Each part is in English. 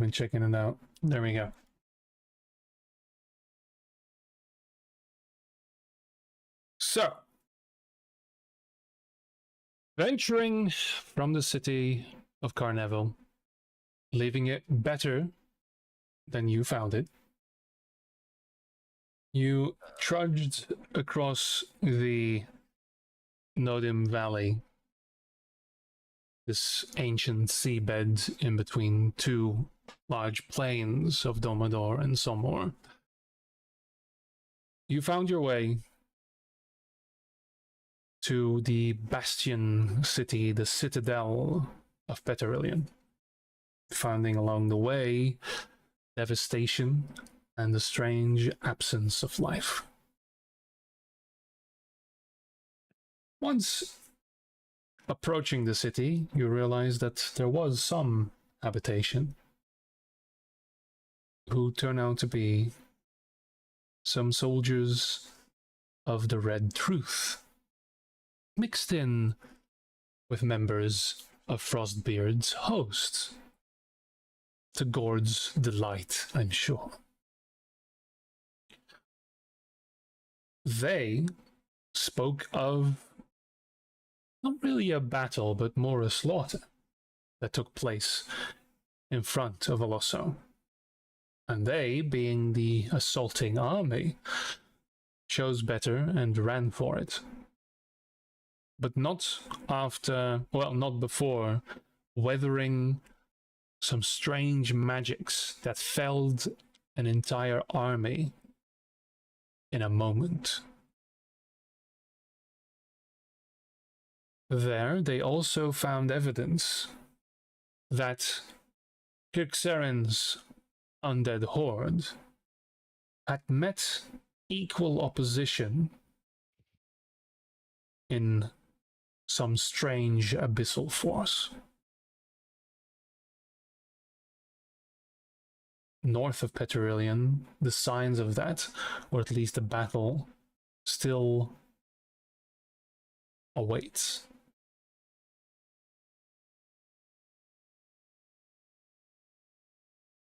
been checking it out. There we go. So, venturing from the city of Carneville, leaving it better than you found it, you trudged across the Nodim Valley, this ancient seabed in between two large plains of Domador and Somor. You found your way to the bastion city, the citadel of Peterillion, finding along the way devastation and the strange absence of life. Once approaching the city, you realize that there was some habitation, who turn out to be some soldiers of the Red Truth, mixed in with members of Frostbeard's host, to Gord's delight, I'm sure. They spoke of not really a battle, but more a slaughter that took place in front of Olosso. And they, being the assaulting army, chose better and ran for it. But not after, well, not before, weathering some strange magics that felled an entire army in a moment. There, they also found evidence that Kirkseren's undead horde had met equal opposition in some strange abyssal force. North of Peterillion, the signs of that, or at least a battle, still awaits.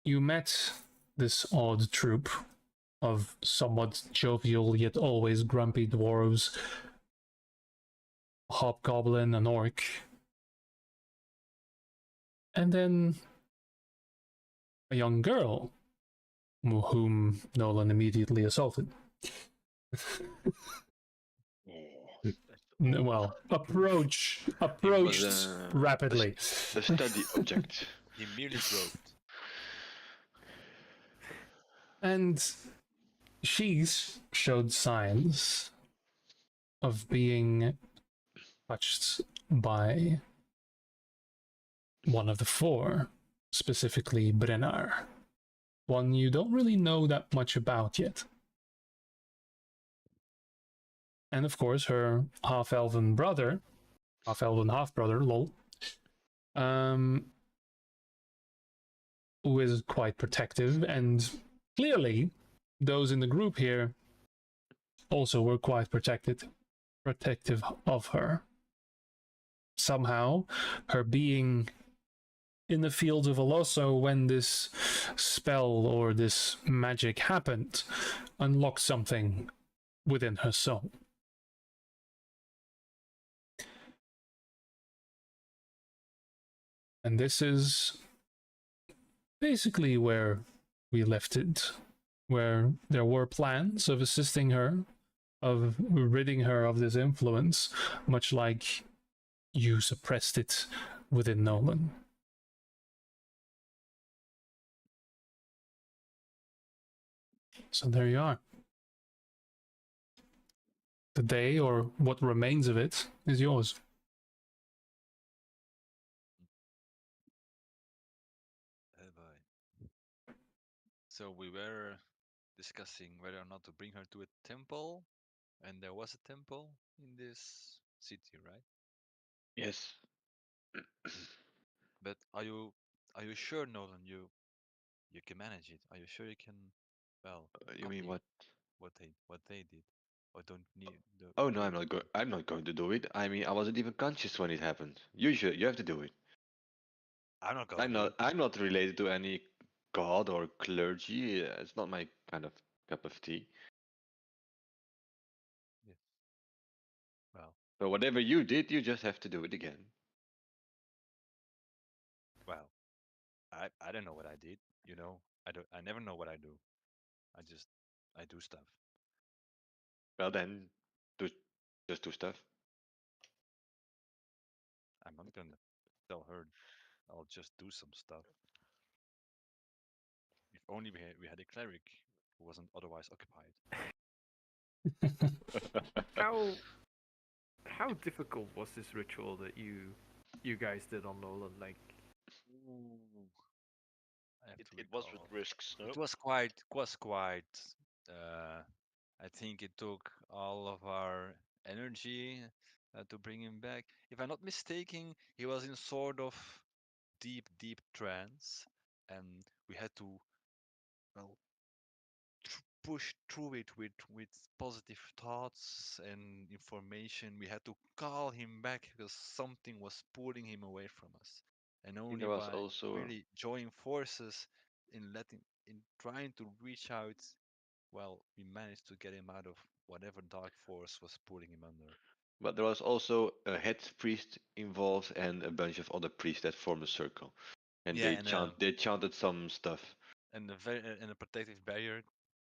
You met this odd troop of somewhat jovial yet always grumpy dwarves, a hobgoblin, an orc, and then a young girl whom Nolan immediately assaulted. Well, approached rapidly. A study object. He merely groped. And she's showed signs of being touched by one of the four, specifically Brennar. One you don't really know that much about yet. And of course, her half-elven brother, half-elven half-brother, lol, who is quite protective, and clearly those in the group here also were quite protective of her. Somehow, her being in the fields of Olosso when this spell or this magic happened unlocked something within her soul. And this is basically where we left it, where there were plans of assisting her, of ridding her of this influence, much like you suppressed it within Nolan. So there you are. The day, or what remains of it, is yours. So we were discussing whether or not to bring her to a temple, and there was a temple in this city, right? Yes. But are you sure, Nolan, you can manage it? Are you sure you can, well, You mean what? what they did, or don't need? Oh no, I'm not going to do it. I mean, I wasn't even conscious when it happened. You have to do it. I'm not going. I'm not related to any god or clergy. It's not my kind of cup of tea. Yes. Well, But whatever you did, you just have to do it again. well, I don't know what I did. You know, I never know what I do. I do stuff. Well then, just do stuff. I'm not gonna tell her. I'll just do some stuff. If only we had a cleric who wasn't otherwise occupied. How difficult was this ritual that you guys did on Nolan? Like, I have to It was with recall. risks, no? It was quite. I think it took all of our energy to bring him back. If I'm not mistaken, he was in sort of deep trance, and we had to, well, push through it with positive thoughts and information. We had to call him back because something was pulling him away from us, and I think only there was by also really joining forces in trying to reach out, well, we managed to get him out of whatever dark force was pulling him under. but there was also a head priest involved and a bunch of other priests that formed a circle, and Yeah, they chanted some stuff. and a protective barrier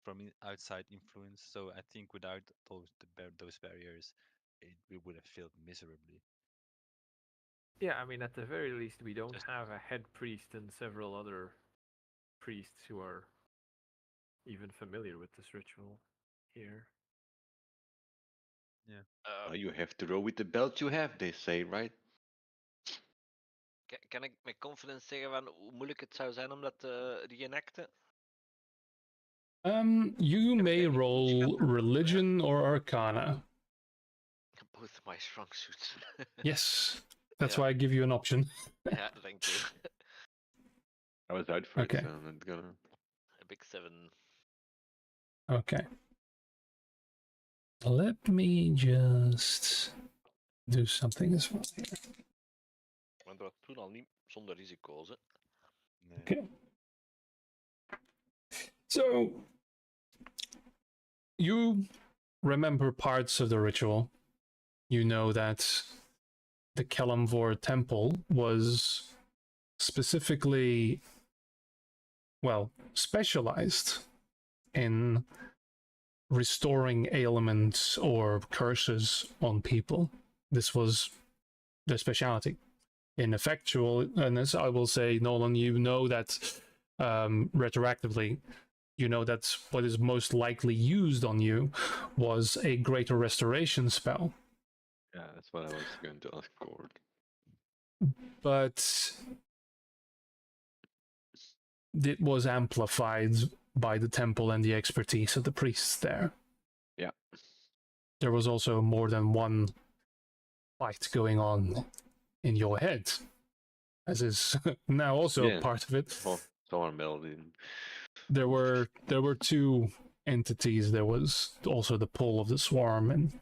from outside influence. So I think without those barriers, we would have failed miserably. yeah, I mean, at the very least, we don't Just- have a head priest and several other priests who are even familiar with this ritual here. Yeah. You have to roll with the belt you have, they say, right? Kan ik met confidence zeggen van hoe moeilijk het zou zijn om dat te reenacten? You Heb may jij niet roll inschatten? religion or arcana. Both my strong suits. Yes, that's Yeah. why I give you an option. Ja, thank you. I was out for Okay. it, so I'm not gonna. A big 7. Okay. Let me just do something as well here. Maar dat toen al niet zonder risico's, hè. Nee. Okay. So, you remember parts of the ritual. You know that the Kelemvor temple was specifically, well, specialized in restoring ailments or curses on people. This was their speciality. In effectualness, I will say, Nolan, you know that retroactively, you know that what is most likely used on you was a greater restoration spell. Yeah, that's what I was going to ask Gord. But it was amplified by the temple and the expertise of the priests there. Yeah. There was also more than one fight going on in your head, as is now also Yeah. part of it. Oh, someone melded in. There were two entities. There was also the pull of the swarm and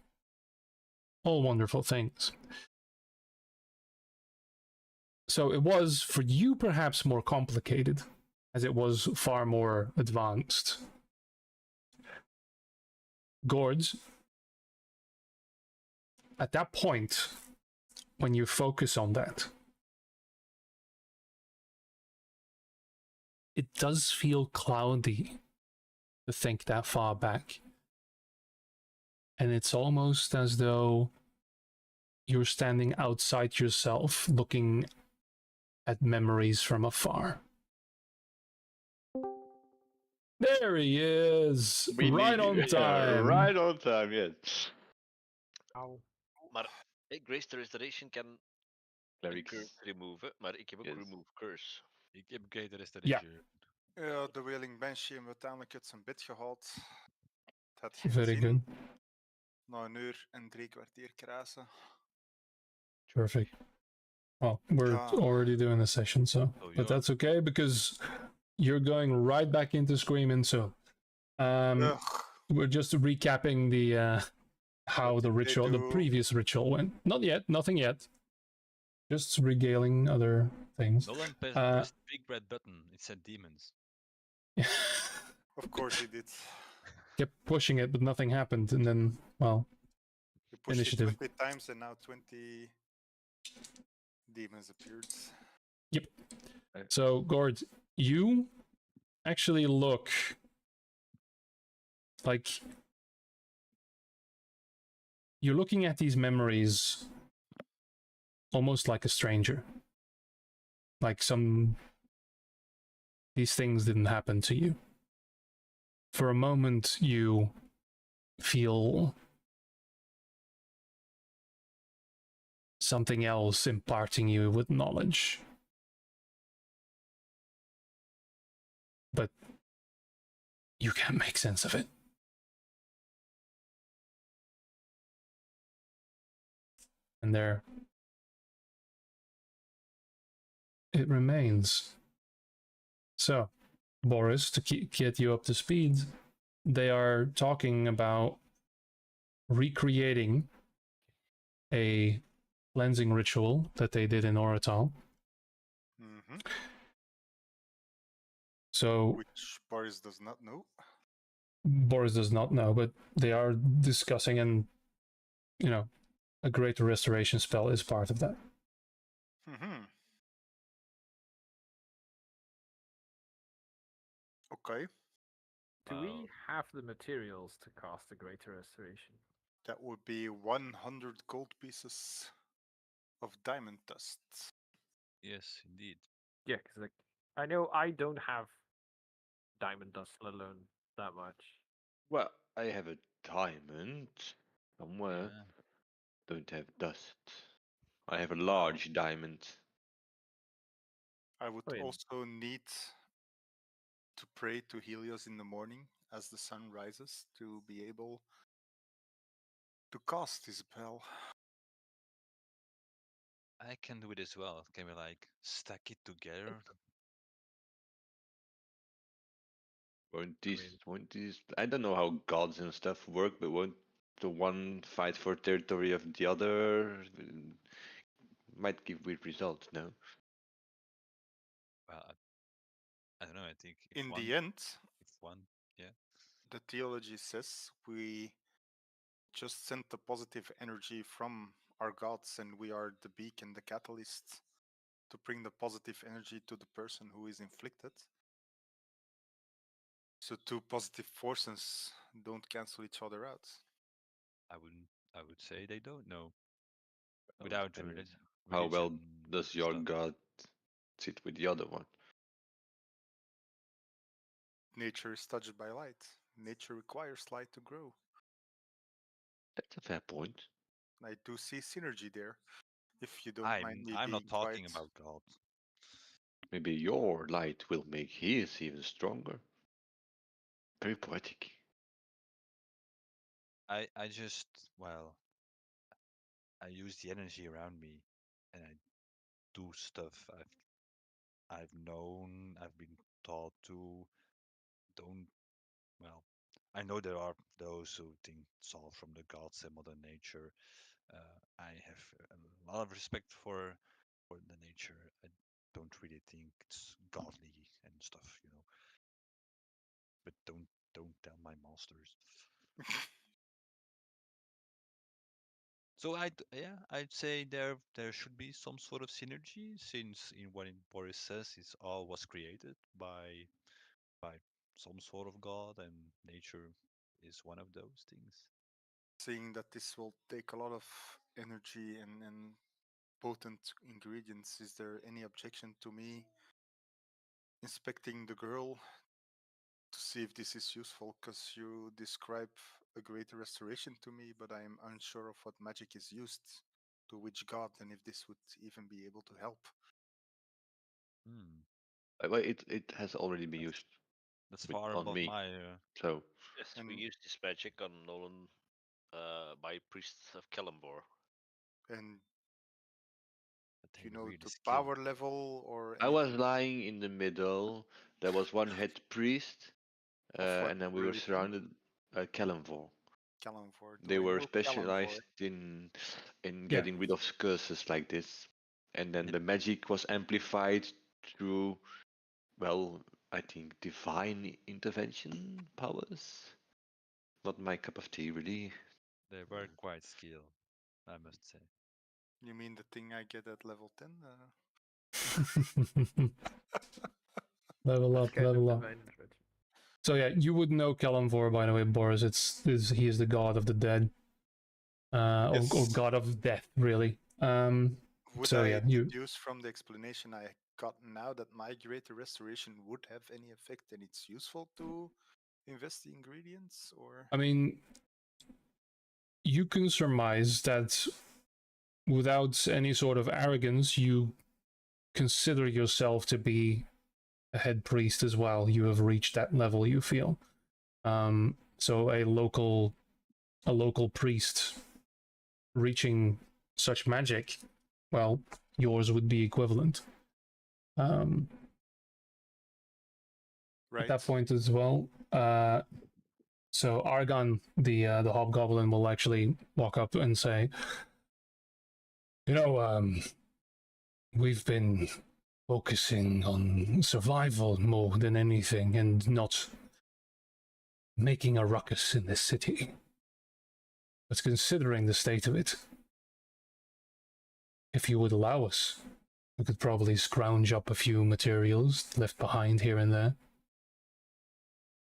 all wonderful things. So it was, for you, perhaps more complicated, as it was far more advanced. Gords, at that point, when you focus on that, it does feel cloudy to think that far back. And it's almost as though you're standing outside yourself, looking at memories from afar. There he is! Right on time! Right on time, yes. Maar Grace the Restoration kan een Clerics. curse removen, maar ik heb ook Yes. remove curse. Ik heb Greater Restoration. Ja, de Wailing Banshee hebben uiteindelijk uit zijn bed gehaald. Het had geen Very zin. good. Na 1 uur en 3 kwartier krasen. Perfect. Well, we're Yeah. already doing the session, so Oh, but yeah. that's okay because you're going right back into screaming soon. Ugh. We're just recapping the how What the did they ritual, the do? previous ritual went. Not yet, nothing yet. Just regaling other things. Nolan pressed the big red button. It said demons. Of course he did. Kept pushing it, but nothing happened. And then, well, He pushed Initiative. it 20 times and now 20 demons appeared. so Gord, you actually look like you're looking at these memories almost like a stranger. Like these things didn't happen to you. For a moment, you feel something else imparting you with knowledge. But you can't make sense of it. And there it remains. So, Boris, to get you up to speed, they are talking about recreating a cleansing ritual that they did in Oratal. Mm-hmm. So, Which Boris does not know. Boris does not know, but they are discussing, and a greater restoration spell is part of that. Mm-hmm. Okay, Do we Wow. have the materials to cast a greater restoration? that would be 100 gold pieces of diamond dust. Yes, indeed. Yeah, because like I know I don't have diamond dust, let alone that much. Well, I have a diamond somewhere. Yeah. Don't have dust. I have a Well, large diamond. I would I mean- also need to pray to Helios in the morning as the sun rises to be able to cast this spell. I can do it as well. Can we like stack it together? Won't these? I don't know how gods and stuff work, but won't the one fight for territory of the other? Might give weird results, no? Well, I don't know. I think if In one, the end, yeah. the theology says we just send the positive energy from our gods and we are the beacon, the catalyst to bring the positive energy to the person who is inflicted. So two positive forces don't cancel each other out. I would say they don't know. Well, Without depends religion. how well does your stuff. god sit with the other one? Nature is touched by light. Nature requires light to grow. That's a fair point. I do see synergy there. If you don't mind me I'm being not talking quiet. about God. Maybe your light will make his even stronger. Very poetic. I just I use the energy around me and I do stuff I've known, I've been taught to. Don't I know there are those who think it's all from the gods and Mother Nature. I have a lot of respect for the nature. I don't really think it's godly and stuff, But don't tell my masters. So I'd say there should be some sort of synergy since in what Boris says is all was created by some sort of god and nature is one of those things. Seeing that this will take a lot of energy and potent ingredients, is there any objection to me inspecting the girl to see if this is useful? Because you describe a greater restoration to me, but I am unsure of what magic is used to which god and if this would even be able to help. Hmm. Well, it has already been used That's far on above me. my So Yes, we And- use this magic on Nolan by priests of Kalambor. And but they you were know really the skilled. power level or I was anything lying in the middle. There was one head priest, of what and then we were religion? surrounded by Kalimvor. Kalamvor. Do They I were know Kalamvor? specialized in Yeah. getting rid of curses like this, and then Yep. the magic was amplified through, well, I think divine intervention powers. Not my cup of tea, really. They were quite skilled, I must say. You mean the thing I get at level 10? Level That's up, kind of level up. divine intervention. So yeah, you would know Kalimvor, by the way, Boris. He is the god of the dead, or Yes. god of death, really. Would So I yeah, you. deduce from the explanation I got now that my greater restoration would have any effect and it's useful to invest the ingredients, or I mean, you can surmise that without any sort of arrogance, you consider yourself to be a head priest as well. You have reached that level, you feel. So a local priest reaching such magic, well, yours would be equivalent. right? At that point as well. So Argon, the hobgoblin, will actually walk up and say, "You know, we've been focusing on survival more than anything, and not making a ruckus in this city. But considering the state of it, if you would allow us, we could probably scrounge up a few materials left behind here and there."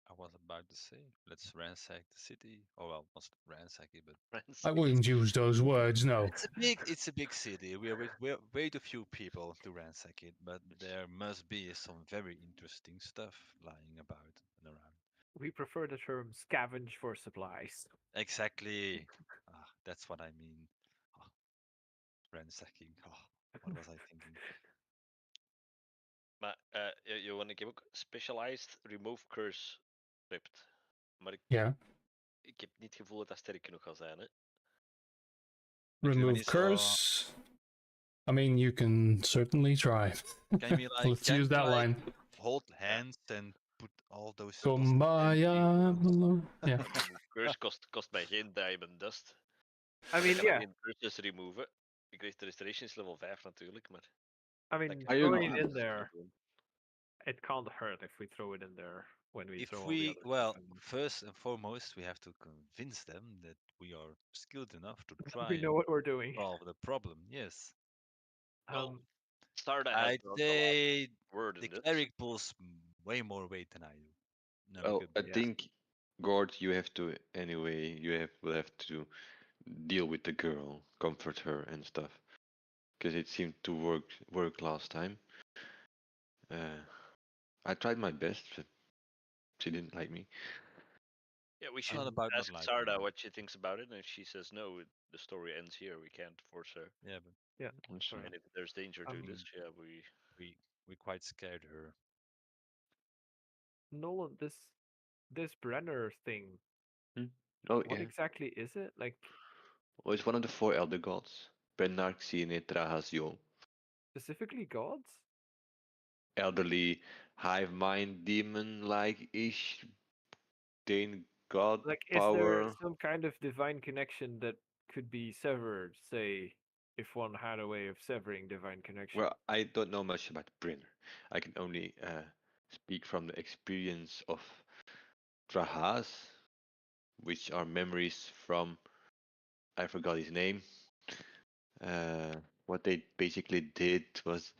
I was about to say, let's ransack the city. Oh well, not ransack it, but I wouldn't use those words, no. it's a big city. We're way too few people to ransack it, but there must be some very interesting stuff lying about and around. We prefer the term scavenge for supplies. Exactly. That's what I mean. Ah, ransacking. What was I thinking? Maar Johan, ik heb ook specialized remove curse equipped. Maar Yeah. ik heb niet het gevoel dat dat sterk genoeg gaat zijn. Hè? Remove curse. I mean, you can certainly try. Can we like Let's use that line. Hold hands and put all those Kumbaya. Yeah. Curse kost mij geen diamond dust. I mean, Ik kan yeah. geen curses removen. Ik kreeg de restoration is level 5 natuurlijk, maar... I mean, dat kan Are you- throwing it in dus there, doen. it can't hurt if we throw it in there when we If throw all we, the other well, stuff in. first and foremost, we have to convince them that we are skilled enough to try We know and what we're doing. solve the problem. Yes. Well, Sarda has I'd the last say word in the this. cleric pulls way more weight than I do. No, Well, good. I Yeah. think, Gord, you have to anyway. Will have to deal with the girl, comfort her and stuff, because it seemed to work last time. I tried my best, but she didn't like me. Yeah, we It's should not about not ask liking Sarda you. what she thinks about it, and if she says no, the story ends here. We can't force her. Yeah, but Yeah. So, And if there's danger to this, yeah, we quite scared her. Nolan, this Brenner thing, oh what yeah, exactly is it? Like, well, it's one of the four elder gods. Benarxine Trahasio. specifically gods? Elderly, hive mind, demon-like ish, Dane god Like, is there power. some kind of divine connection that could be severed, say, if one had a way of severing divine connection? Well, I don't know much about Brenner. I can only speak from the experience of Trahas, which are memories from, I forgot his name. What they basically did was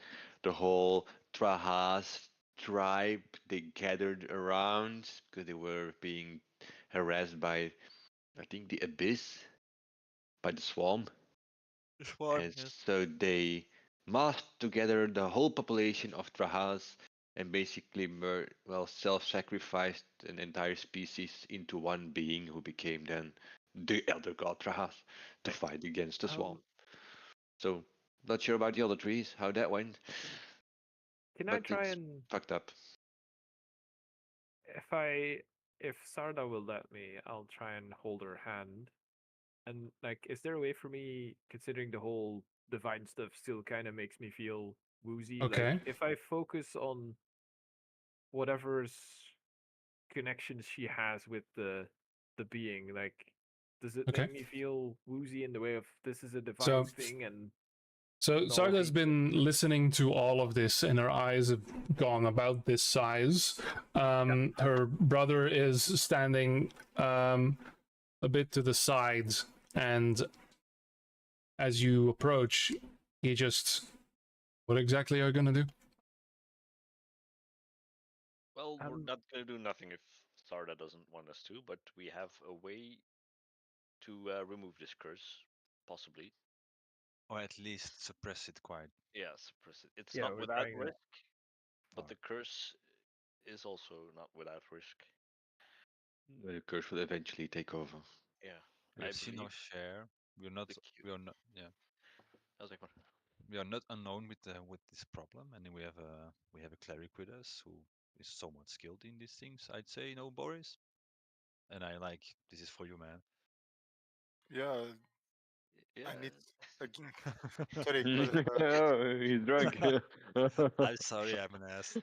the whole Trahas tribe, they gathered around because they were being harassed by, I think, the Abyss, by the Swarm. And so they massed together the whole population of Trahas and basically self-sacrificed an entire species into one being who became then the elder god Trahas to fight against the Swarm. So not sure about the other trees, how that went. Can but I try it's and fucked up. if Sarda will let me, I'll try and hold her hand. And like, is there a way for me, considering the whole divine stuff still kind of makes me feel woozy? Okay. Like, if I focus on whatever's connections she has with the being, like, does it Okay. make me feel woozy in the way of this is a divine So- thing? And So No Sarda's hatred. been listening to all of this, and her eyes have gone about this size. Her brother is standing a bit to the side, and as you approach, he just, what exactly are you gonna do? Well, we're Um, not gonna do nothing if Sarda doesn't want us to, but we have a way to remove this curse, possibly. Or at least suppress it quite. Yeah, suppress it. It's Yeah, not we're without trying risk, but Or- the curse is also not without risk. The curse will eventually take over. Yeah, We I have seen believe our share. We're not. the Q. We are not. Yeah. I was like, what? We are not unknown with this problem, and we have a cleric with us who is somewhat skilled in these things. I'd say, no, Boris. And I like this is for you, man. Yeah, Yeah. I need again. Sorry, Oh, he's drunk. I'm sorry, I'm an ass.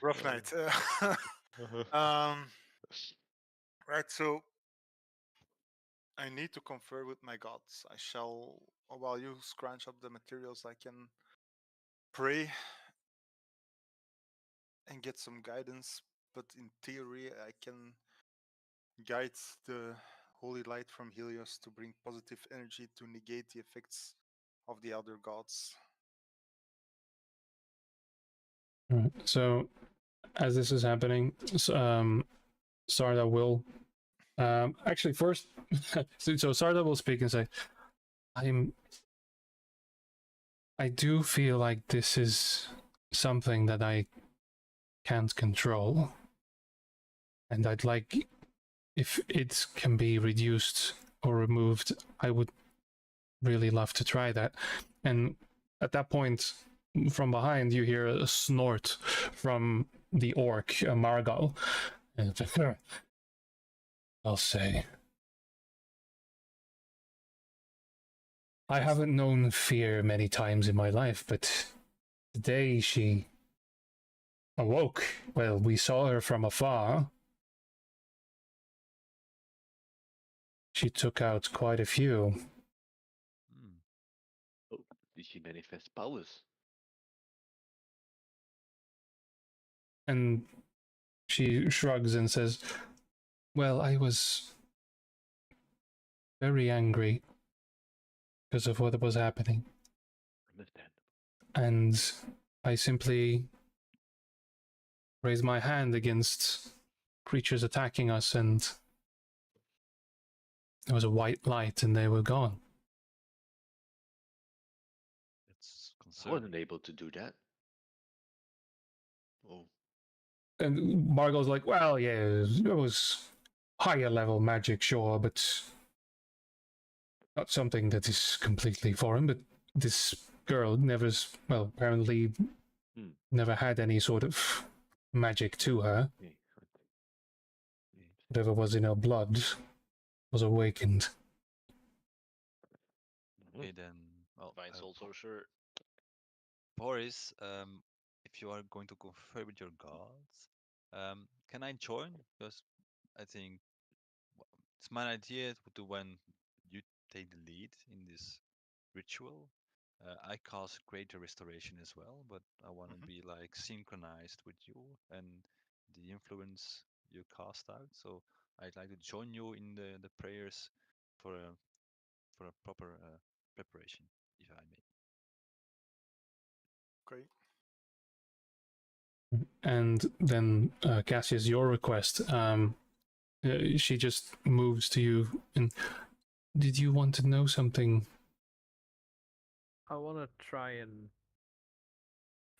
rough night. Um, right. So I need to confer with my gods. I shall, while you scrunch up the materials, I can pray and get some guidance. But in theory, I can guide the holy light from Helios to bring positive energy to negate the effects of the other gods. All right. So as this is happening, Sarda will actually first. So Sarda will speak and say, I do feel like this is something that I can't control, and I'd like, if it can be reduced or removed, I would really love to try that. And at that point, from behind, you hear a snort from the orc, Margal. And I'll say, I haven't known fear many times in my life, but today she awoke. Well, we saw her from afar. She took out quite a few. Hmm. Oh, did she manifest powers? And she shrugs and says, well, I was very angry because of what was happening. Understand. And I simply raised my hand against creatures attacking us, and there was a white light and they were gone. It's I concerning. wasn't able to do that. Oh, And Margot's like, well, yeah, it was higher level magic, sure, but not something that is completely foreign. But this girl never, well, apparently never had any sort of magic to her. yeah. Whatever was in her blood was awakened. Okay, then. Well, Vine's also sure. Boris, if you are going to confer with your gods, can I join? Because I think it's my idea to when you take the lead in this ritual. I cast greater restoration as well, but I want to be like synchronized with you and the influence you cast out. So I'd like to join you in the prayers for a proper preparation, if I may. Okay. And then Cassius, your request. She just moves to you. And did you want to know something? I want to try and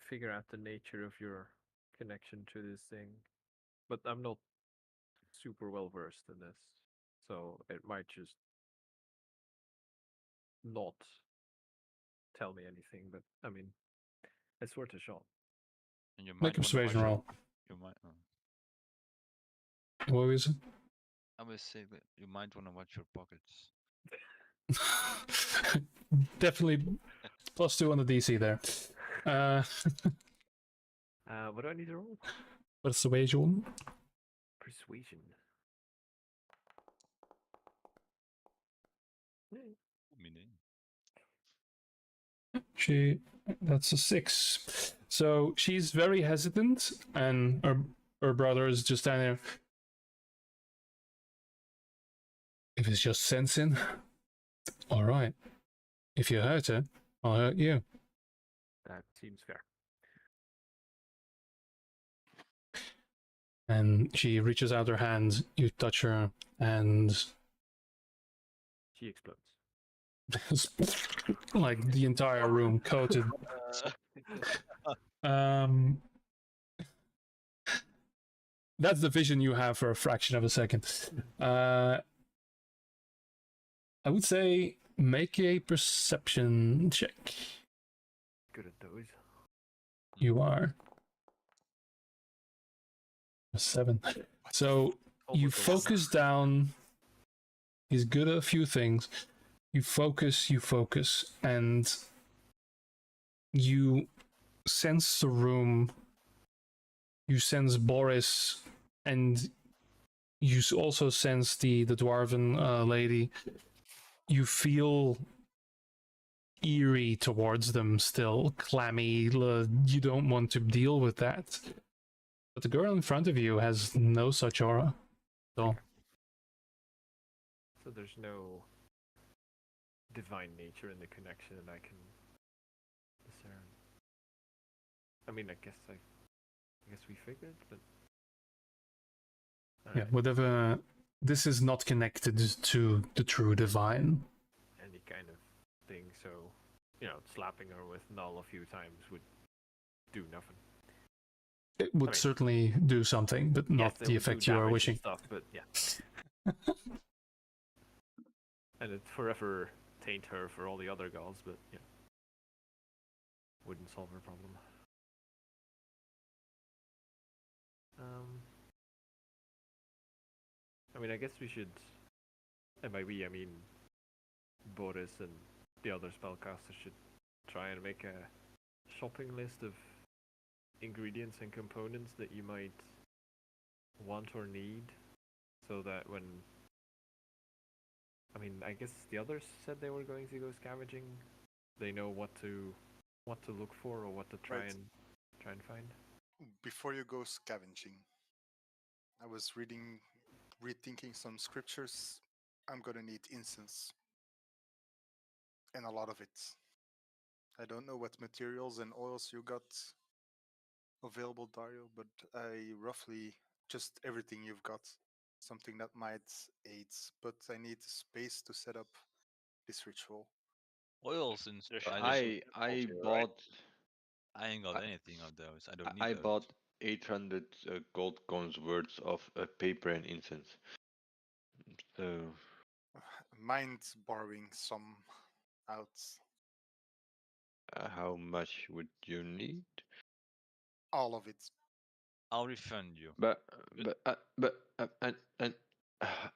figure out the nature of your connection to this thing, but I'm not super well versed in this, so it might just not tell me anything. But I mean, it's worth a shot. And you Make might a want to watch persuasion roll. you might. What was it? I would say that you might want to watch your pockets. Definitely +2 on the DC there. What do I need to roll? Persuasion. Persuasion. Meaning. That's a 6. So she's very hesitant, and her brother is just standing there. If it's just sensing, all right. If you hurt her, I'll hurt you. That seems fair. And she reaches out her hand, you touch her, and She explodes. like the entire room coated. That's the vision you have for a fraction of a second. I would say make a perception check. Good at those. You are. A 7. So you Almost a one. focus down. He's good at a few things. You focus, and you sense the room. You sense Boris, and you also sense the dwarven lady. You feel eerie towards them still, clammy. You don't want to deal with that. But the girl in front of you has no such aura. So there's no divine nature in the connection that I can discern. I mean, I guess we figured, but yeah, whatever. This is not connected to the true divine. any kind of thing. So, slapping her with null a few times would do nothing. It would certainly do something, but not Yes, it the would effect do you are damage and wishing. Stuff, but yeah. And it'd forever taint her for all the other gods, but yeah, wouldn't solve her problem. I mean, I guess we should, and by we I mean Boris and the other spellcasters should try and make a shopping list of ingredients and components that you might want or need, so that when, I mean, I guess the others said they were going to go scavenging, they know what to look for or what to try Right. and find. Before you go scavenging, I was rethinking some scriptures. I'm gonna need incense. And a lot of it. I don't know what materials and oils you got available, Dario, but I roughly just everything you've got. Something that might aid, but I need space to set up this ritual. Oils and There should I, be just, some I here, right? bought I ain't got I- anything of those. I don't need I those. bought 800 gold coins worth of paper and incense. So Mind borrowing some out. how much would you need? All of it. I'll refund you. But and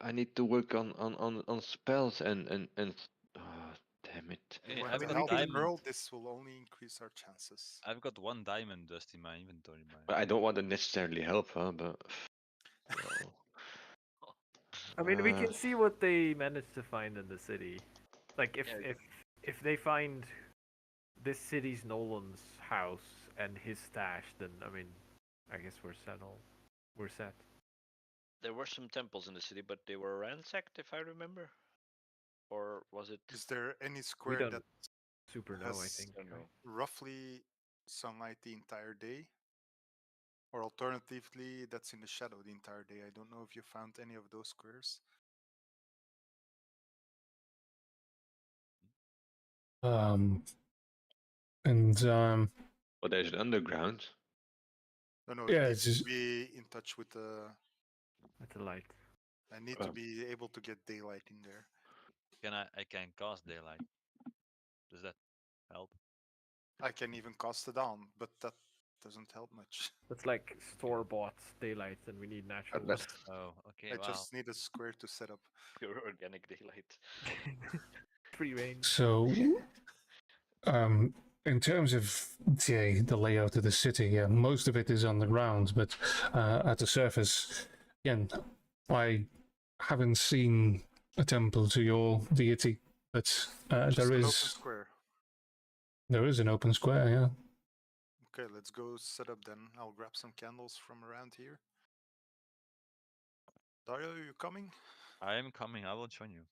I need to work on spells and oh, damn it. Hey, When I've to got help the diamond. girl, this will only increase our chances. I've got 1 diamond dust in my inventory. But I don't want to necessarily help her, but well, I mean, we can see what they managed to find in the city. Like, if they find this city's Nolan's house and his stash, then I mean, I guess we're set. There were some temples in the city, but they were ransacked, if I remember. Or was it? Is there any We square don't that super know, I has think. don't know. roughly sunlight the entire day? Or alternatively, that's in the shadow the entire day. I don't know if you found any of those squares. but there's an underground. No, Yeah, I it's need just- to be in touch with the. With the light. I need to be able to get daylight in there. I can cast daylight. Does that help? I can even cast it down, but that doesn't help much. That's like store-bought daylight, and we need natural That's light. Oh, okay. I Wow. just need a square to set up. Pure organic daylight. Free range. So, in terms of the layout of the city, yeah, most of it is underground, but at the surface, again, I haven't seen a temple to your deity, but Just there an open is square. There is an open square, yeah. Okay, let's go set up then. I'll grab some candles from around here. Dario, you coming? I am coming. I will join you.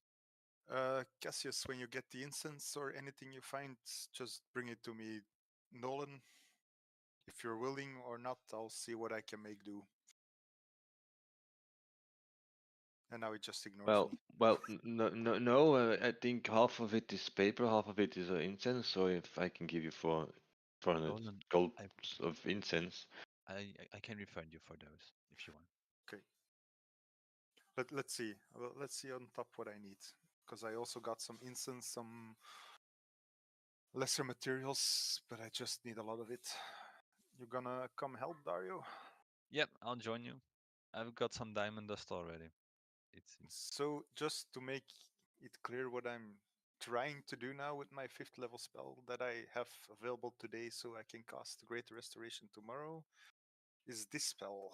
Cassius, when you get the incense or anything you find, just bring it to me. Nolan, if you're willing or not, I'll see what I can make do. And now it just ignores me. No. I think half of it is paper, half of it is incense. So if I can give you 400 Nolan, gold I- of incense, I can refund you for those if you want. Okay. Let's see. Well, let's see on top what I need. Because I also got some incense, some lesser materials, but I just need a lot of it. You gonna come help, Dario? Yep, I'll join you. I've got some diamond dust already. It's So just to make it clear what I'm trying to do now with my 5th level spell that I have available today so I can cast Great Restoration tomorrow is this spell.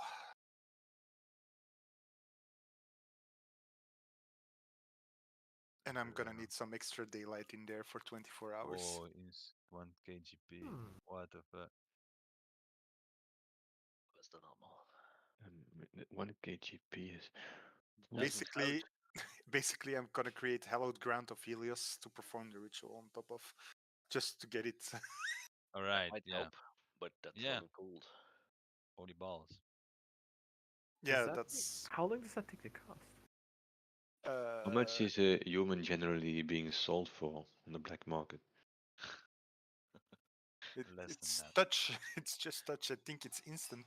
And I'm gonna need some extra daylight in there for 24 hours. oh, is 1 KGP. What the fuck? What's the normal? 1 KGP is. Basically, I'm gonna create Hallowed Ground of Helios to perform the ritual on top of, just to get it. All That right, might yeah, help, but that's Yeah. for gold. holy balls. Yeah, that that's. How long does that take to cast? How much is a human generally being sold for on the black market? Less than It's that. touch. It's just touch. I think it's instant.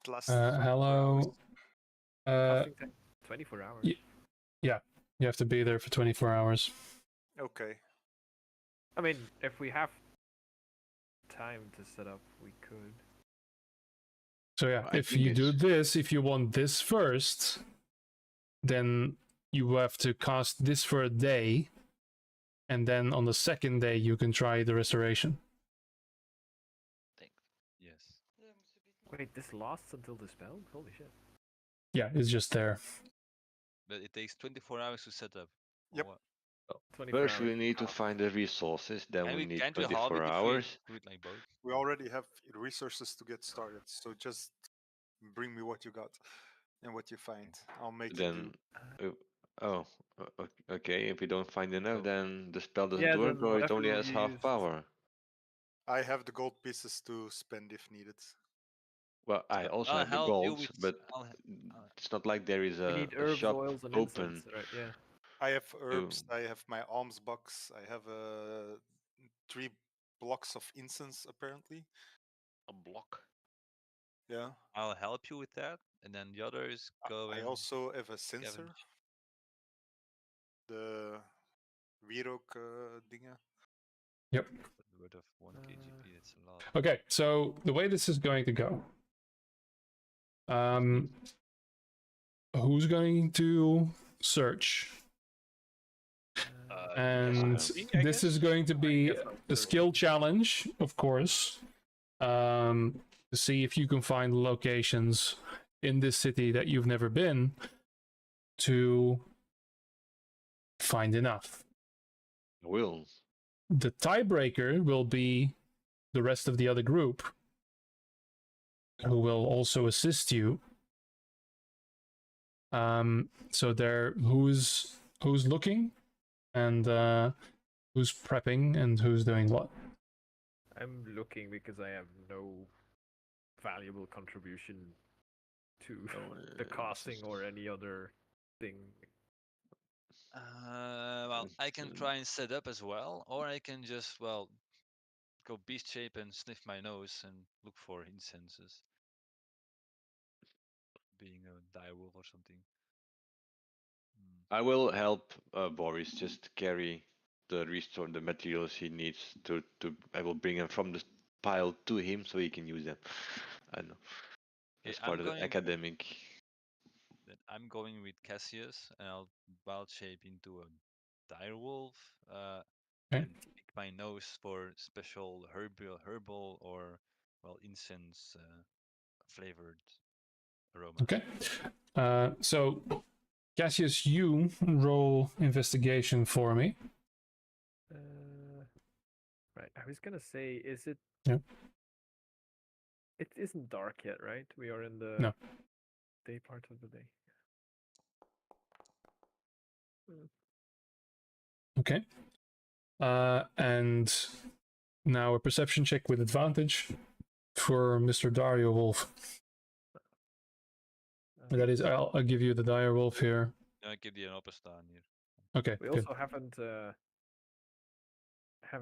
It lasts 24 hours. Hello. Casting time 24 hours. Yeah, you have to be there for 24 hours. Okay. I mean, if we have time to set up, we could. So yeah, I if think you do it's- this, if you want this first, then you have to cast this for a day, and then on the second day you can try the restoration. Yes. Wait, this lasts until the spell? Holy shit. Yeah, it's just there. But it takes 24 hours to set up. or Yep. what? 24 First, hours. we need to find the resources. Then we need Can't we halve 24 it hours. if we do it like both? We already have resources to get started, so just bring me what you got and what you find. I'll make it do. Then, okay. If we don't find enough, Oh. then the spell doesn't Yeah, work, then or it whatever only has you half used- power. I have the gold pieces to spend if needed. Well, I also I'll have the help you gold, with. but it's not like there is We a, need a herbs, shop oils, and open. incense, right? Yeah. I have herbs. I have my alms box. I have 3 blocks of incense apparently. A block. Yeah. I'll help you with that, and then the others go I and also have a sensor. The Virok dinga. Yep. Worth of 1 KGP. That's a lot. Okay, so the way this is going to go. Who's going to search? And this is going to be a skill challenge, of course, to see if you can find locations in this city that you've never been to find enough. Will. The tiebreaker will be the rest of the other group, who will also assist you. So there, who's looking, and who's prepping, and who's doing what. I'm looking because I have no valuable contribution to the casting or any other thing. Well, I can try and set up as well, or I can just go beast shape and sniff my nose and look for incenses. Being a direwolf or something. I will help Boris just carry the materials he needs to. I will bring them from the pile to him so he can use them. I don't know. As part of the academic. Then I'm going with Cassius, and I'll wild shape into a direwolf, and pick my nose for special herbal or incense flavored aromas. Okay. So Cassius, you roll investigation for me. Right. I was gonna say, is it? Yeah. It isn't dark yet, right? We are in the No. day part of the day. Okay. And now a perception check with advantage for Mr. Dario Wolf. That is, I'll give you the dire wolf here. Ja, ik heb die een openstaan hier. Okay, We good. also haven't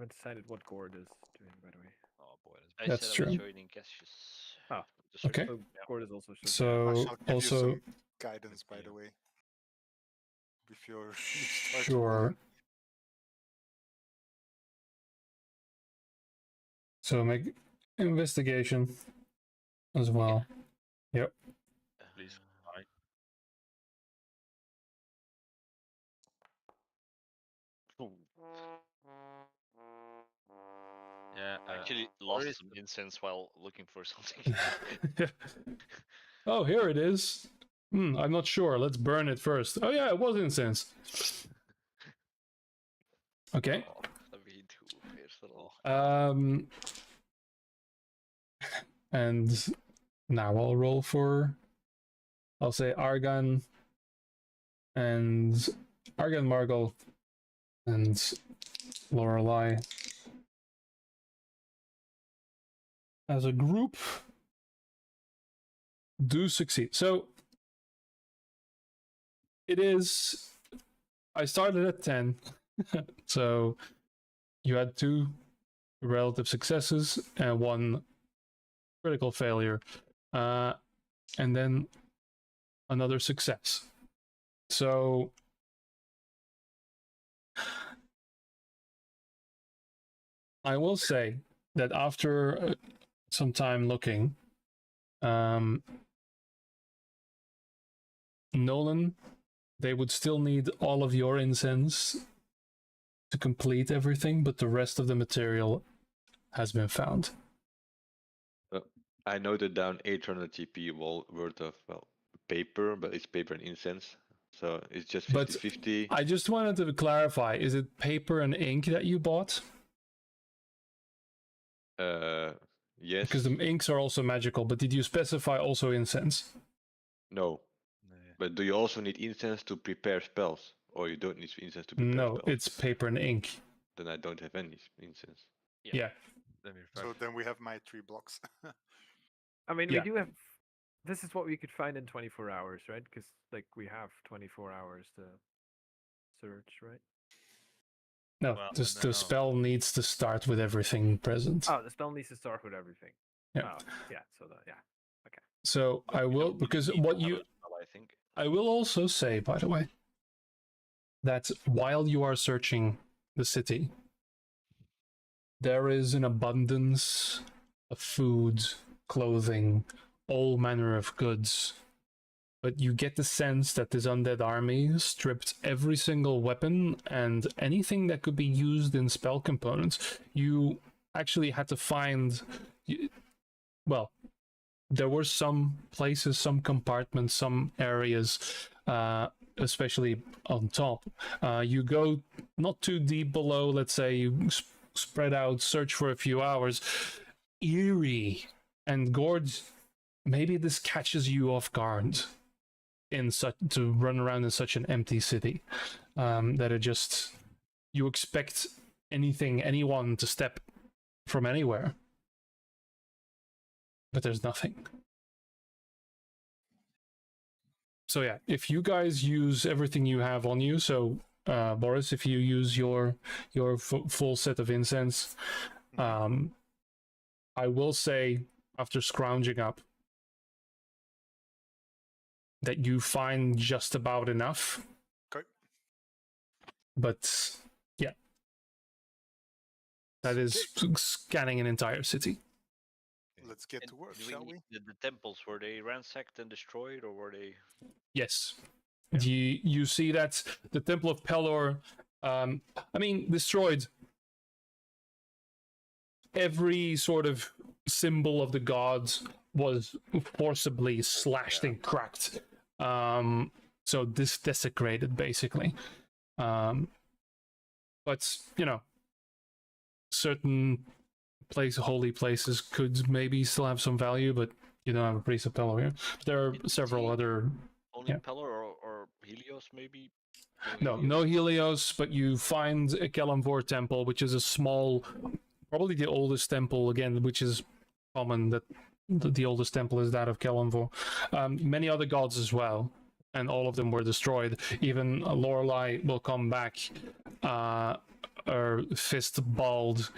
decided what Gord is doing, by the way. Oh boy, I That's said I was true. joining Cassius. Ah, The search. Okay. So Gord is also. I So shall give also, you some guidance, by the way. Before you start sure. rolling. So make investigation as well. Yep. please. Uh, ooh. Yeah, I actually where lost is some the- incense while looking for something. Oh, here it is. I'm not sure. Let's burn it first. Oh yeah, it was incense. Okay. Oh, let me do personal. And now I'll roll for, I'll say Argan and Argan Margal and Lorelei as a group do succeed. So it is, I started at 10. So you had 2 relative successes and 1 critical failure. And then another success. So I will say that after some time looking, Nolan, they would still need all of your incense to complete everything, but the rest of the material has been found. I noted down 800 TP worth of paper, but it's paper and incense, so it's just But 50-50. I just wanted to clarify, is it paper and ink that you bought? Yes. Because the inks are also magical, but did you specify also incense? No. Nee. But do you also need incense to prepare spells? Or you don't need incense to prepare No, spells? it's paper and ink. Then I don't have any incense. Yeah. Let me So refresh. then we have my 3 blocks. I mean, Yeah. we do have. This is what we could find in 24 hours, right? Because like we have 24 hours to search, right? No, Well, just no, the no. spell needs to start with everything present. Oh, the spell needs to start with everything. Yeah. Oh, yeah. So that, yeah. So I You will, don't because need to what have you, a spell, I think. I will also say, by the way, that while you are searching the city, there is an abundance of food, clothing, all manner of goods. But you get the sense that this undead army stripped every single weapon and anything that could be used in spell components. You actually had to find, well, there were some places, some compartments, some areas, especially on top. You go not too deep below, let's say you spread out, search for a few hours. Eerie and Gord, maybe this catches you off guard in such to run around in such an empty city, that it just, you expect anything, anyone to step from anywhere, but there's nothing. So yeah, if you guys use everything you have on you, so Boris, if you use your full set of incense, I will say after scrounging up that you find just about enough. Okay. But yeah, that is scanning an entire city. Let's get And to work, do shall need we? the temples, were they ransacked and destroyed, or were they? Yes. You see that the Temple of Pelor, destroyed. Every sort of symbol of the gods was forcibly slashed and cracked. So this desecrated, basically. But, certain holy places could maybe still have some value, but you don't have a priest of Pelor here. There are several see other. Only Yeah. Pelor or Helios, maybe? No Helios, but you find a Kelemvor temple, which is a small, probably the oldest temple again, which is common that the oldest temple is that of Kelemvor. Many other gods as well, and all of them were destroyed. Even Lorelei will come back, her fist balled,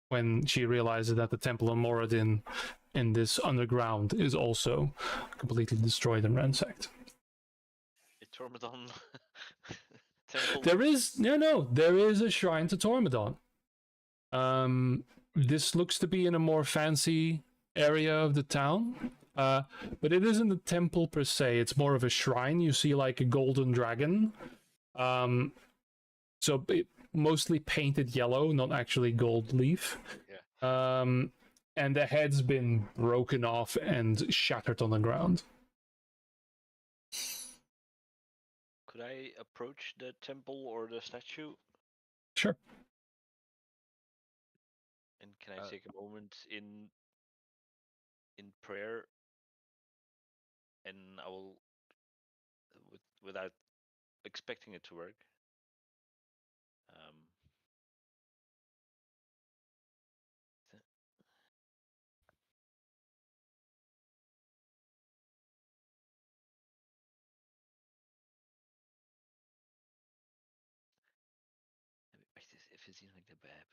when she realizes that the temple of Moradin in this underground is also completely destroyed and ransacked. Tormodon temple. There is there is a shrine to Tormodon. This looks to be in a more fancy area of the town, but it isn't a temple per se. It's more of a shrine. You see like a golden dragon, so mostly painted yellow, not actually gold leaf. Yeah. And the head's been broken off and shattered on the ground. Could I approach the temple or the statue? Sure. And can I take a moment in prayer, and I will, without expecting it to work, even zien wat ik erbij heb.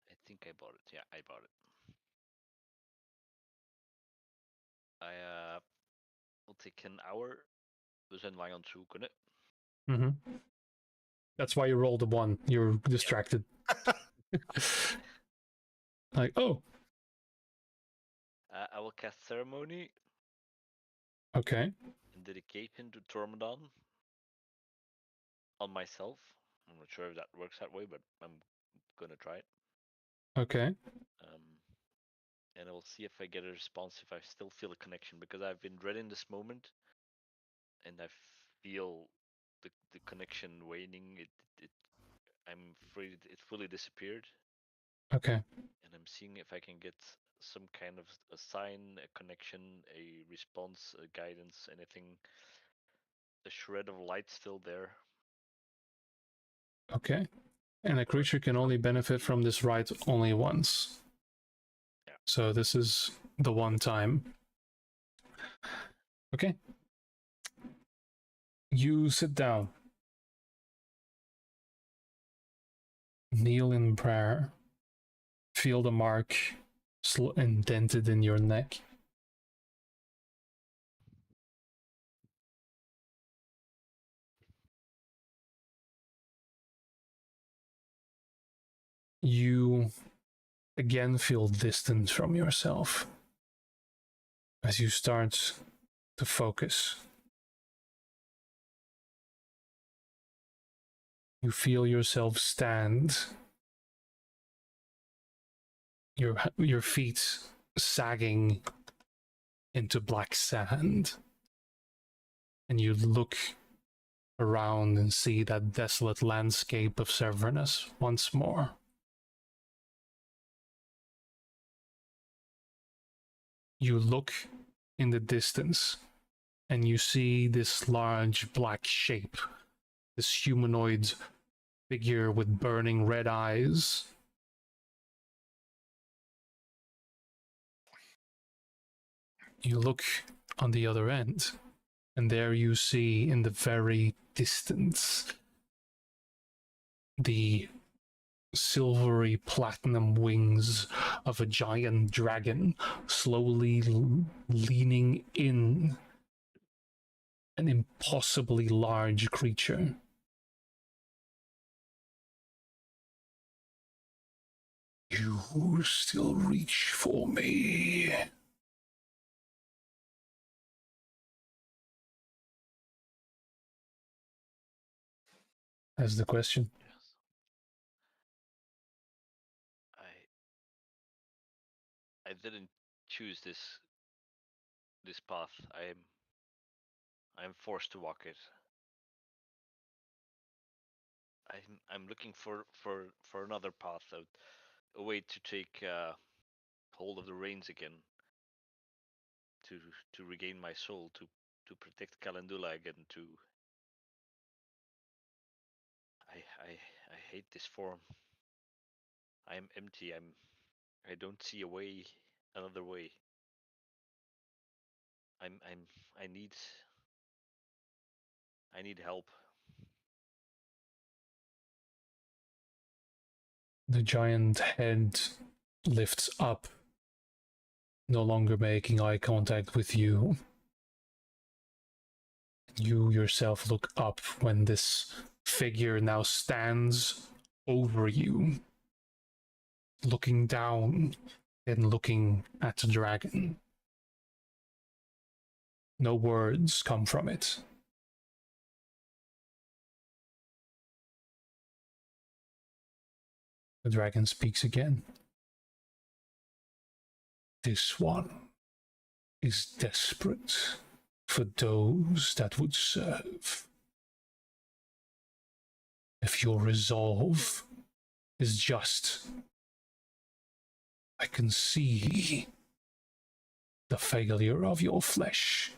I think I bought it. Yeah, I bought it. I will take an hour. We zijn wij aan het zoeken, hè? That's why you rolled the one. You're distracted. Like, oh. I will cast ceremony. Okay. And dedication to Tormodon on myself. I'm not sure if that works that way, but I'm gonna try it. Okay. And I will see if I get a response, if I still feel a connection, because I've been dreading this moment, and I feel the connection waning. I'm afraid it fully disappeared. Okay. And I'm seeing if I can get some kind of a sign, a connection, a response, a guidance, anything. A shred of light still there. Okay. And a creature can only benefit from this rite only once. Yeah. So this is the one time. Okay. You sit down. Kneel in prayer. Feel the mark indented in your neck. You again feel distance from yourself as you start to focus. You feel yourself stand, your feet sagging into black sand, and you look around and see that desolate landscape of Severnus once more. You look in the distance and you see this large black shape, this humanoid figure with burning red eyes. You look on the other end, and there you see in the very distance the silvery platinum wings of a giant dragon slowly leaning in, an impossibly large creature. You still reach for me. That's the question. Yes. I didn't choose this path. I'm forced to walk it. I'm looking for another path out, a way to take hold of the reins again, to regain my soul, to protect Calendula again. I hate this form. I am empty. I don't see a way, another way. I need help. The giant head lifts up, no longer making eye contact with you. You yourself look up when this figure now stands over you, looking down and looking at the dragon. No words come from it. The dragon speaks again. This one is desperate for those that would serve. If your resolve is just, I can see the failure of your flesh,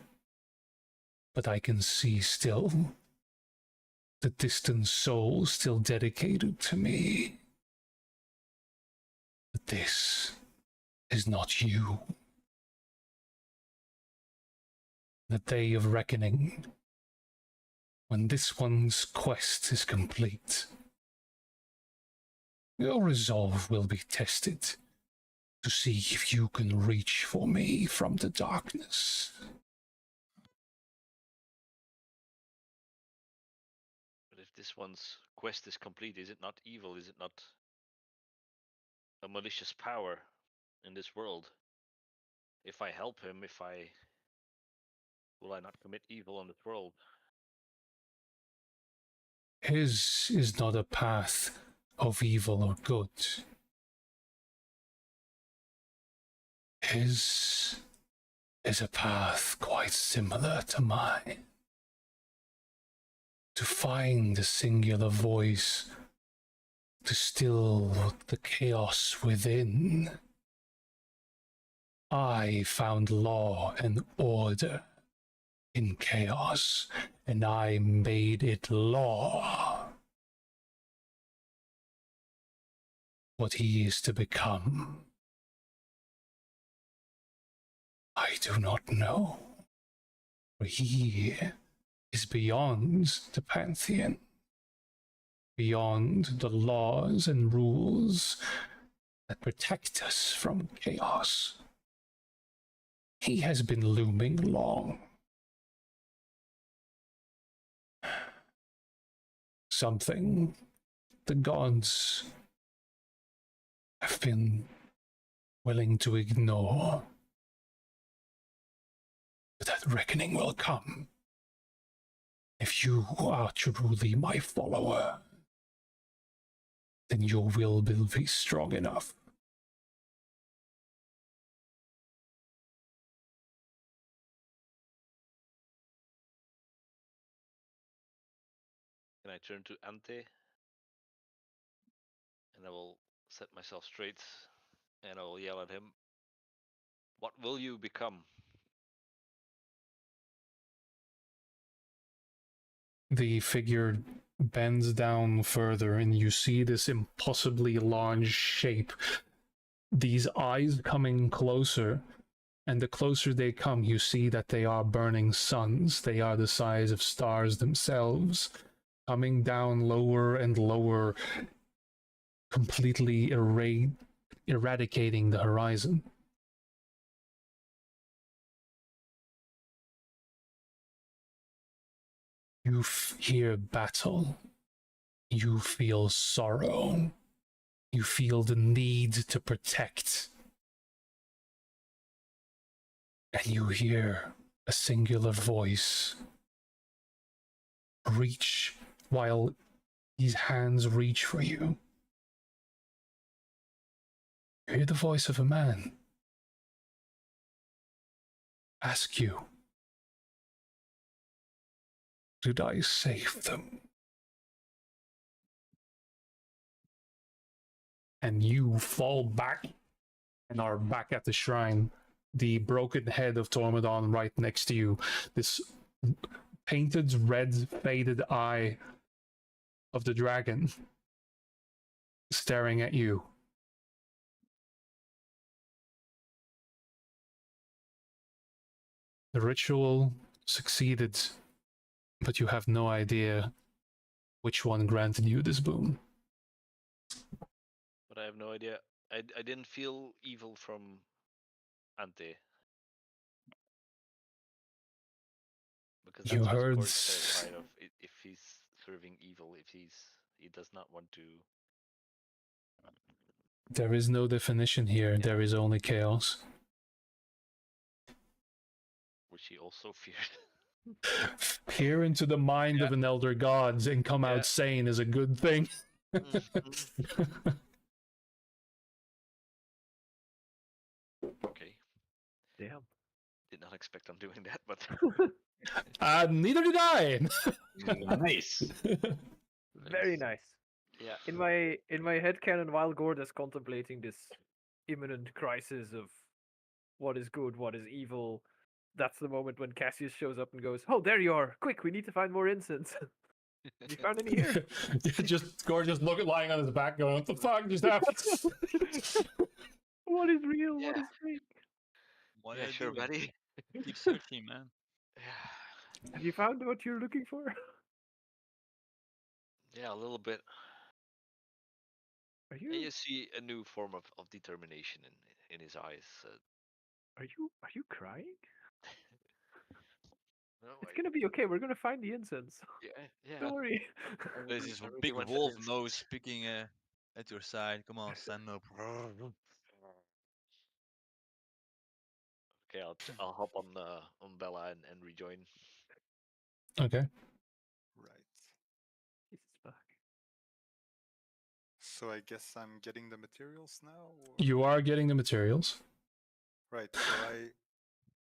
but I can see still the distant soul still dedicated to me. But this is not you. The day of reckoning, when this one's quest is complete, your resolve will be tested to see if you can reach for me from the darkness. But if this one's quest is complete, is it not evil? Is it not a malicious power in this world? If I help him, will I not commit evil in this world? His is not a path of evil or good. His is a path quite similar to mine. To find a singular voice, to still the chaos within. I found law and order in chaos, and I made it law. What he is to become, I do not know. For he is beyond the Pantheon, beyond the laws and rules that protect us from chaos. He has been looming long. Something the gods have been willing to ignore. But that reckoning will come. If you are truly my follower, then your will be strong enough. Can I turn to Ante? And I will set myself straight and I will yell at him. What will you become? The figure bends down further, and you see this impossibly large shape. These eyes coming closer, and the closer they come, you see that they are burning suns. They are the size of stars themselves, coming down lower and lower, completely eradicating the horizon. You hear battle. You feel sorrow. You feel the need to protect. And you hear a singular voice reach while these hands reach for you. You hear the voice of a man ask you, did I save them? and you fall back and are back at the shrine. The broken head of Tormodon right next to you. This painted red, faded eye of the dragon staring at you. The ritual succeeded, but you have no idea which one granted you this boon. But I have no idea. I didn't feel evil from Ante. Because You that's what heard Scourge terrified of. If he's serving evil, if he does not want to. there is no definition here, there is only chaos. Which he also feared. Peer into the mind of an elder god and come Yeah. out sane is a good thing. Okay. Damn. Did not expect on doing that, but Neither did I. Nice. Very nice. yeah. In my headcanon, while Gord is contemplating this imminent crisis of what is good, what is evil, that's the moment when Cassius shows up and goes, "Oh, there you are! Quick, we need to find more incense." Have you found any here? just gorgeous looking lying on his back going, what the fuck just happened? What is real? What Yeah. is fake? What Yeah, are you sure, doing? buddy. Keep searching, man. Yeah. Have you found what you're looking for? Yeah, a little bit. Are And you you see a new form of determination in his eyes. are you crying? No, It's gonna be okay. We're gonna find the incense. yeah. Don't worry. There's this I really big want wolf that nose speaking at your side. Come on, stand up. Okay, I'll hop on Bella and rejoin. Okay. Right. Jesus fuck. So I guess I'm getting the materials now? Or... You are getting the materials. Right, so I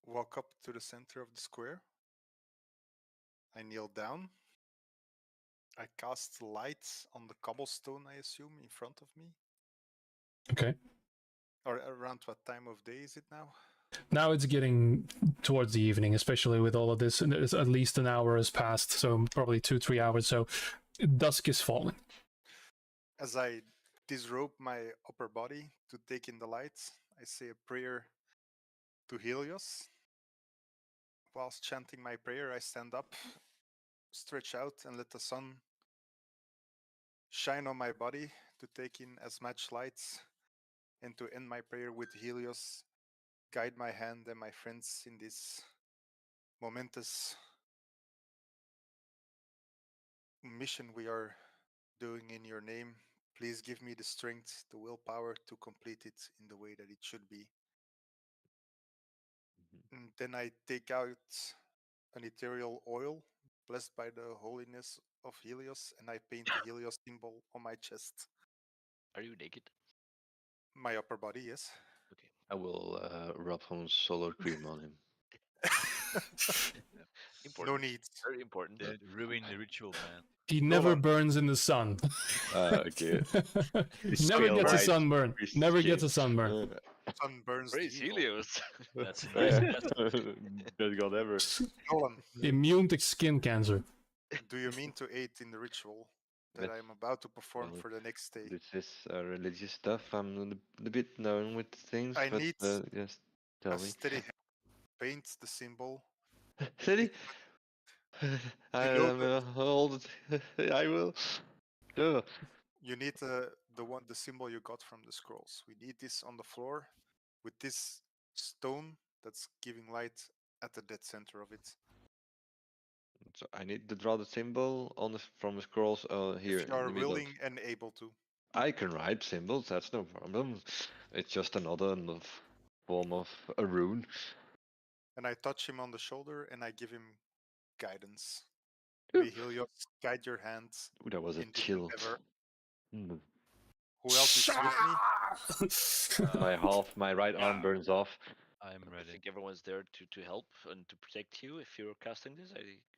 walk up to the center of the square. I kneel down. I cast light on the cobblestone, I assume, in front of me. Okay. Or around what time of day is it now? Now it's getting towards the evening, especially with all of this, and there's at least an hour has passed, so probably 2-3 hours. So dusk is falling. As I disrobe my upper body to take in the light, I say a prayer to Helios. Whilst chanting my prayer, I stand up, stretch out, and let the sun shine on my body to take in as much light and to end my prayer with Helios. Guide my hand and my friends in this momentous mission we are doing in your name. Please give me the strength, the willpower to complete it in the way that it should be. And then I take out an ethereal oil blessed by the holiness of Helios, and I paint the Helios symbol on my chest. Are you naked? My upper body, yes. Okay. I will rub some solar cream on him. Important. No need. Very important. That ruined the ritual, man. He never Nolan. burns in the sun. Okay. Never Still gets a right. sunburn. Priest's Never gets a change. sunburn. Sun burns the Praise evil. Helios. That's a nice message. Best god ever. Nolan, Immune to skin cancer. do you mean to aid in the ritual that Yes. I'm about to perform Well, for the next day? This is religious stuff. I'm a bit known with things, I but need yes, a tell me. steady hand. Paint the symbol. Steady. I know am old. I will. Sure. You need the symbol you got from the scrolls. We need this on the floor with this stone that's giving light at the dead center of it. So I need to draw the symbol on from the scrolls here If you in are the middle. willing and able to. I can write symbols. That's no problem. It's just another form of a rune. And I touch him on the shoulder and I give him guidance. May Helios guide your hands Ooh, that was a in this chill. endeavor. Hmm. Who else is with me? My right arm burns off. I'm I ready. think everyone's there to help and to protect you if you're casting this.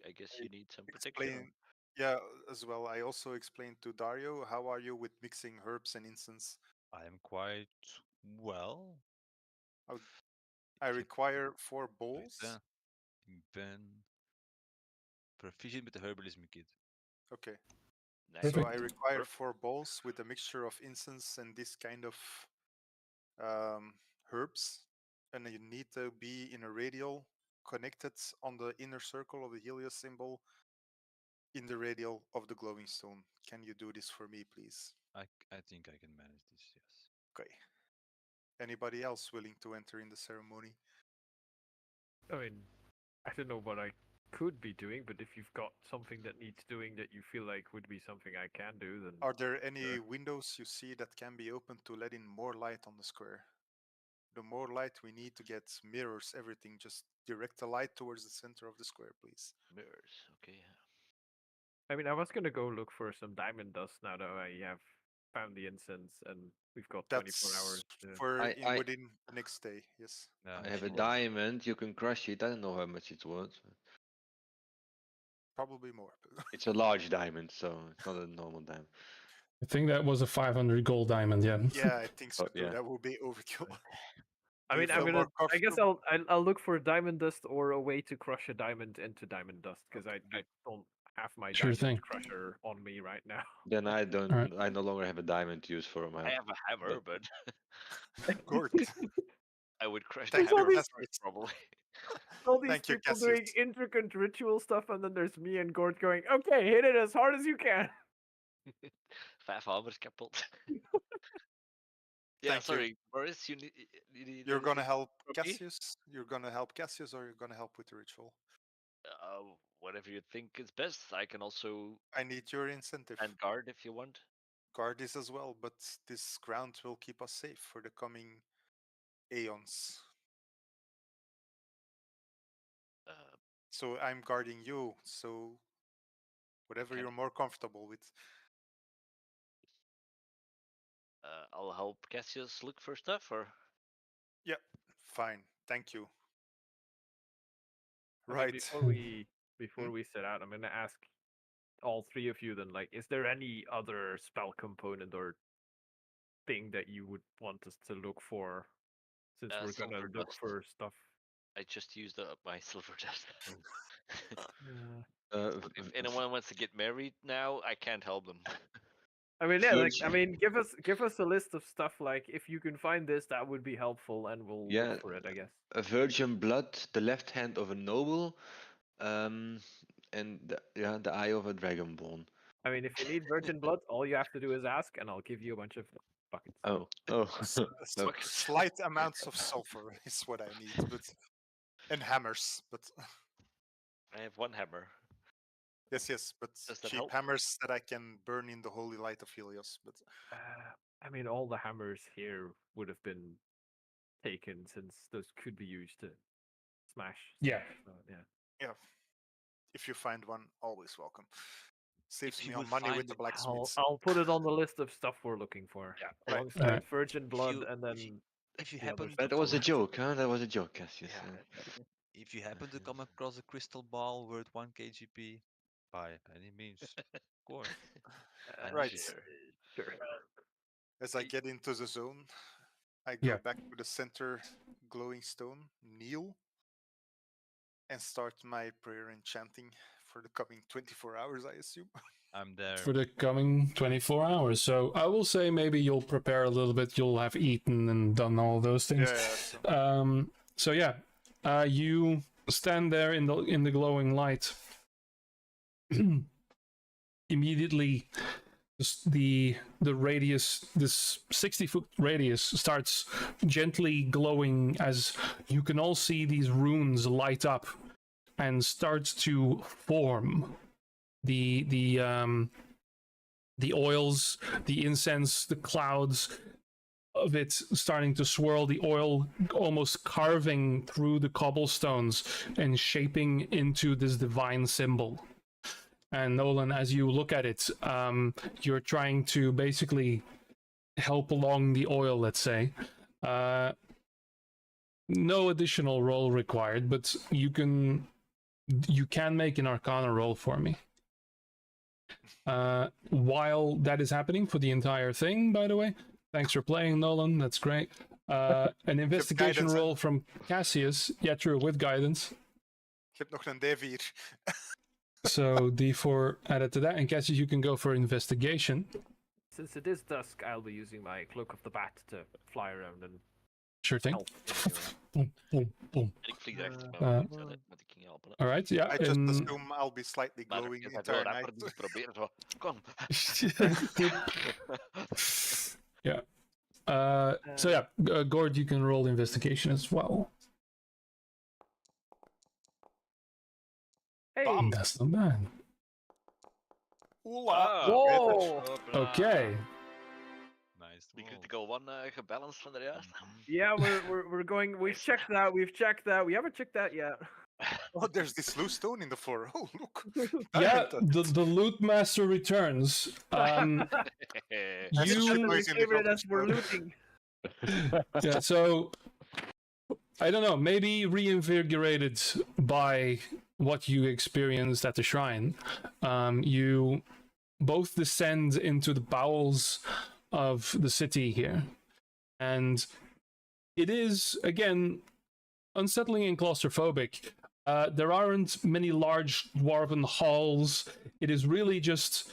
I guess you need some protection. Explain, yeah, as well. I also explained to Dario, how are you with mixing herbs and incense I am quite well. I If you require 4 do bowls. that, ik ben proficient met de herbalism kit. Okay. Nice. So I Perfect. require Perfect. 4 bowls with a mixture of incense and this kind of herbs. And you need to be in a radial connected on the inner circle of the Helios symbol in the radial of the glowing stone. Can you do this for me, please? I think I can manage this, yes. Okay. Anybody else willing to enter in the ceremony? I mean, I don't know what I could be doing, but if you've got something that needs doing that you feel like would be something I can do, then Are there any Sure. windows you see that can be opened to let in more light on the square? The more light we need to get mirrors everything, just direct the light towards the center of the square, please. Mirrors. Okay. I mean, I was gonna go look for some diamond dust now that I have found the incense and we've got 24 hours. That's for I within next day, yes. Yeah, I have a sure. diamond. You can crush it. I don't know how much it's worth. Probably more. It's a large diamond, so it's not a normal diamond. I think that was a 500 gold diamond. Yeah. Yeah, I think so Oh, too. yeah. That would be overkill. I Do you mean, I'm feel gonna. more I guess comfortable? I'll look for diamond dust or a way to crush a diamond into diamond dust because Okay. I don't have my Sure diamond thing. crusher on me right now. Then I don't. Alright. I no longer have a diamond to use for my. I have a hammer, but Gord. I would crush Thank the you, hammer Cassius. first, probably. All these Thank you, people doing Cassius. intricate ritual stuff, and then there's me and Gord going, "Okay, hit it as hard as you can." 5 hammers kapot. Yeah, Thank you. sorry, Boris, you need You're gonna anything help from me? Cassius? You're gonna help Cassius or you're gonna help with the ritual? Whatever you think is best. I can also I need your incentive. stand guard if you want. Guard this as well, but this ground will keep us safe for the coming aeons. Uh, So I'm guarding you, so whatever Can- you're more comfortable with. I'll help Cassius look for stuff, or Yeah, fine. Thank you. I mean, Right. before we set out, I'm gonna ask all three of you then, like, is there any other spell component or thing that you would want us to look for, since we're gonna silver look dust. for stuff? I just used up my silver dust. Uh, But if anyone wants to get married now, I can't help them. I mean, yeah, like, I Virgin- mean, give us a list of stuff. Like, if you can find this, that would be helpful, and we'll Yeah. look for it, I guess. a virgin blood, the left hand of a noble, and the eye of a dragonborn. I mean, if you need virgin blood, all you have to do is ask, and I'll give you a bunch of buckets. Oh. No. Slight amounts of sulfur is what I need, but and hammers, but I have 1 hammer. yes, but Does that cheap help? hammers that I can burn in the holy light of Helios. But I mean, all the hammers here would have been taken, since those could be used to smash. Yeah. stuff, so, yeah. yeah, if you find one, always welcome. Saves If me you on would money with find the it, blacksmiths. I'll put it on the list of stuff we're looking for. Yeah, right. Alongside Alright. virgin blood, you- and if then if you the other happen stuff That was a we're- joke, huh? That was a joke, Cassius. if you happen to come across a crystal ball worth 1 KGP, by any means, of course. Right. Sure. As I get into the zone, I go Yeah. back to the center glowing stone, kneel, and start my prayer and chanting for the coming 24 hours, I assume. I'm there. For the coming 24 hours. So I will say maybe you'll prepare a little bit. You'll have eaten and done all those things. Yeah. So yeah, you stand there in the glowing light. Immediately, the radius, this 60-foot radius, starts gently glowing as you can all see these runes light up and start to form. The oils, the incense, the clouds of it starting to swirl, the oil almost carving through the cobblestones and shaping into this divine symbol. And Nolan, as you look at it, you're trying to basically help along the oil, let's say. No additional roll required, but you can make an Arcana roll for me. While that is happening for the entire thing, by the way, Thanks for playing, Nolan. That's great. An investigation guidance, hè? roll from Cassius. Yeah, true, with guidance. Ik heb nog een D4. So D4 added to that. And Cassius, you can go for investigation. Since it is dusk, I'll be using my cloak of the bat to fly around and Sure thing. help. anyone. Boom, boom, boom. En ik vlieg achter Uh, mijn met ik ging helpen. All right, yeah. I just and- assume I'll be slightly Maar glowing je the gaat wel entire rapper, night. dus probeer zo. Kom. So yeah, Gord, you can roll investigation as well. Hey! That's not bad. Oela! Ah, Whoa! hopla. Okay. Nice. Die roll. critical one gebalanced van de juist. Yeah, we're going. We've checked that. We've checked that. We haven't checked that yet. Oh, there's this loose stone in the floor. Oh, look. Yeah, Diamond. the loot master returns. That's You- shit We noise in the favorite garbage as we're store. looting. Yeah, so I don't know, maybe reinvigorated by what you experienced at the shrine. You both descend into the bowels of the city here. And it is, again, unsettling and claustrophobic. There aren't many large dwarven halls. It is really just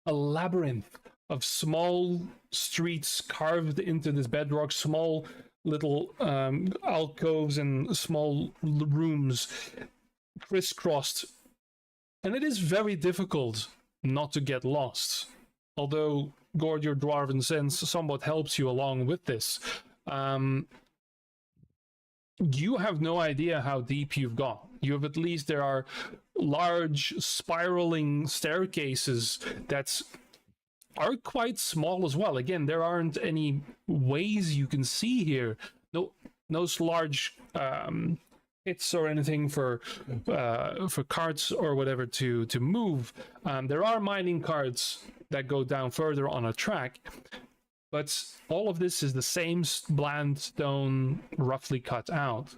a labyrinth of small streets carved into this bedrock, small little alcoves and small rooms crisscrossed. And it is very difficult not to get lost. Although Gord, your dwarven sense somewhat helps you along with this. You have no idea how deep you've gone. You have at least, there are large spiraling staircases that are quite small as well. Again, there aren't any ways you can see here. No large pits or anything for carts or whatever to move. There are mining carts that go down further on a track, but all of this is the same bland stone, roughly cut out.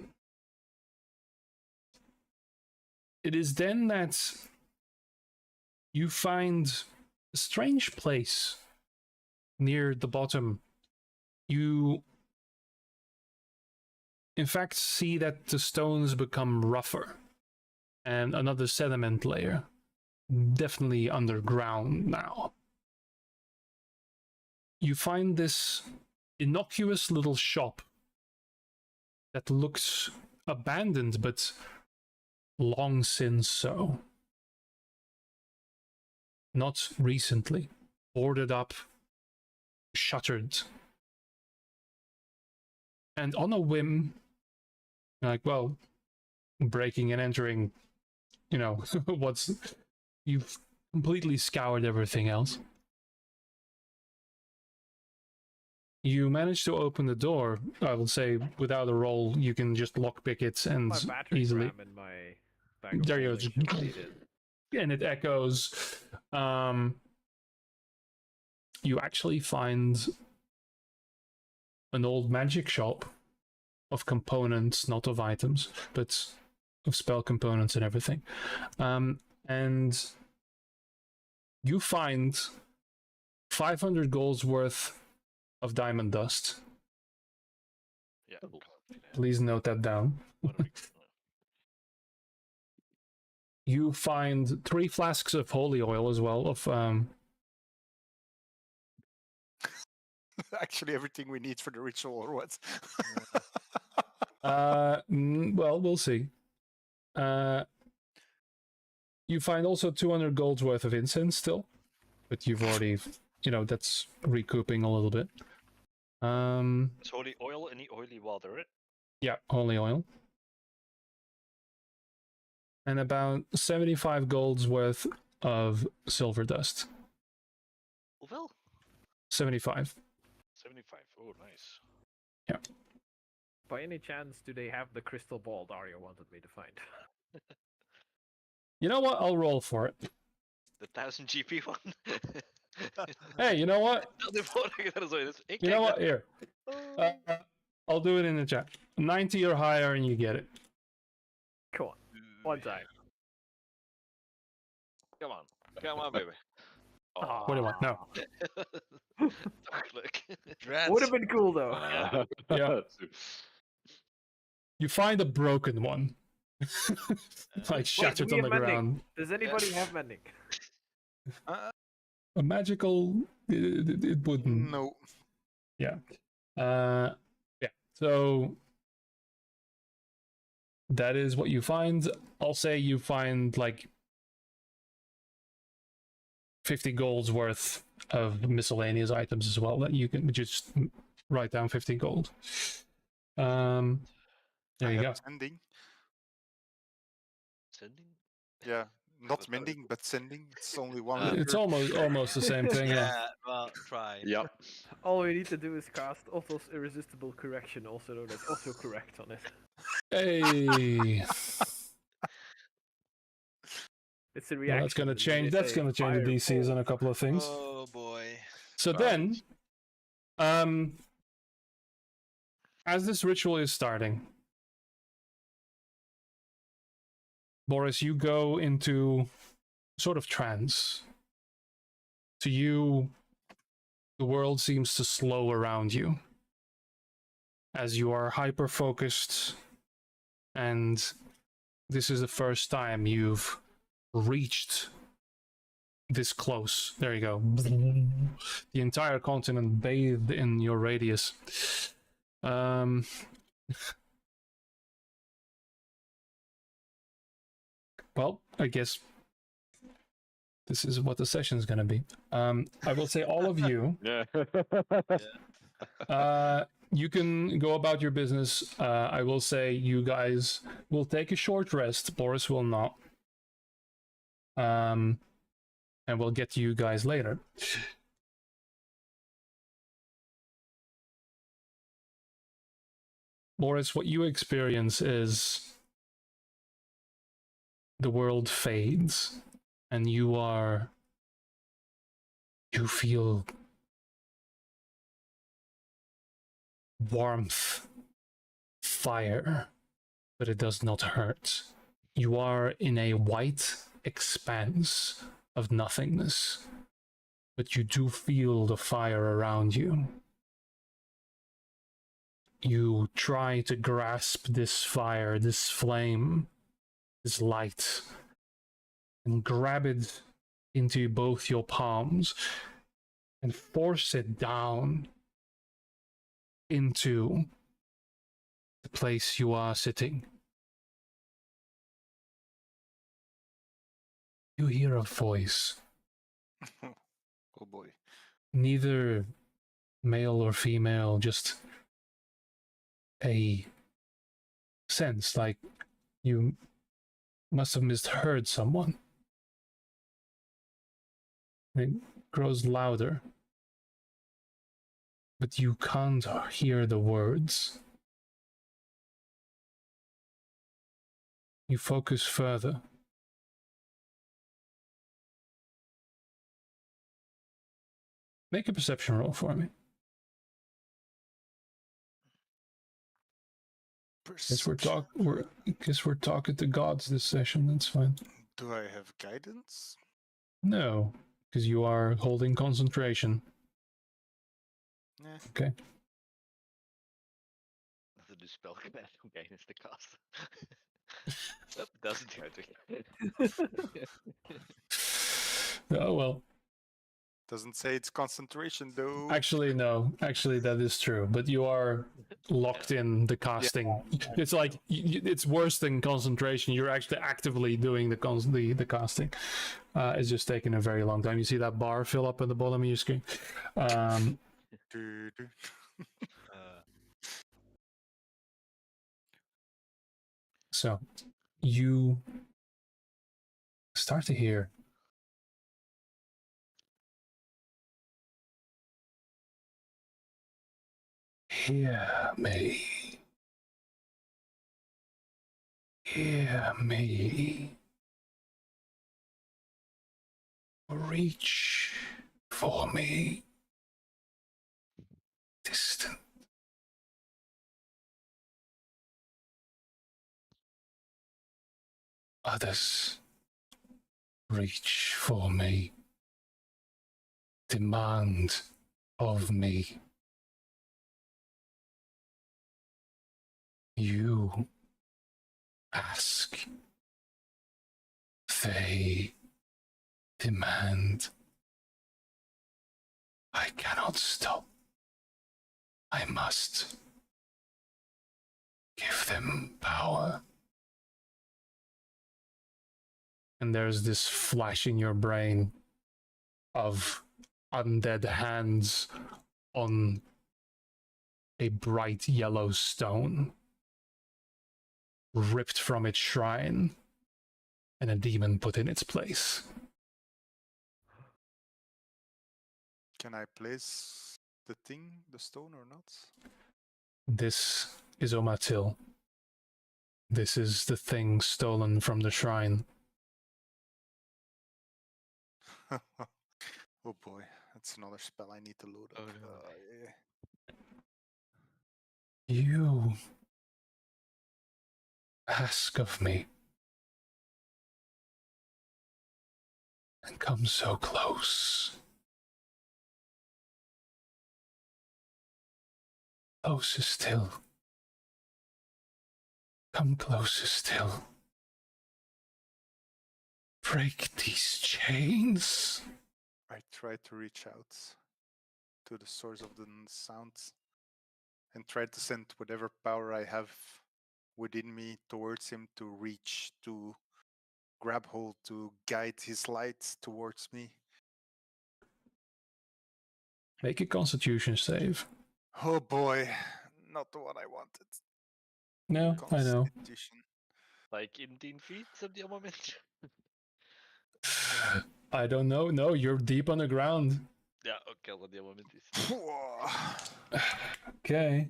It is then that you find a strange place near the bottom. You, in fact, see that the stones become rougher and another sediment layer, definitely underground now. You find this innocuous little shop that looks abandoned, but long since so. Not recently. Boarded up, shuttered. And on a whim, like, well, breaking and entering, you know, you've completely scoured everything else. You manage to open the door. I will say, without a roll, you can just lockpick it and My battery easily. ram in my bag of There you go. holding should lead it. And it echoes. You actually find an old magic shop of components, not of items, but of spell components and everything. And you find 500 gold's worth of diamond dust. Ja. Please note that down. You find 3 flasks of holy oil as well, of Actually, everything we need for the ritual, or what? well, we'll see. You find also 200 gold's worth of incense still, but you've already, that's recouping a little bit. It's holy oil, any oily water, right? Yeah, holy oil. And about 75 gold's worth of silver dust. Hoeveel? 75. 75. Oh, nice. By any chance, do they have the crystal ball Dario wanted me to find? You know what? I'll roll for it. The 1000 GP one. Hey, you know what? Stel je voor dat je daar zo in is. Ik You know kijk what? Here. I'll do it in the chat. 90 or higher and you get it. Come on, one time. Come on, baby. What do you want? No. Look. Would have been cool though. Yeah. You find a broken one. Like shattered we on have the mending. ground. Does anybody have mending? A magical, it wouldn't. No. Yeah. Yeah. So that is what you find. I'll say you find like 50 gold's worth of miscellaneous items as well that you can just write down 50 gold. There I you go. have sending. Sending? Yeah, not But- mending, but sending. It's only one It's letter. almost the same thing. Yeah. Yeah, well, try. Yep. All we need to do is cast Otto's irresistible correction, also known as autocorrect on it. Hey. It's a Well, reaction. that's gonna and then change. they That's say, gonna change the DCs "Fireball." on a couple of things. Oh boy. So then, as this ritual is starting, Boris, you go into sort of trance. To you, the world seems to slow around you as you are hyper focused, and this is the first time you've reached this close. There you go. The entire continent bathed in your radius. Well, I guess this is what the session is going to be. I will say all of you, Yeah. you can go about your business. I will say you guys will take a short rest. Boris will not. And we'll get to you guys later. Boris, what you experience is the world fades and you feel warmth, fire, but it does not hurt. You are in a white expanse of nothingness, but you do feel the fire around you. You try to grasp this fire, this flame, this light, and grab it into both your palms and force it down into the place you are sitting. You hear a voice, Oh boy. neither male or female, just a sense like you must have misheard someone. It grows louder, but you can't hear the words. You focus further. Make a perception roll for me. Guess we're talking to gods this session. That's fine. Do I have guidance? No, because you are holding concentration. Yeah. Okay. Doesn't do spell command. Okay, it's the cast. Nope, doesn't do it. Oh well. Doesn't say it's concentration though. Actually, no. Actually, that is true. But you are locked in the casting. It's like it's worse than concentration. You're actually actively doing the casting. It's just taking a very long time. You see that bar fill up at the bottom of your screen. Doo-doo. So you start to hear hear me. Hear me. Reach for me. Distant. Others reach for me. demand of me. You ask, they demand. I cannot stop. I must give them power. And there's this flash in your brain of undead hands on a bright yellow stone, ripped from its shrine, and a demon put in its place. Can I place the thing, the stone, or not? This is Omatil. This is the thing stolen from the shrine. Oh boy, that's another spell I need to load up. Oh, no. Yeah. You ask of me and come so close. Closer still. Come closer still. Break these chains. I try to reach out to the source of the sounds and try to send whatever power I have within me towards him to reach, to grab hold, to guide his light towards me. Make a constitution save. Oh boy, not the one I wanted. No, I know. Constitution. Like in 10 feet op dit moment. I don't know. No, you're deep on the ground. Ja, oké, op dit moment is. Okay.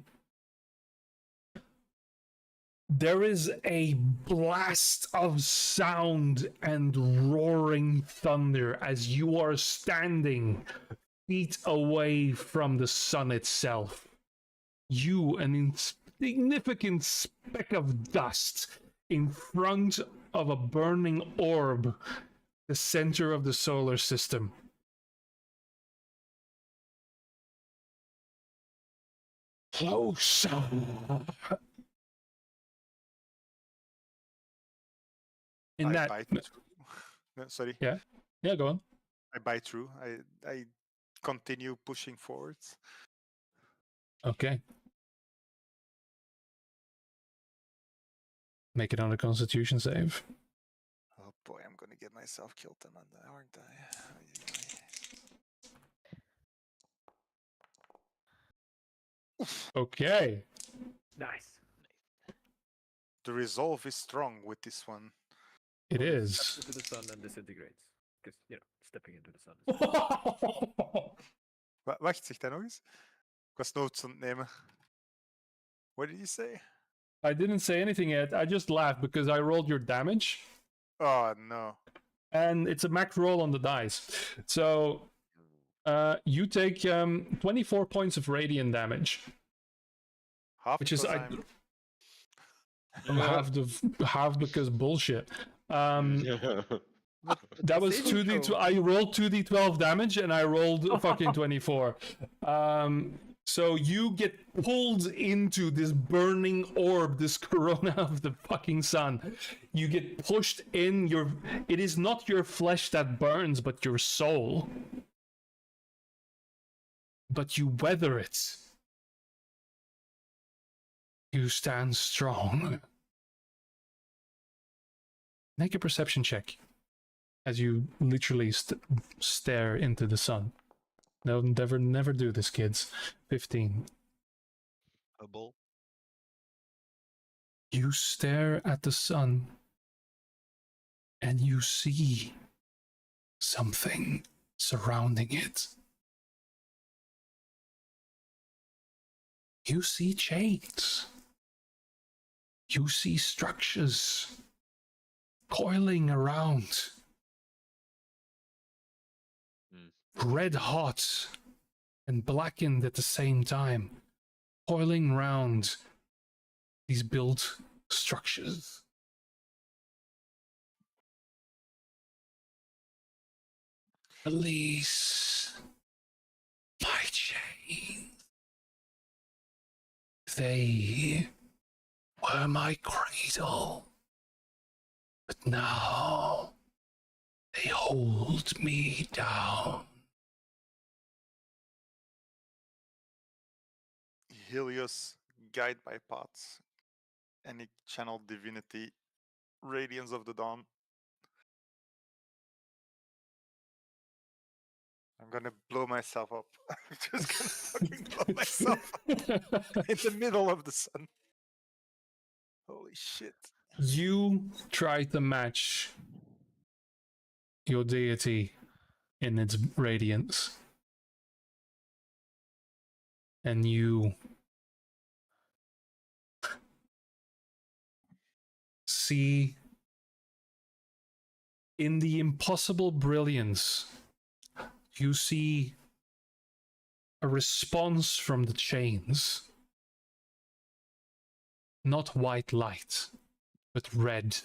There is a blast of sound and roaring thunder as you are standing feet away from the sun itself. You, an insignificant speck of dust in front of a burning orb, the center of the solar system. Closer. In I that, bite through. No, sorry. yeah, go on. I bite through. I continue pushing forwards. Okay. Make it on a Constitution save. Oh boy, I'm gonna get myself killed then, aren't I? Okay. Nice. The resolve is strong with this one. It Well, it is. steps into the sun and disintegrates. Because, stepping into the sun is Wacht, zeg dat nog eens. Ik was notes aan het nemen. What did you say? I didn't say anything yet. I just laughed because I rolled your damage. Oh no. And it's a max roll on the dice. So you take 24 points of radiant damage. Half Which is because I'm half because bullshit. That was Saving 2d12. throw. I rolled 2d12 damage and I rolled fucking 24. So you get pulled into this burning orb, this corona of the fucking sun. You get pushed in. It is not your flesh that burns, but your soul. But you weather it. You stand strong. Make a perception check as you literally stare into the sun. No, never do this, kids. 15. A bull. You stare at the sun and you see something surrounding it. You see chains. You see structures coiling around. Red hot and blackened at the same time, coiling round these built structures. Elise, My chains. They were my cradle. But now they hold me down. Helios, guide my paths. Any channel divinity, radiance of the dawn. I'm gonna blow myself up. I'm just gonna fucking blow myself up in the middle of the sun. Holy shit. You try to match your deity in its radiance, and you see in the impossible brilliance, you see a response from the chains. Not white light, but red,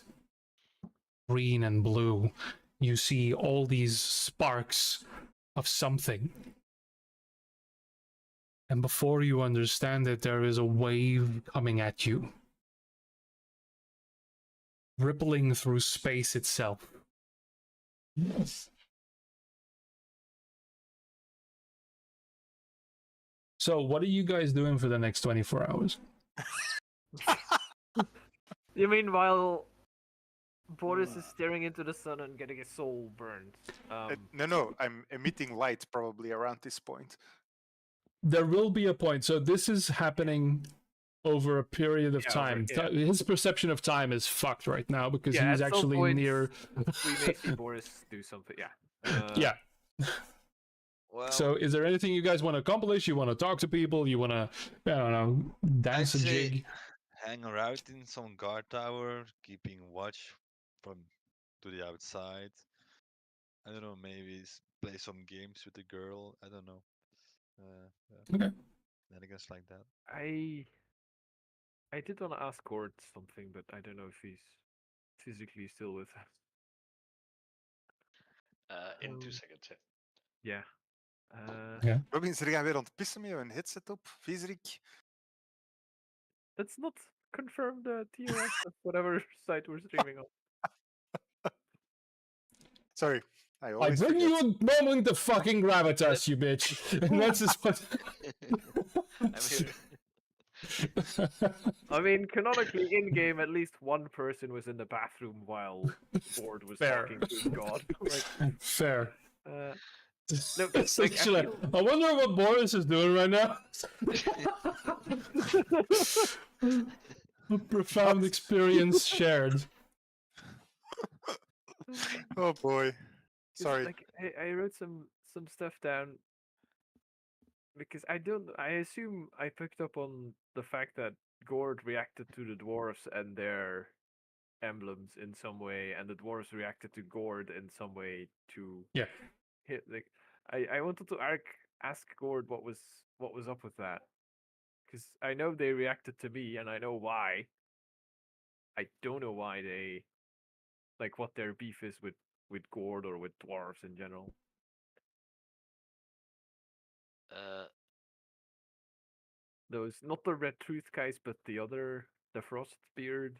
green, and blue. You see all these sparks of something. And before you understand it, there is a wave coming at you, rippling through space itself. Yes. So, what are you guys doing for the next 24 hours? You mean while Boris is staring into the sun and getting his soul burned? No, I'm emitting light probably around this point. There will be a point. So, this is happening over a period of time. His perception of time is fucked right now because he's actually near. We may see Boris do something. Yeah. Yeah. Well, So, is there anything you guys want to accomplish? You want to talk to people? You want to, I don't know, dance I'd a say jig? hang around in some guard tower, keeping watch from to the outside. I don't know, maybe play some games with the girl. I don't know. Okay. Shenanigans like that. I did want to ask Gord something, but I don't know if he's physically still with us. In 2 seconds. Yeah. Robin, ze gaan weer aan het pissen met een headset op. Viezerik. Let's not confirm the TOS of whatever site we're streaming on. Sorry. I I always bring forget. you a moment of fucking gravitas, you bitch. And that's just what. I'm here. I mean, canonically, in game, at least one person was in the bathroom while Gord was Fair. talking to his god. Fair. No, It's like, actually, I wonder what Boris is doing right now. A profound experience shared. Oh boy. Sorry. Like, I wrote some stuff down because I assume I picked up on the fact that Gord reacted to the dwarves and their emblems in some way, and the dwarves reacted to Gord in some way to hit. Like, I wanted to ask Gord what was up with that, because I know they reacted to me, and I know why. I don't know why they, like, what their beef is with Gord or with dwarves in general. Those, not the Red Truth guys, but the Frostbeard.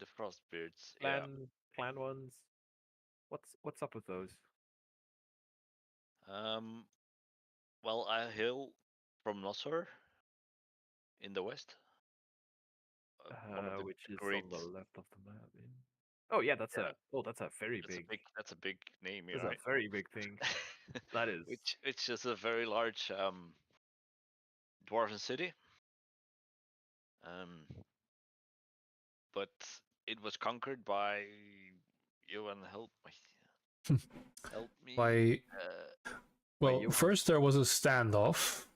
The Frostbeards. Clan ones. What's up with those? Well, I hail from Nosor in the west. One of the Which is great. on the left of the map. Oh yeah, that's a very big. That's a big name. That's Right? a very big thing. That is. Which is a very large dwarven city. But it was conquered by you and help me. By well, first there was a standoff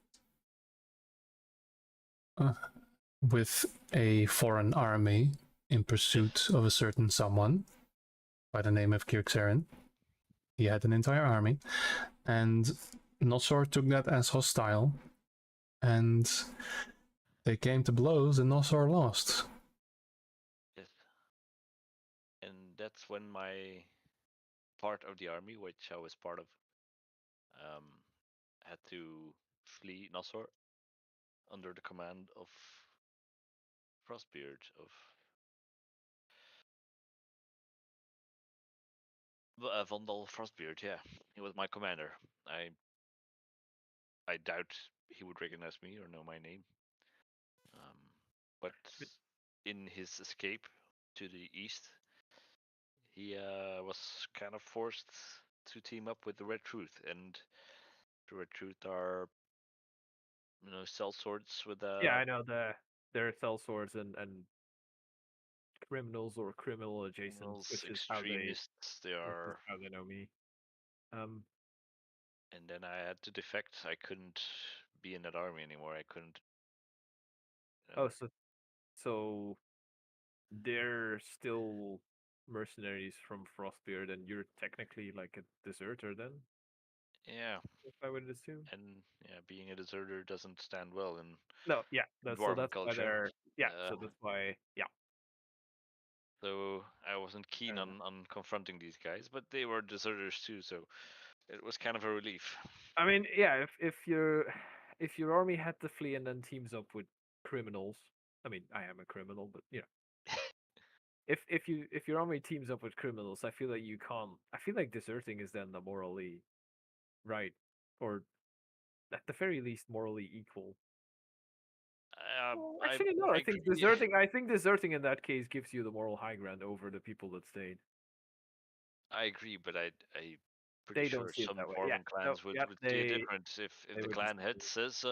with a foreign army in pursuit of a certain someone by the name of Kirksaren. He had an entire army, and Nosor took that as hostile, and they came to blows, and Nosor lost. Yes. And that's when my part of the army, which I was part of, had to flee Nosor under the command of Frostbeard of Vandal Frostbeard. Yeah, he was my commander. I doubt he would recognize me or know my name. But in his escape to the east, he was kind of forced to team up with the Red Truth, and the Red Truth are cell swords with Yeah, I know they're cell swords and criminals or criminal adjacent, criminals, which is extremists. They are, how they know me. and then I had to defect. I couldn't be in that army anymore. I couldn't. Oh, so they're still mercenaries from Frostbeard, and you're technically like a deserter then, Yeah, if I would assume. and yeah, being a deserter doesn't stand well in No, yeah, dwarven so that's why culture. they're so that's why So I wasn't keen on confronting these guys, but they were deserters too, so it was kind of a relief. I mean, yeah, if your army had to flee and then teams up with criminals, I mean, I am a criminal, but if your army teams up with criminals, I feel like you can't. I feel like deserting is then the morally right, or at the very least morally equal. Well, actually, no. I think deserting. Yeah. I think deserting in that case gives you the moral high ground over the people that stayed. I agree, but I pretty They sure don't see it some that way. dwarven clans would see it different. If the would clan just head says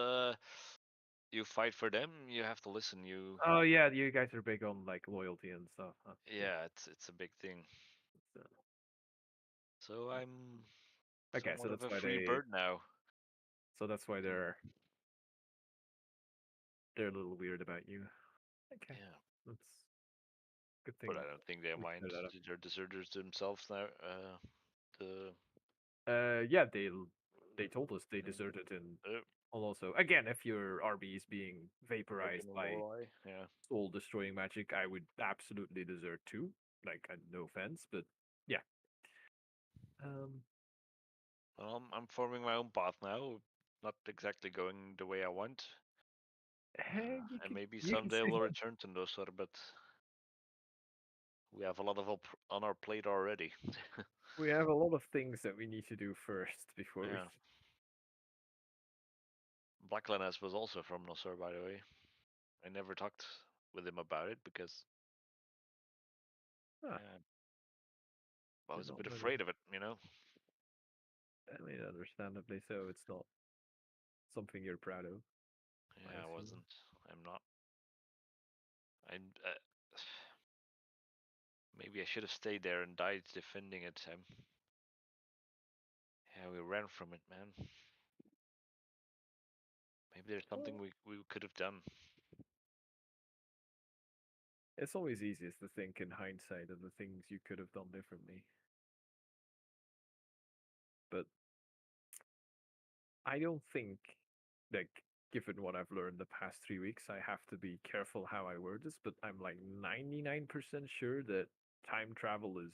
you fight for them, you have to listen. Oh yeah, you guys are big on like loyalty and stuff. Huh? Yeah, it's a big thing. So I'm Okay, so somewhat of that's a why free bird now. So that's why they're a little weird about you. Okay, Yeah, that's good thing. but I don't think they we mind. cleared that up. They're deserters themselves now. The Yeah, they told us they deserted and also again, if your RB is being vaporized by yeah. soul destroying magic, I would absolutely desert too. Like, no offense, but yeah. Well, I'm forming my own path now. Not exactly going the way I want. And maybe someday we'll return to Nosor, but we have a lot on our plate already. We have a lot of things that we need to do first before we. Yeah. Blacklaness was also from Nosor, by the way. I never talked with him about it because Ah, I was a not bit really. afraid of it. I mean, understandably so. It's not something you're proud of. Yeah, I wasn't. I'm not. I maybe I should have stayed there and died defending it. Yeah, we ran from it, man. Maybe there's something we could have done. It's always easiest to think in hindsight of the things you could have done differently. But I don't think, like, given what I've learned the past 3 weeks, I have to be careful how I word this, but I'm like 99% sure that time travel is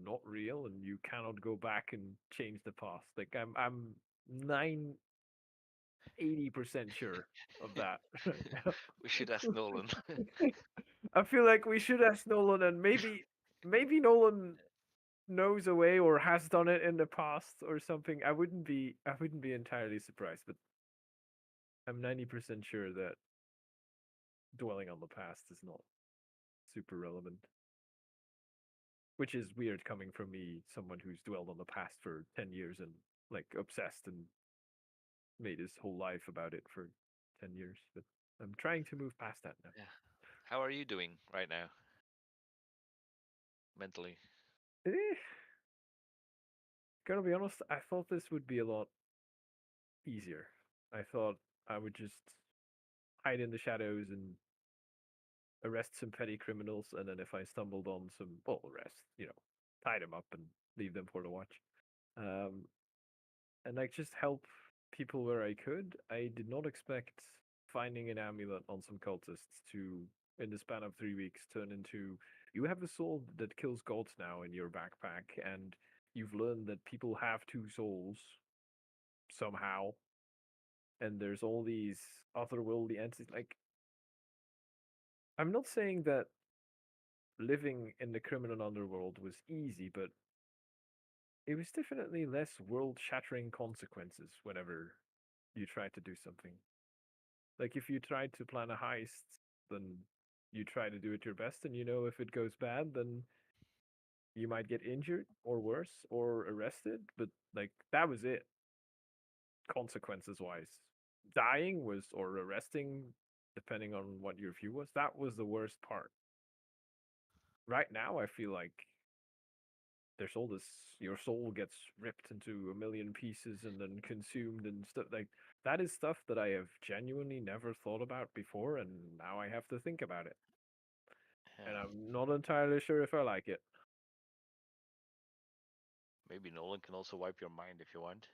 not real and you cannot go back and change the past. Like, I'm 80% sure of that. We should ask Nolan. I feel like we should ask Nolan, and maybe Nolan knows a way or has done it in the past or something. I wouldn't be entirely surprised, but I'm 90% sure that dwelling on the past is not super relevant. Which is weird coming from me, someone who's dwelled on the past for 10 years and like obsessed and made his whole life about it for 10 years. But I'm trying to move past that now. Yeah. How are you doing right now? Mentally? Gotta be honest, I thought this would be a lot easier. I thought I would just hide in the shadows and arrest some petty criminals, and then if I stumbled on some, well, tie them up and leave them for the watch. And like just help people where I could. I did not expect finding an amulet on some cultists to, in the span of 3 weeks, turn into you have a soul that kills gods now in your backpack, and you've learned that people have two souls somehow. and there's all these otherworldly entities. Like, I'm not saying that living in the criminal underworld was easy, but it was definitely less world-shattering consequences whenever you try to do something. Like if you try to plan a heist, then you try to do it your best, and you know if it goes bad, then you might get injured or worse or arrested. But like that was it, consequences wise. Dying was or arresting, depending on what your view was, that was the worst part. Right now, I feel like there's all this, your soul gets ripped into a million pieces and then consumed and stuff like that is stuff that I have genuinely never thought about before, and now I have to think about it, and Yeah. I'm not entirely sure if I like it. Maybe Nolan can also wipe your mind if you want.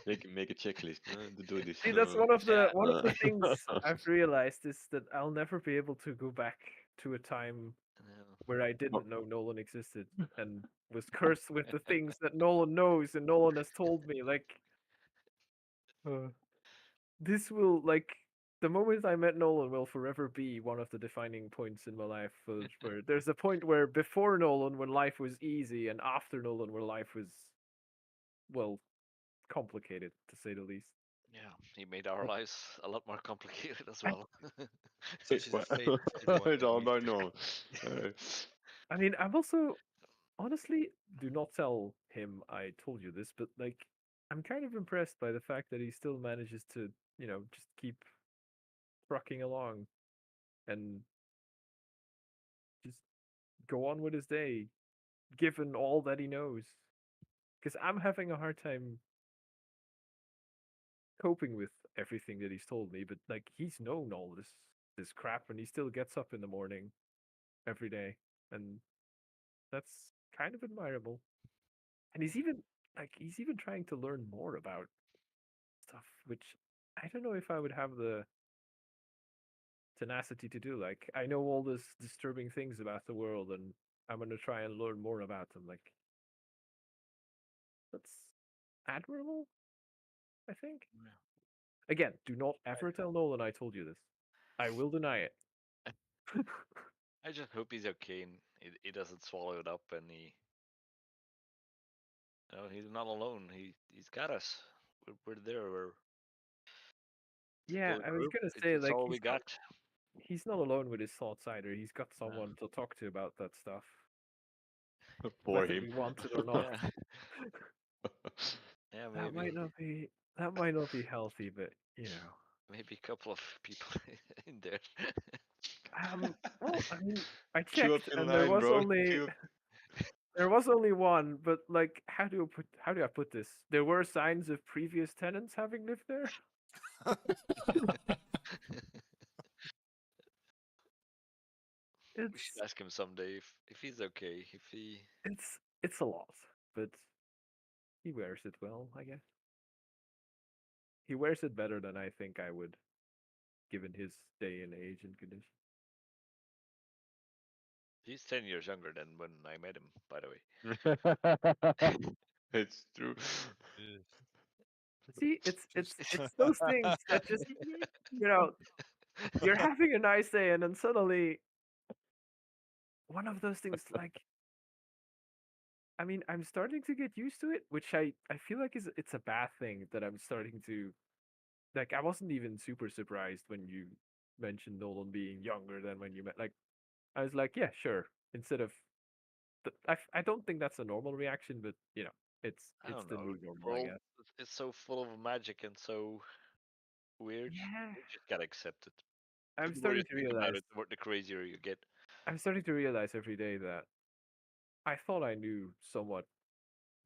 Make a checklist to do this. See, that's one of the Yeah. things I've realized is that I'll never be able to go back to a time No. where I didn't know Nolan existed and was cursed with the things that Nolan knows and Nolan has told me. Like, this will, like, the moment I met Nolan will forever be one of the defining points in my life. Where there's a point where before Nolan, when life was easy, and after Nolan, where life was, well, complicated to say the least. Yeah, he made our lives a lot more complicated as well. Such is the fate of everyone It's we all meet. about no. I mean, I'm also honestly, do not tell him I told you this, but like, I'm kind of impressed by the fact that he still manages to, just keep trucking along and just go on with his day, given all that he knows. Because I'm having a hard time coping with everything that he's told me, but like, he's known all this crap, and he still gets up in the morning every day, and that's kind of admirable. And he's even trying to learn more about stuff, which I don't know if I would have the tenacity to do. Like, I know all these disturbing things about the world, and I'm gonna try and learn more about them. Like, that's admirable, I think. Yeah. Again, do not ever tell Nolan I told you this. I will deny it. I just hope he's okay and he doesn't swallow it up and he's not alone. He's got us. We're there. We're Yeah, little I was group. gonna It's, say, it's like, all we got. he's not alone with his thoughts either. He's got No. someone to talk to about that stuff, For whether him. he wants it or not. Yeah. Yeah, That maybe might not be healthy, but maybe a couple of people in there. Well, I mean, I Queue up checked, in and there line, was bro. only Queue there was only one. But like, how do I put this? There were signs of previous tenants having lived there. We It's should ask him someday if he's okay. If he it's a lot, but he wears it well, I guess. He wears it better than I think I would, given his day and age and condition. he's 10 years younger than when I met him, by the way. It's true. See, it's those things that just you're having a nice day, and then suddenly one of those things, like, I mean, I'm starting to get used to it, which I feel like it's a bad thing that I'm starting to, like, I wasn't even super surprised when you mentioned Nolan being younger than when you met. Like, I was like, yeah, sure. Instead of I don't think that's a normal reaction, but it's I don't the know. new The normal, I world guess. is so full of magic and so weird. Yeah, You just gotta accept it. I'm The more you starting to think about realize. it, the crazier you get. I'm starting to realize every day that I thought I knew somewhat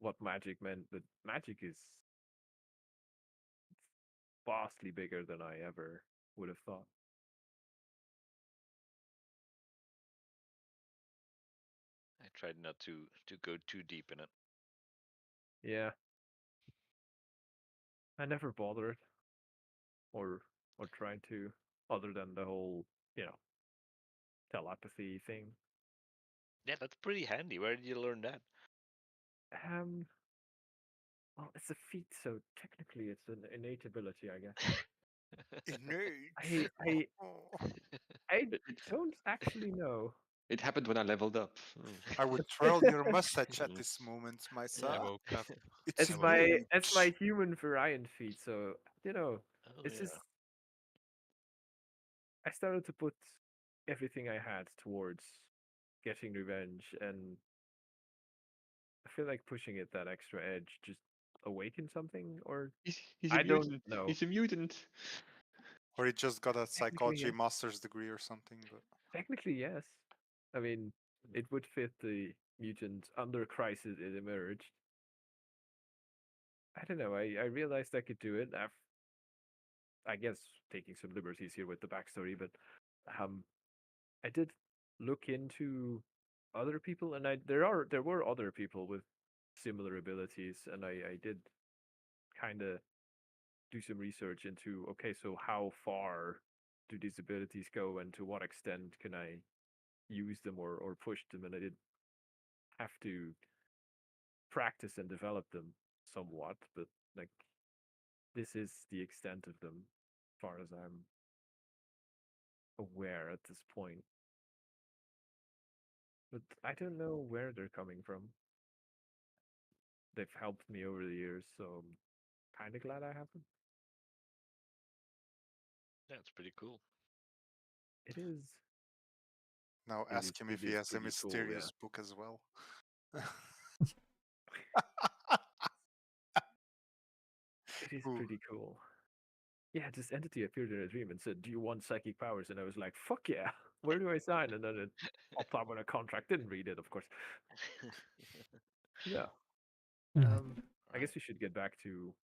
what magic meant, but magic is vastly bigger than I ever would have thought. I tried not to go too deep in it. Yeah, I never bothered or tried to, other than the whole, you know, telepathy thing. Yeah, that's pretty handy. Where did you learn that? Um, Well, it's a feat, so technically it's an innate ability, I guess. Innate. I I It, don't actually know. it happened when I leveled up. I would twirl your mustache at this moment, my I son. woke up. It's I It's woke up. my innate. human variant feat, so Oh it's yeah. just I started to put everything I had towards getting revenge, and I feel like pushing it that extra edge just awakened something, or He's a I don't mutant. know. He's a mutant. Or he just got a Technically, psychology yes. master's degree or something. But Technically, yes. I mean, it would fit the mutant under crisis it emerged. I don't know. I realized I could do it. I guess taking some liberties here with the backstory, but um, I did look into other people, and there were other people with similar abilities, and I did kind of do some research into okay, so how far do these abilities go, and to what extent can I use them or push them, and I did have to practice and develop them somewhat, but like this is the extent of them, as far as I'm aware at this point. But I don't know where they're coming from. They've helped me over the years, so I'm kind of glad I have them. That's pretty cool. It is. now ask him if It he is has a pretty cool, yeah. mysterious book as well. It is Ooh. pretty cool. Yeah, this entity appeared in a dream and said, "Do you want psychic powers?" And I was like, "Fuck yeah! Where do I sign?" And then it popped up with a contract. Didn't read it, of course. Yeah. Mhm. I guess we should get back to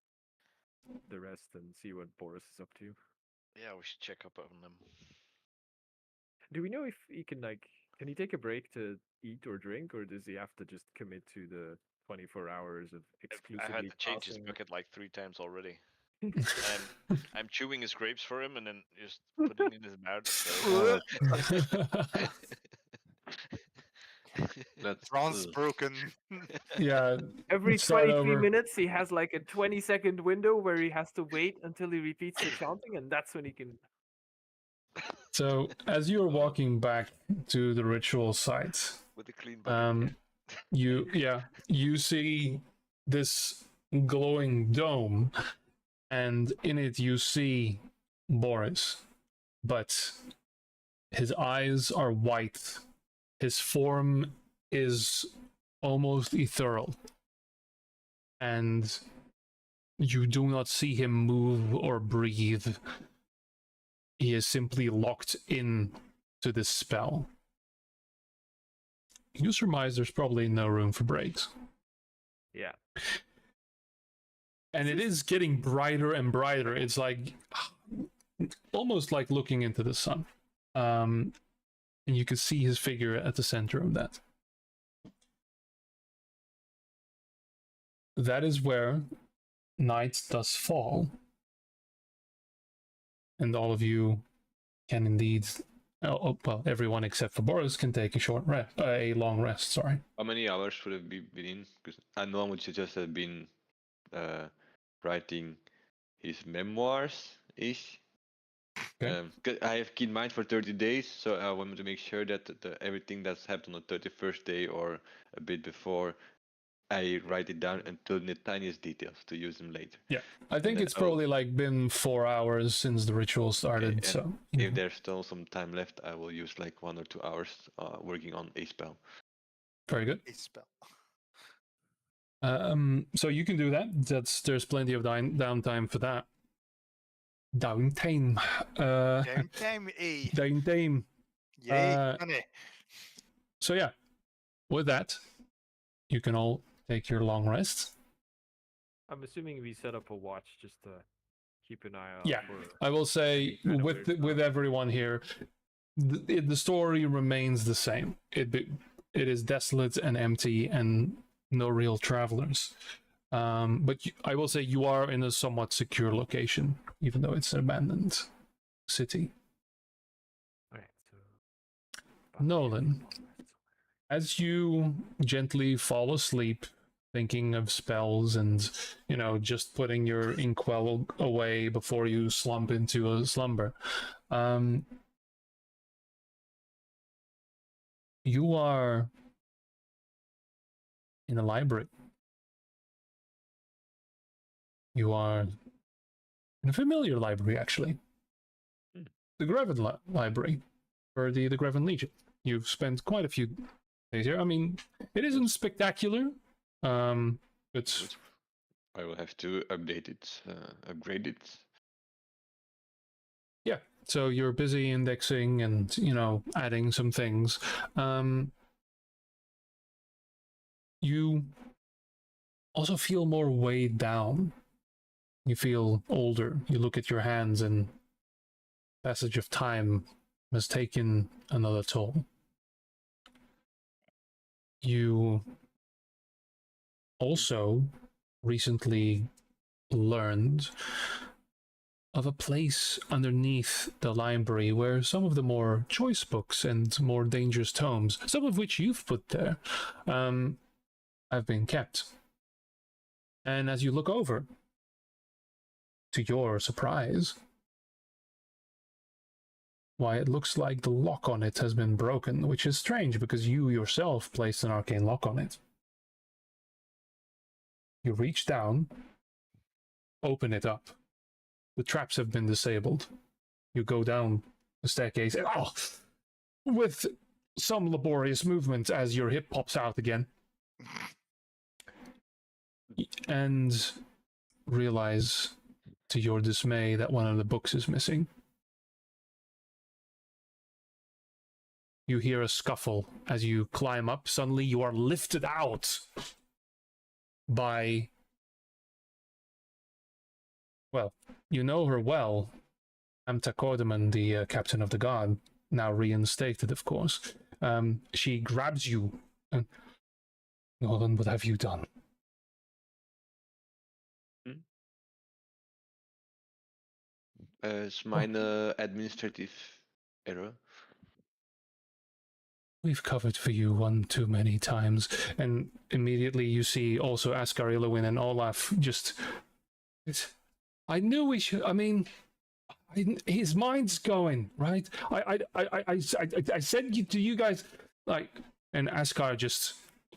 the rest and see what Boris is up to. Yeah, we should check up on them. Do we know if he can can he take a break to eat or drink, or does he have to just commit to the 24 hours of I exclusively had to change his passing? bucket like 3 times already. I'm chewing his grapes for him and then just putting in his mouth. So That's Ron's broken. Yeah, Every start 23 over. minutes, he has like a 20-second window where he has to wait until he repeats the chanting, and that's when he can. So as you're walking back to the ritual site, with a clean bucket. you see this glowing dome, and in it you see Boris, but his eyes are white. His form is almost ethereal, and you do not see him move or breathe. He is simply locked in to this spell. You surmise there's probably no room for breaks. Yeah. And it is getting brighter and brighter. It's like almost like looking into the sun. And you can see his figure at the center of that. That is where night does fall. And all of you can indeed, well, everyone except for Boris can take a short rest, a long rest, sorry. How many hours would it be been? Because I know would suggest have been writing his memoirs ish. Okay. 'Cause I have keep in mind for 30 days, so I wanted to make sure that everything that's happened on the 31st day or a bit before, I write it down until in the tiniest details to use them later. Yeah, I think then it's probably like been 4 hours since the ritual started. Okay, So if there's still some time left, I will use like 1 or 2 hours working on a spell. very good. A spell. So you can do that. There's plenty of downtime for that. Downtime. Downtime, eh? Downtime. Yay, money. So yeah, with that, you can all take your long rest. I'm assuming we set up a watch just to keep an eye out. Yeah, for I will say kind of with weird with stuff. everyone here, the story remains the same. It is desolate and empty and no real travelers. But I will say you are in a somewhat secure location, even though it's an abandoned city. Alright, so Nolan, as you gently fall asleep thinking of spells and, just putting your inkwell away before you slump into a slumber. You are in a library. You are in a familiar library, actually. The Greven Library, or the Greven Legion. You've spent quite a few days here. I mean, it isn't spectacular, but I will have to update it, upgrade it. yeah. So you're busy indexing and adding some things. You also feel more weighed down. You feel older. You look at your hands, and passage of time has taken another toll. You also recently learned of a place underneath the library where some of the more choice books and more dangerous tomes, some of which you've put there, have been kept. And as you look over, to your surprise, why, it looks like the lock on it has been broken, which is strange because you yourself placed an arcane lock on it. You reach down, open it up. The traps have been disabled. You go down the staircase, and with some laborious movement as your hip pops out again, and realize, to your dismay, that one of the books is missing. You hear a scuffle as you climb up. Suddenly you are lifted out by, well, you know her well, Amta Kordeman, the captain of the guard, now reinstated, of course. She grabs you and, Nolan, what have you done? It's minor administrative error. We've covered for you one too many times. And immediately you see also Askar, Ilowin, and Olaf just... I knew we should... I mean... his mind's going, right? I said to you guys, like... And Askar just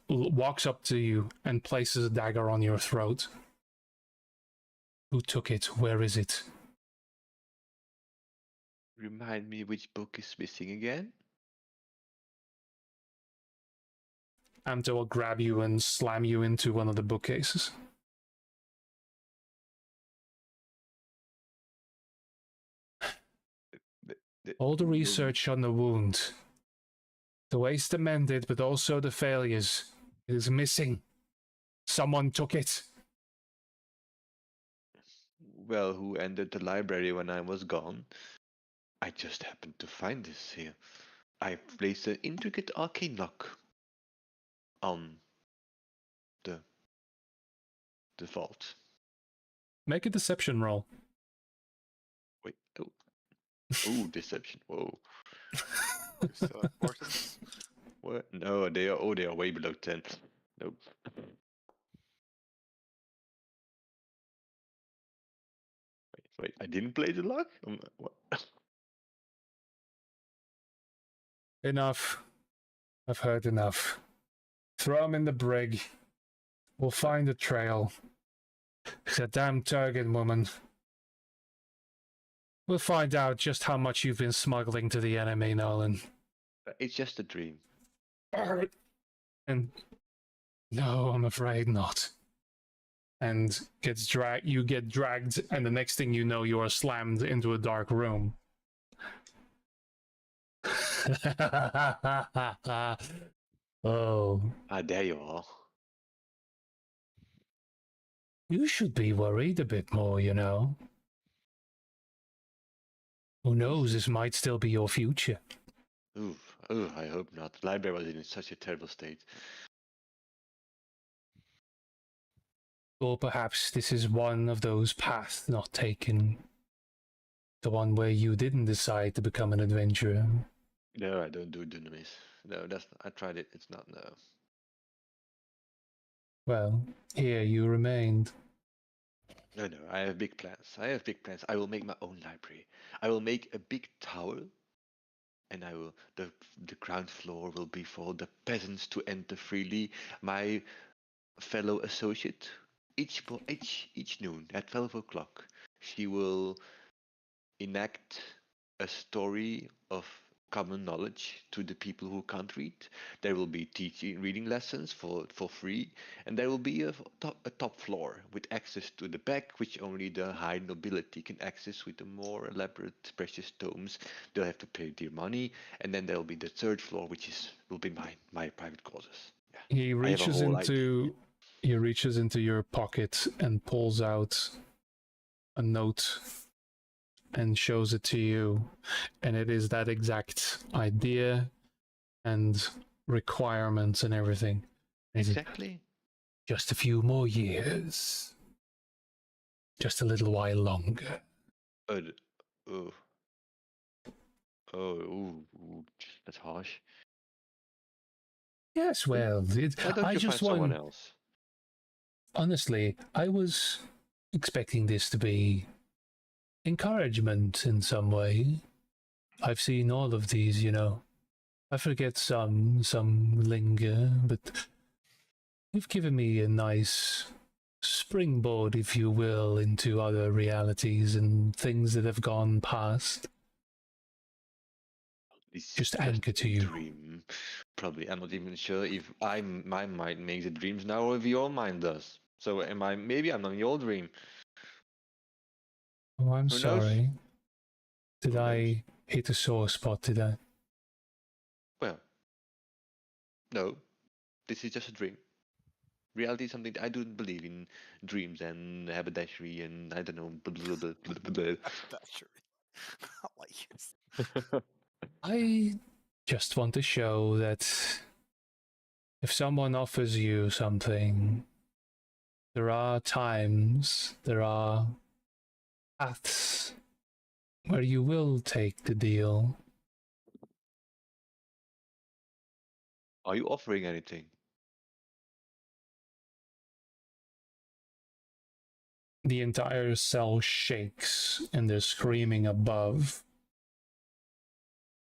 walks up to you and places a dagger on your throat. Who took it? Where is it? Remind me which book is missing again? Amta will grab you and slam you into one of the bookcases. All the research on the wound, the ways to mend it, but also the failures, it is missing. Someone took it. Well, who entered the library when I was gone? I just happened to find this here. I placed an intricate arcane lock on the vault. Make a deception roll. Wait, oh, deception. Whoa. Is important? What? No, they are way below 10. Nope. Wait, I didn't play the lock? What? Enough. I've heard enough. Throw him in the brig. We'll find a trail. It's a damn Turgan woman. We'll find out just how much you've been smuggling to the enemy, Nolan. It's just a dream. And no, I'm afraid not. And you get dragged, and the next thing you know, you are slammed into a dark room. Oh. There you are. You should be worried a bit more, you know. Who knows, this might still be your future. Ooh, I hope not. The library was in such a terrible state. Or perhaps this is one of those paths not taken. The one where you didn't decide to become an adventurer. No, I don't do dunamis. No, I tried it. It's not, no. Well, here you remained. No, I have big plans. I will make my own library. I will make a big tower, and the ground floor will be for the peasants to enter freely. My fellow associate, each noon at 12 o'clock, she will enact a story of common knowledge to the people who can't read. There will be reading lessons for free, and there will be a top floor with access to the back, which only the high nobility can access with the more elaborate precious tomes. They'll have to pay their money, and then there will be the third floor, will be my private quarters. Yeah. He I have a reaches whole idea. into your pocket and pulls out a note and shows it to you, and it is that exact idea and requirements and everything. And Exactly. Just a few more years. Just a little while longer. Oh, ooh, that's harsh. Yes, well, Why don't I you just find someone want. else? Honestly, I was expecting this to be encouragement in some way. I've seen all of these, you know. I forget some linger, but you've given me a nice springboard, if you will, into other realities and things that have gone past. It's Just anchor to a you. dream. Probably, I'm not even sure if my mind makes the dreams now or if your mind does. So maybe I'm not in your dream. Oh, I'm Who knows? sorry. Did Who knows? I hit a sore spot, did I? Well, no. This is just a dream. Reality is something I don't believe in dreams and haberdashery and I don't know. Blah, blah, blah, blah, blah, blah. That's true. I like it. I just want to show that if someone offers you something, there are times, there are paths where you will take the deal. Are you offering anything? The entire cell shakes and there's screaming above.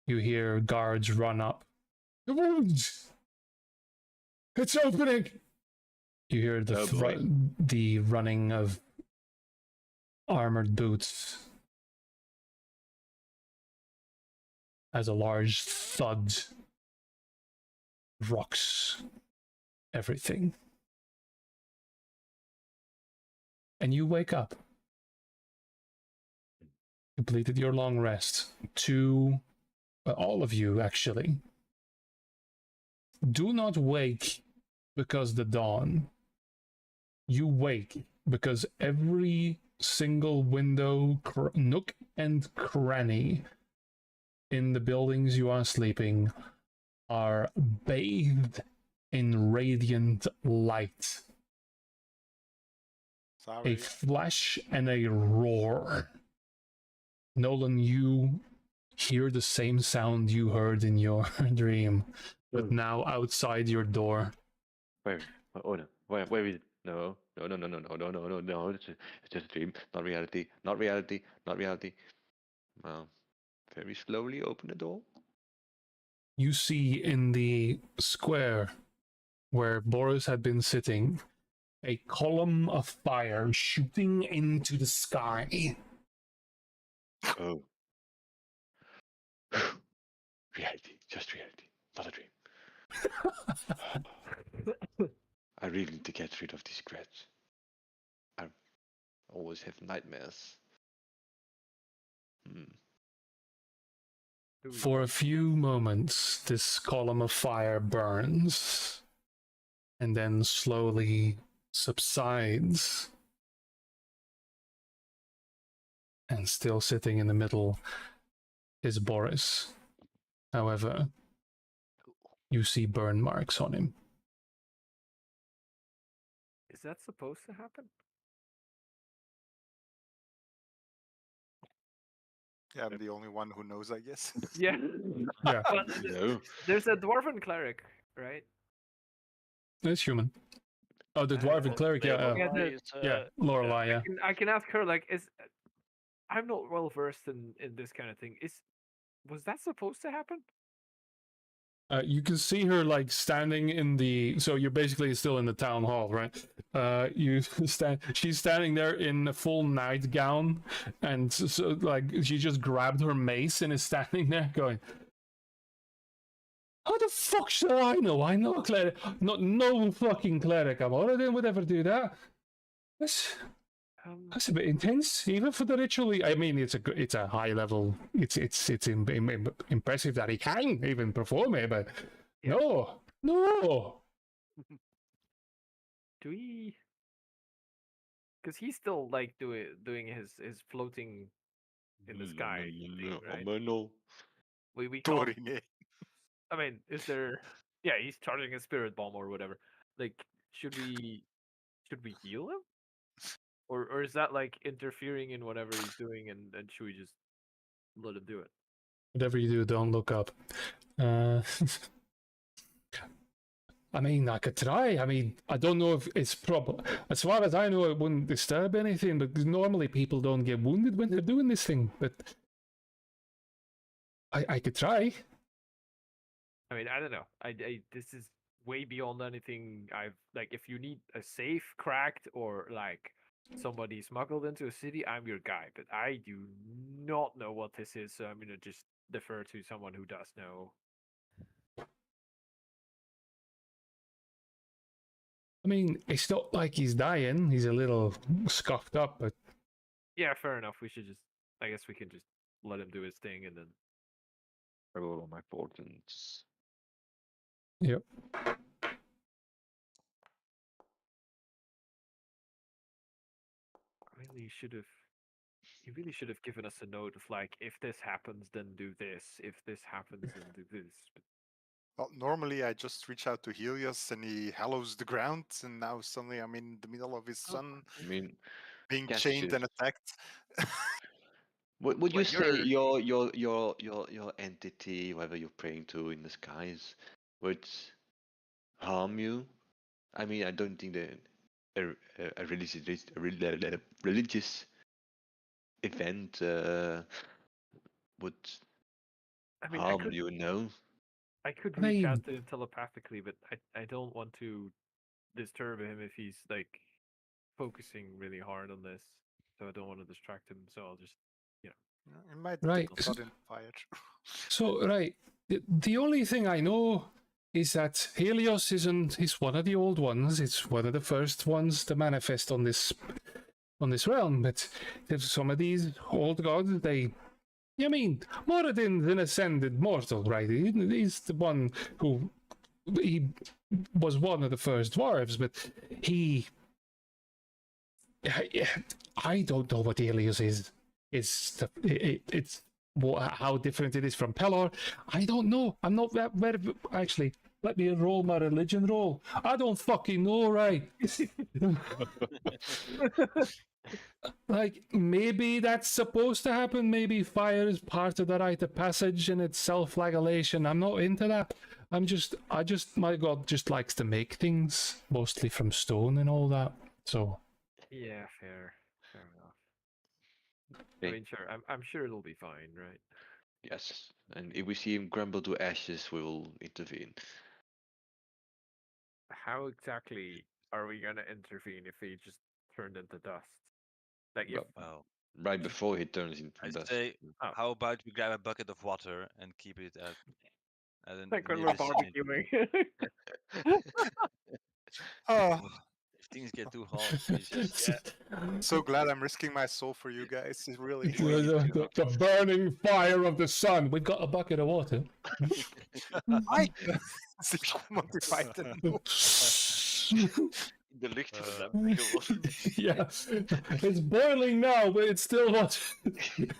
You hear guards run up. The wounds! It's opening! You hear Oh, boy. the running of armored boots as a large thud rocks everything. And you wake up. Completed your long rest. All of you, actually. Do not wake because the dawn. You wake because every single window, nook, and cranny in the buildings you are sleeping are bathed in radiant light. Sorry. A flash and a roar. Nolan, you hear the same sound you heard in your dream, but now outside your door. Where? Oh no. Where is it? No. It's just a dream. Not reality. Not reality. Not reality. Well, very slowly open the door. You see in the square where Boris had been sitting, a column of fire shooting into the sky. Oh. Reality. Just reality. Not a dream. I really need to get rid of these creds. I always have nightmares. For a few moments, this column of fire burns and then slowly subsides. And still sitting in the middle is Boris. However, you see burn marks on him. Is that supposed to happen? Yeah, I'm the only one who knows, I guess. Yeah. Yeah, Well, No. there's a dwarven cleric, right? it's human. Oh, the dwarven cleric, yeah, Yeah, the- Lorelei is, yeah, Lorelei, yeah. I can ask her like, I'm not well versed in this kind of thing. Was that supposed to happen? You can see her like standing in the. So you're basically still in the town hall, right? You stand. She's standing there in a full nightgown, and so like she just grabbed her mace and is standing there going. How the fuck should I know? I know a cleric. Not no fucking cleric. I'm already would ever do that. That's a bit intense, even for the ritual. I mean, it's a high level. It's impressive that he can even perform it, but Yeah. no. Do we? Because he's still like doing his floating in the sky thing, right? No. We can't. Torine. I mean, is there? Yeah, he's charging a spirit bomb or whatever. Like, should we heal him? Or is that like interfering in whatever he's doing, and should we just let him do it? Whatever you do, don't look up. I mean, I could try. I mean, I don't know if it's proper. As far as I know, it wouldn't disturb anything, but normally people don't get wounded when they're doing this thing. But I could try. I mean, I don't know. I this is way beyond anything I've like. If you need a safe cracked or like somebody smuggled into a city, I'm your guy. But I do not know what this is, so I'm gonna just defer to someone who does know. I mean, it's not like he's dying. He's a little scuffed up, but Yeah, fair enough. We should just. I guess we can just let him do his thing, and then. I roll on my portents. yep. Really should have. He really should have given us a note of like, if this happens, then do this. If this happens, then do this. But Well, normally I just reach out to Helios and he hallows the ground, and now suddenly I'm in the middle of his son I mean, being Cassius. chained and attacked. would you Well, say you're- your entity, whatever you're praying to in the skies, would harm you? I mean, I don't think that a religious event would I mean, harm you. No. I could I reach mean- out to him telepathically, but I don't want to disturb him if he's like focusing really hard on this. So I don't want to distract him. So I'll just It might Right. get caught in fire. So right, the only thing I know is that Helios is one of the old ones. It's one of the first ones to manifest on this realm. But there's some of these old gods. I mean, Moradin's an ascended mortal, right? He's the one he was one of the first dwarves, but I don't know what Helios is. It's how different it is from Pelor. I don't know. I'm not that very. Actually, let me roll my religion roll. I don't fucking know, right? Like, maybe that's supposed to happen. Maybe fire is part of the rite of passage and it's self-flagellation. I'm not into that. My god just likes to make things, mostly from stone and all that. So, yeah, fair enough. I Okay. mean, sure. I'm sure it'll be fine, right? Yes. And if we see him crumble to ashes, we will intervene. How exactly are we gonna intervene if he just turned into dust? Like, if Well, Well, right before he turns into I dust. say, Oh. how about we grab a bucket of water and keep it at a like when near we're vicinity. barbecuing. Oh, If things get too hot, we just so glad I'm risking my soul for you guys. It really. the burning fire of the sun. We've got a bucket of water. I modified it. The licht van Yeah, it's boiling now, but it's still hot.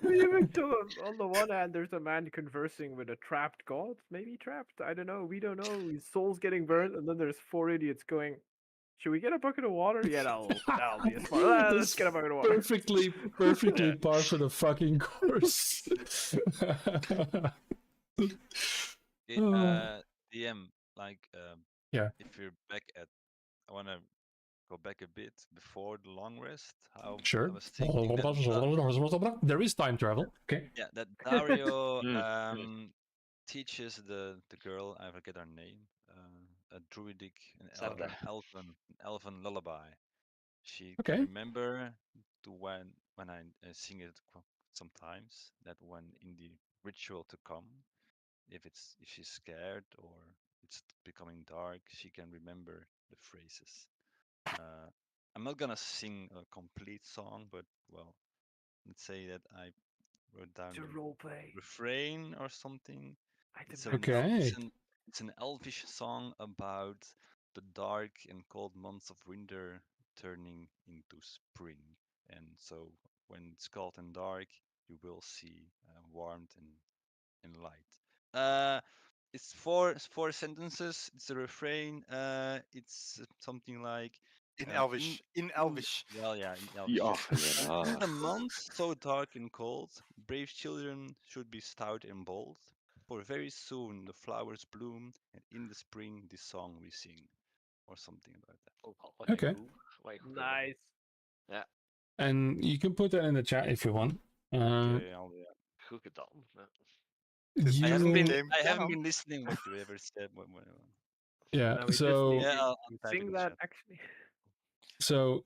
Even so, on the one hand, there's a man conversing with a trapped god. Maybe trapped. I don't know. We don't know. His soul's getting burnt, and then there's 4 idiots going. Should we get a bucket of water? Yeah, that'll be a smart. Let's That's get a bucket of water. Perfectly Yeah. par for the fucking course. DM, like Yeah. if you're back at, I wanna go back a bit before the long rest. How Sure. I was thinking that There is time travel. Okay. yeah, that Dario Mm. teaches the girl, I forget her name, a druidic, Sarda. an elven lullaby. She can Okay. remember to when I sing it sometimes, that when in the ritual to come, if she's scared or it's becoming dark, she can remember the phrases. I'm not gonna sing a complete song, but well, let's say that I wrote down To the roleplay. refrain or something. I It's demand an, it. Okay. it's an elvish song about the dark and cold months of winter turning into spring. And so when it's cold and dark, you will see warmth and light. It's four sentences. It's a refrain. It's something like In uh, in Elvish. In Elvish. well, yeah, in Elvish. Ja, In the ja. months so dark and cold, brave children should be stout and bold. For very soon the flowers bloom, and in the spring this song we sing, or something about that. Oh, wat Okay. een goed. Nice. Ja, And you can put that in the chat if you want. Okay, I'll, yeah. goed gedaan. Ja. This I is haven't the been You, game I haven't canon. been listening what you ever said. yeah. Now we just So need Yeah, you I'll to type in sing the that chat. actually. so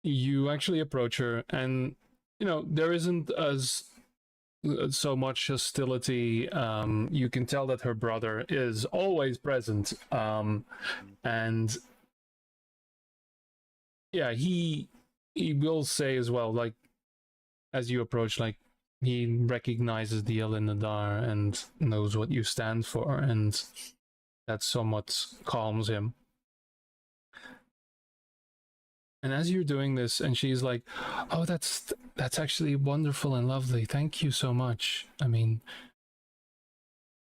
you actually approach her, and you know there isn't as so much hostility. You can tell that her brother is always present, and yeah, he will say as well, like as you approach, like he recognizes the Elinadar and knows what you stand for, and that somewhat calms him. And as you're doing this, and she's like, "Oh, that's actually wonderful and lovely. Thank you so much. I mean,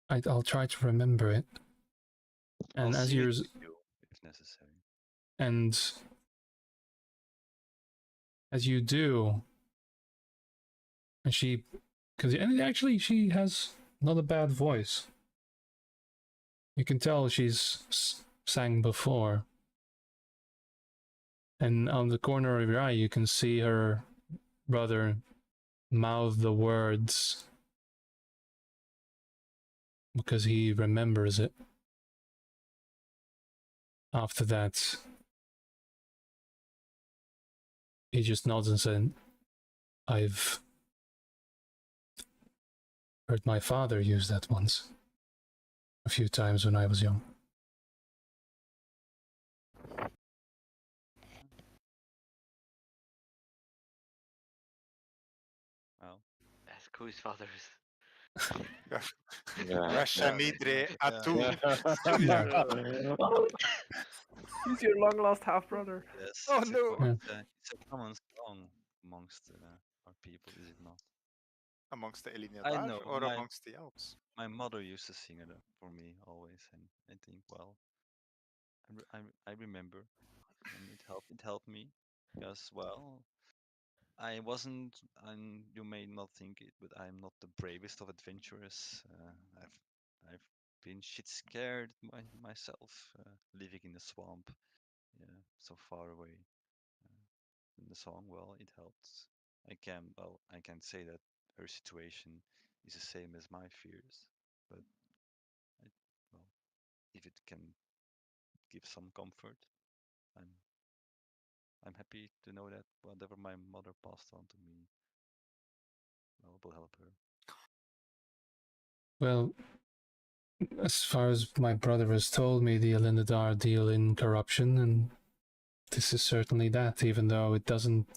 I'll try to remember it." And I'll as sing you're it with you if necessary. and as you do, and she, because actually she has not a bad voice. You can tell she's sang before. And on the corner of your eye, you can see her brother mouth the words because he remembers it. After that, he just nods and said, "I've heard my father use that once, a few times when I was young." Well, Ask who his father is. Rasha Midre Atu. He's your long lost half brother. yes, Oh, it's, no. it's a common song amongst our people, is it not? Amongst the I Elinadar know or amongst the elves? my mother used to sing it for me always, and I think, well, I remember, and it helped me because, well, I wasn't, and you may not think it, but I'm not the bravest of adventurers. I've been shit scared myself, living in the swamp, yeah, so far away. In the song, well, it helps. I can't say that her situation is the same as my fears, but I, well, if it can give some comfort, I'm I'm happy to know that whatever my mother passed on to me, well, will help her. Well, as far as my brother has told me, the Elinadar deal in corruption, and this is certainly that, even though it doesn't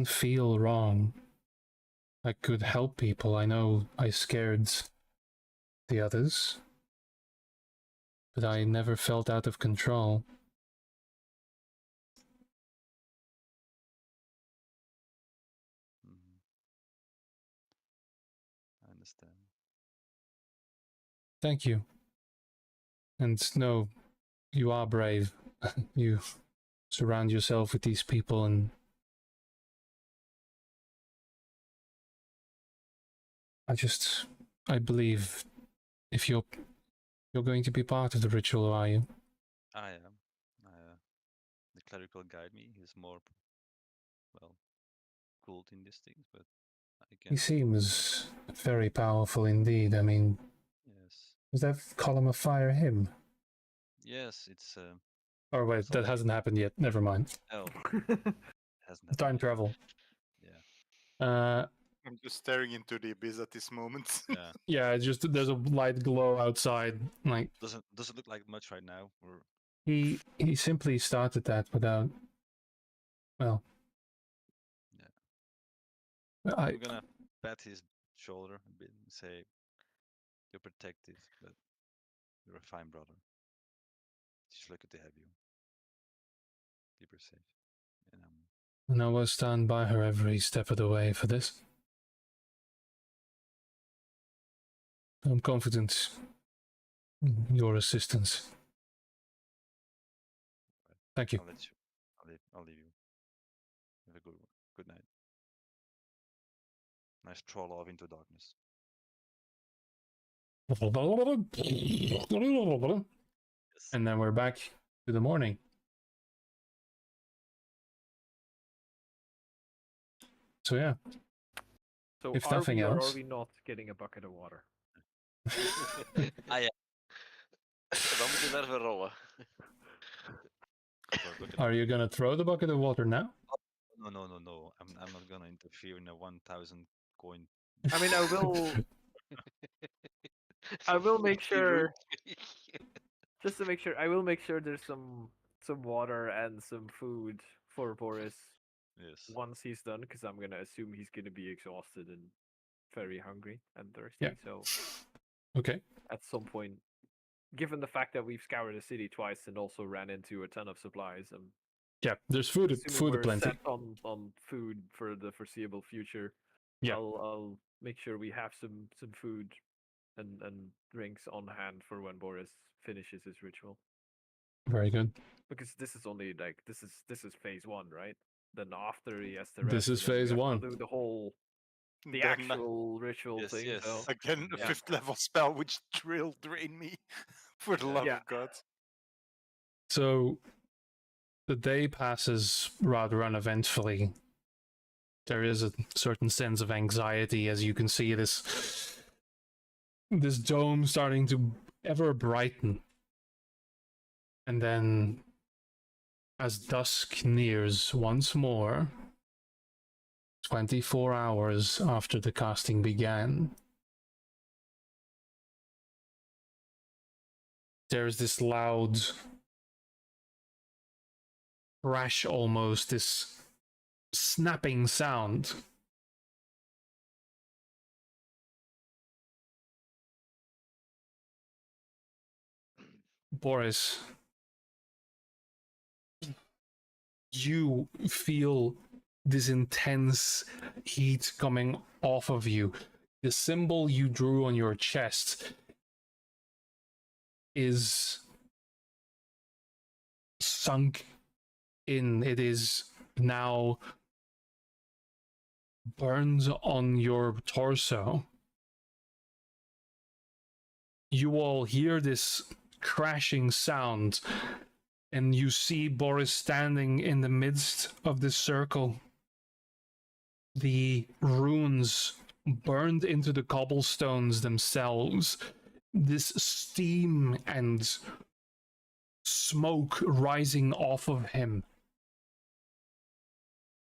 feel wrong. I could help people. I know I scared the others, but I never felt out of control. Mhm. I understand. Thank you. And no, you are brave. You surround yourself with these people, and I believe if you're going to be part of the ritual, are you? I am. clerical guide me. He's more, well, cooled in these things, but I can. He seems very powerful indeed. I mean, Yes. was that column of fire him? Yes, it's. Or wait, that something- hasn't happened yet. Never mind. Oh, hasn't happened Time yet. travel. Yeah. I'm just staring into the abyss at this moment. Yeah. Yeah, it's just there's a light glow outside. Like Doesn't look like much right now. Or he simply started that without. Well. Yeah. I I'm gonna pat his shoulder a bit and say, "You're protected, but you're a fine brother. Just lucky to have you. Keep her safe." And I will stand by her every step of the way for this. I'm confident in your assistance. Thank you. I'll let you. I'll leave you. Have a good night. Nice troll off into darkness. Yes. And then we're back to the morning. So yeah, So If are nothing we or else- are we not getting a bucket of water? Ah ja. Dan moet je daarvoor rollen. are you gonna throw the bucket of water now? No. I'm not gonna interfere in a 1,000 coin. I mean, I will. I will make sure. Just to make sure, I will make sure there's some water and some food for Boris Yes. once he's done, because I'm gonna assume he's gonna be exhausted and very hungry and thirsty. Yeah. So Okay. at some point, given the fact that we've scoured the city twice and also ran into a ton of supplies, I'm Yeah, there's food assuming we're aplenty. set on food for the foreseeable future. Yeah. I'll make sure we have some food and drinks on hand for when Boris finishes his ritual. Very good. Because this is only like this is phase one, right? Then after he has to This rest, is and then we phase have to one. do the whole the Then, actual ritual Yes, thing. yes. So again, a Yeah. 5th level spell which will drain me. For the love Yeah. of God. So the day passes rather uneventfully. There is a certain sense of anxiety as you can see this dome starting to ever brighten. And then as dusk nears once more, 24 hours after the casting began, there's this loud crash, almost this snapping sound. Boris, you feel this intense heat coming off of you. The symbol you drew on your chest is sunk in. It is now burned on your torso. You all hear this crashing sound, and you see Boris standing in the midst of this circle. The runes burned into the cobblestones themselves. This steam and smoke rising off of him.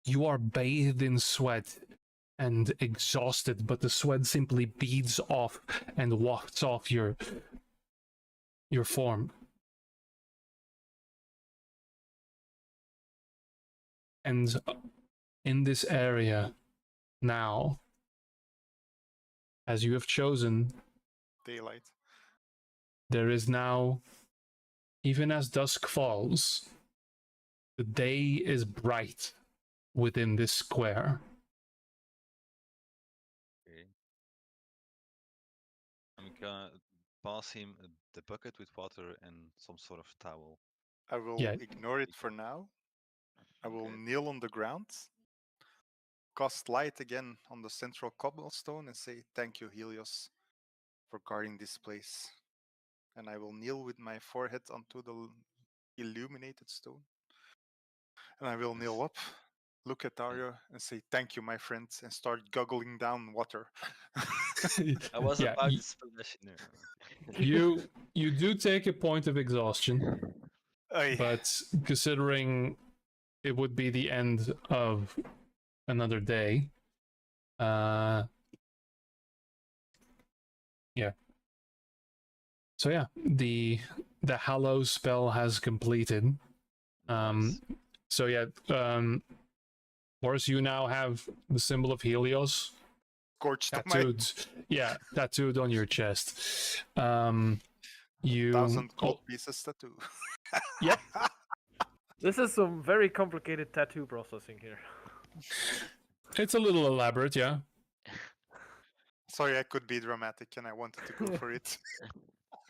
You are bathed in sweat and exhausted, but the sweat simply beads off and wafts off your form. And in this area now, as you have chosen, Daylight. there is now, even as dusk falls, the day is bright within this square. Okay. I'm gonna pass him the bucket with water and some sort of towel. I will Yeah. ignore it for now. I will Okay. kneel on the ground, cast light again on the central cobblestone, and say, "Thank you, Helios, for guarding this place." And I will kneel with my forehead onto the illuminated stone. And I will kneel up, look at Dario, and say, "Thank you, my friend," and start guggling down water. I was Yeah, about to splash in there. you do take a point of exhaustion, Aye. but considering it would be the end of another day, yeah. So yeah, the hallow spell has completed. Nice. So yeah, Boris, you now have the symbol of Helios Scorched on my tattooed. Yeah, tattooed on your chest. You 1,000 gold pieces tattoo. Yep. This is some very complicated tattoo processing here. It's a little elaborate, yeah. Sorry, I could be dramatic, and I wanted to go for it.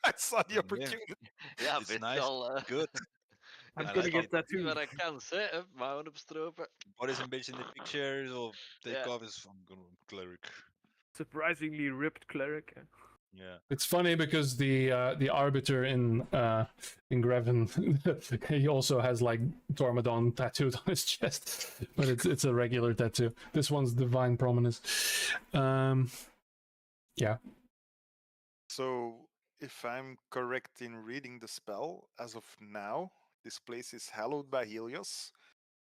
I saw the Yeah. opportunity. Ja, It's weet nice. al. Good. I'm I gonna like get it. tattooed. Wat een kans, hè? Hup, mouwen opstropen. What is een beetje in the pictures of take Yeah. off is I'm gonna cleric. Surprisingly ripped cleric. Yeah. It's funny because the arbiter in Greven, he also has like Tormodon tattooed on his chest, but it's a regular tattoo. This one's Divine Prominence. Yeah. So, if I'm correct in reading the spell, as of now, this place is hallowed by Helios.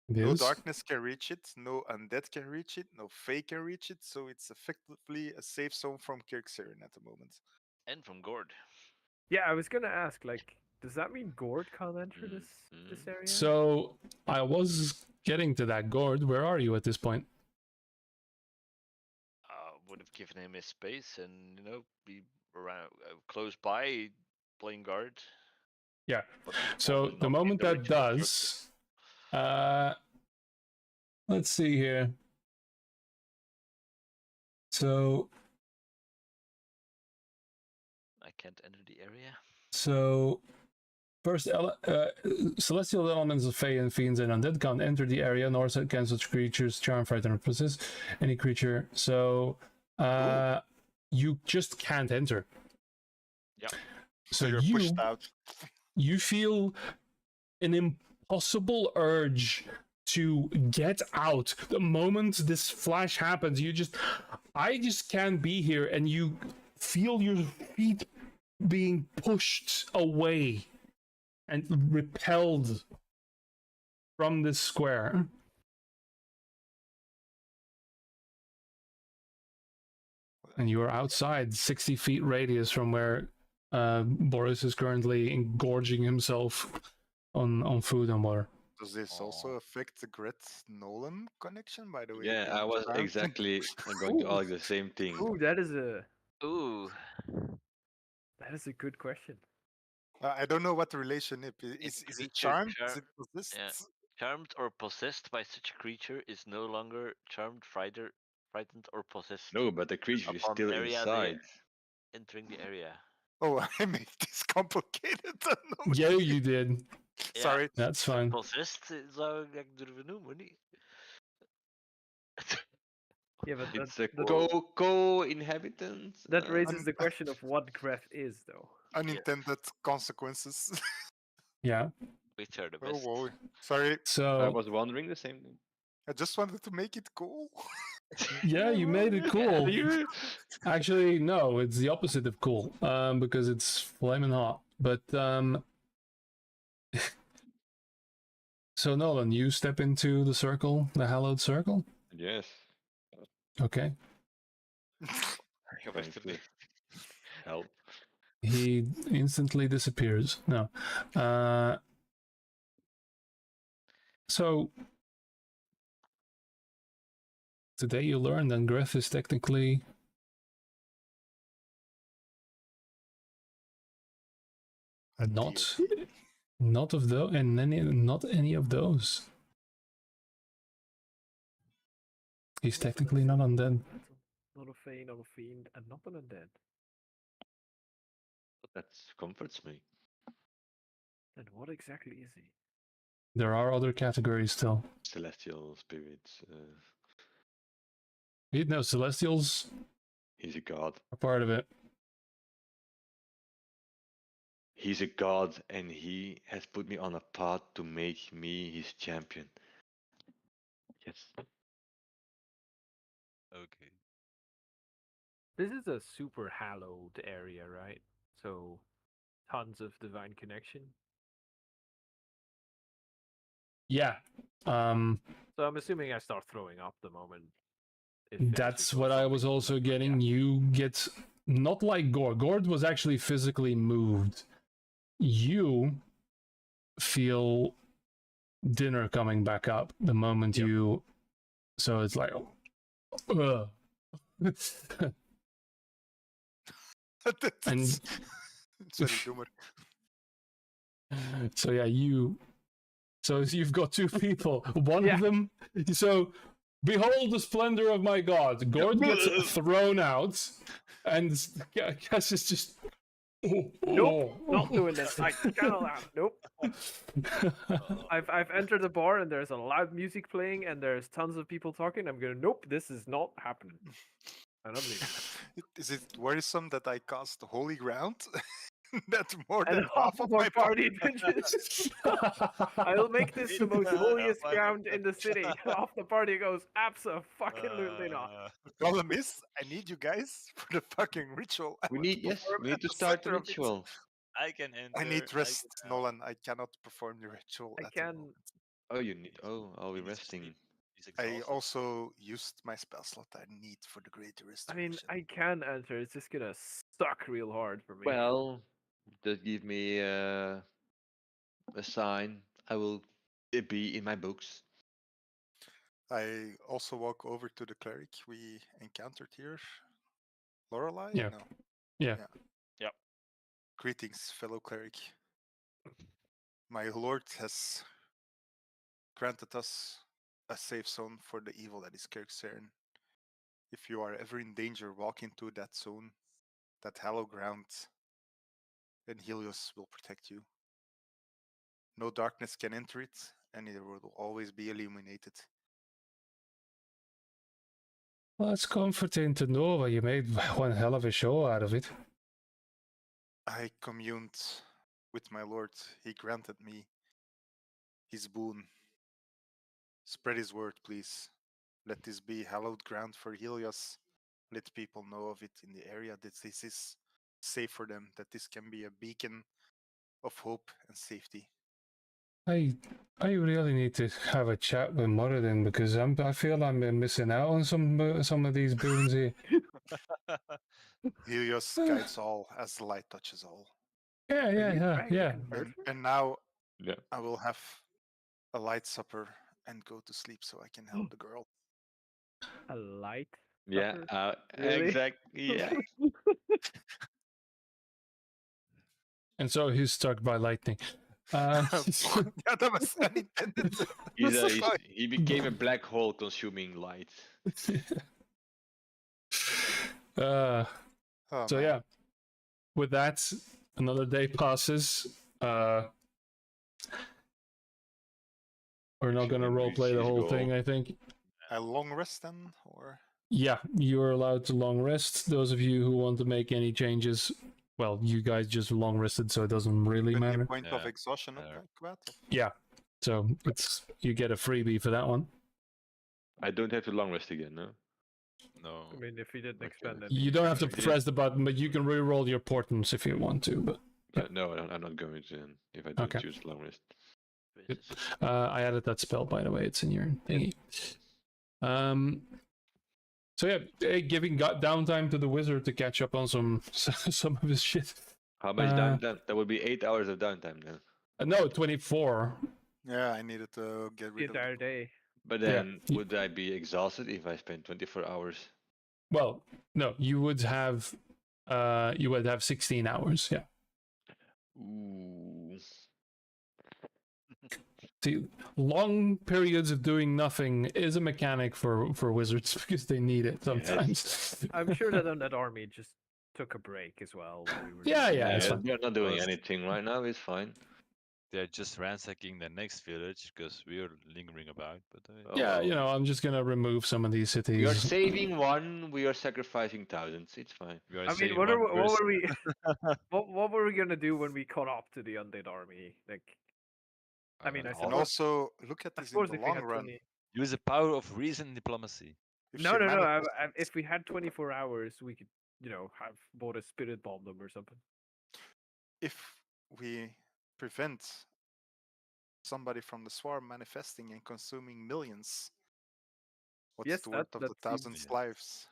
It No is. darkness can reach it, no undead can reach it, no fae can reach it, so it's effectively a safe zone from Kirksaren at the moment. En from Gord. Yeah, I was gonna ask, like, does that mean Gord can't enter this area? So I was getting to that, Gord. Where are you at this point? Would have given him his space and, be around, close by, playing guard. Yeah. But So not the in moment that ritual structure. does, let's see here. So I can't enter the area. First, celestial elements of Fae and Fiends and Undead can't enter the area, nor can such creatures charm, frighten, or possess any creature. So, you just can't enter. Yeah. So you're pushed out. You feel an impossible urge to get out. The moment this flash happens, I just can't be here, and you feel your feet being pushed away and repelled from this square. And you are outside 60 feet radius from where Boris is currently engorging himself on food and water. Does this also affect the Gret Nolan connection, by the way? Yeah, I was exactly going to ask the same thing. Ooh, that is a good question. I don't know what the relation is. Is it charmed? Is it possessed? Yeah. Charmed or possessed by such a creature is no longer charmed, frightened, or possessed. No, but the creature is upon still area inside. Entering the area. Oh, I made this complicated. Yeah, you did. Sorry. That's fine. Possessed zou ik durven noemen, niet? Yeah, but It's a co-inhabitant. that raises the question of what Gref is, though. Unintended consequences. Yeah. Which are the Oh, best? whoa. Sorry. So I was wondering the same thing. I just wanted to make it cool. yeah, you made it cool. Actually, no, it's the opposite of cool, because it's flaming hot. But so Nolan, you step into the circle, the hallowed circle. Yes. Okay. Thanks to help. He instantly disappears. No. So today you learned that Gref is technically not of those, and not any of those. He's technically not undead. Not a Fae, not a Fiend, and not an Undead. That comforts me. Then what exactly is he? There are other categories still. Celestial spirits. No, Celestials He's a god. are part of it. He's a god, and he has put me on a path to make me his champion. Yes. Okay. This is a super hallowed area, right? So tons of divine connection. Yeah. So I'm assuming I start throwing up the moment. If it actually That's goes what I something was also like that, getting. yeah. You get not like Gord. Gord was actually physically moved. You feel dinner coming back up the moment Yep. you. So it's like, ugh. And Sorry, Doomer. so yeah, you. So you've got two people. One Yeah. of them. So behold the splendor of my god. Gord gets thrown out, and Cass is just. Nope, not doing this. I cannot laugh. Nope. I've entered the bar and there's a loud music playing and there's tons of people talking. I'm gonna nope, this is not happening. And I'm leaving. Is it worrisome that I cast holy ground? That's more And than half half of our party party. didn't. I'll make this the most holiest ground in the city. Half the party goes, absolutely not. Problem is, I need you guys for the fucking ritual. I We want to need yes. perform We at need to the start the center of it. ritual. I can enter. I need rest, can, Nolan. I cannot perform the ritual I at the can. moment. Oh, you need. Oh, are we He needs to resting? sleep. He's I exhausted. also used my spell slot I need for the greater I restoration. mean, I can enter. It's just gonna suck real hard for me. Well, just give me a sign. I will be in my books. I also walk over to the cleric we encountered here. Lorelei? Yeah. No. Yeah. Yep. Greetings, fellow cleric. My lord has granted us a safe zone for the evil that is Kirksern. If you are ever in danger, walk into that zone, that hallowed ground, and Helios will protect you. No darkness can enter it, and it will always be illuminated. Well, it's comforting to know that you made one hell of a show out of it. I communed with my lord. He granted me his boon. Spread his word, please. Let this be hallowed ground for Helios. Let people know of it in the area that this is safe for them, that this can be a beacon of hope and safety. I really need to have a chat with Moradin because I feel I'm missing out on some of these boons here. Helios guides all as the light touches all. Yeah, yeah. And now Yeah. I will have a light supper and go to sleep so I can help the girl. A light. Yeah. supper? Really? Exactly. Yeah. And so he's struck by lightning. Yeah, that was unintended. He became a black hole consuming light. Oh, So man. yeah, with that, another day passes. We're not going to roleplay the whole thing, I think. A long rest then, or Yeah, you're allowed to long rest. Those of you who want to make any changes, well, you guys just long rested, so it doesn't really with the matter. point of Yeah, exhaustion matter. like that? Yeah, so it's you get a freebie for that one. I don't have to long rest again, no? No. I mean, if he didn't Okay. expend it. You don't have to Yeah. press the button, but you can re-roll your portents if you want to. But yeah. No, I'm not going to then, if I don't Okay. choose long rest. Good. I added that spell, by the way. It's in your thingy. So yeah, giving downtime to the wizard to catch up on some of his shit. How much downtime? That would be 8 hours of downtime then. No, 24. Yeah, I needed to get The rid of entire day. But Yeah. then, would I be exhausted if I spent 24 hours? Well, no, you would have 16 hours. Yeah. Ooh. See, long periods of doing nothing is a mechanic for wizards because they need it sometimes. I'm sure that on that army just took a break as well. While we were Yeah, doing yeah, it. it's fine. They're not doing Plus- anything right now. It's fine. They're just ransacking the next village because we're lingering about. But Yeah, Oh. I'm just gonna remove some of these cities. We are saving one. We are sacrificing thousands. It's fine. we are I mean, saving what one were person. we? what were we gonna do when we caught up to the undead army? Like, I mean, I And suppose- also look at I this in suppose the if we long had run. 20. Use the power of reason and diplomacy. If No, she no, no. manifests- If we had 24 hours, we could, have bought a spirit bomb them or something. if we prevent somebody from the swarm manifesting and consuming millions, what's Yes, the worth of that the thousands seems- lives?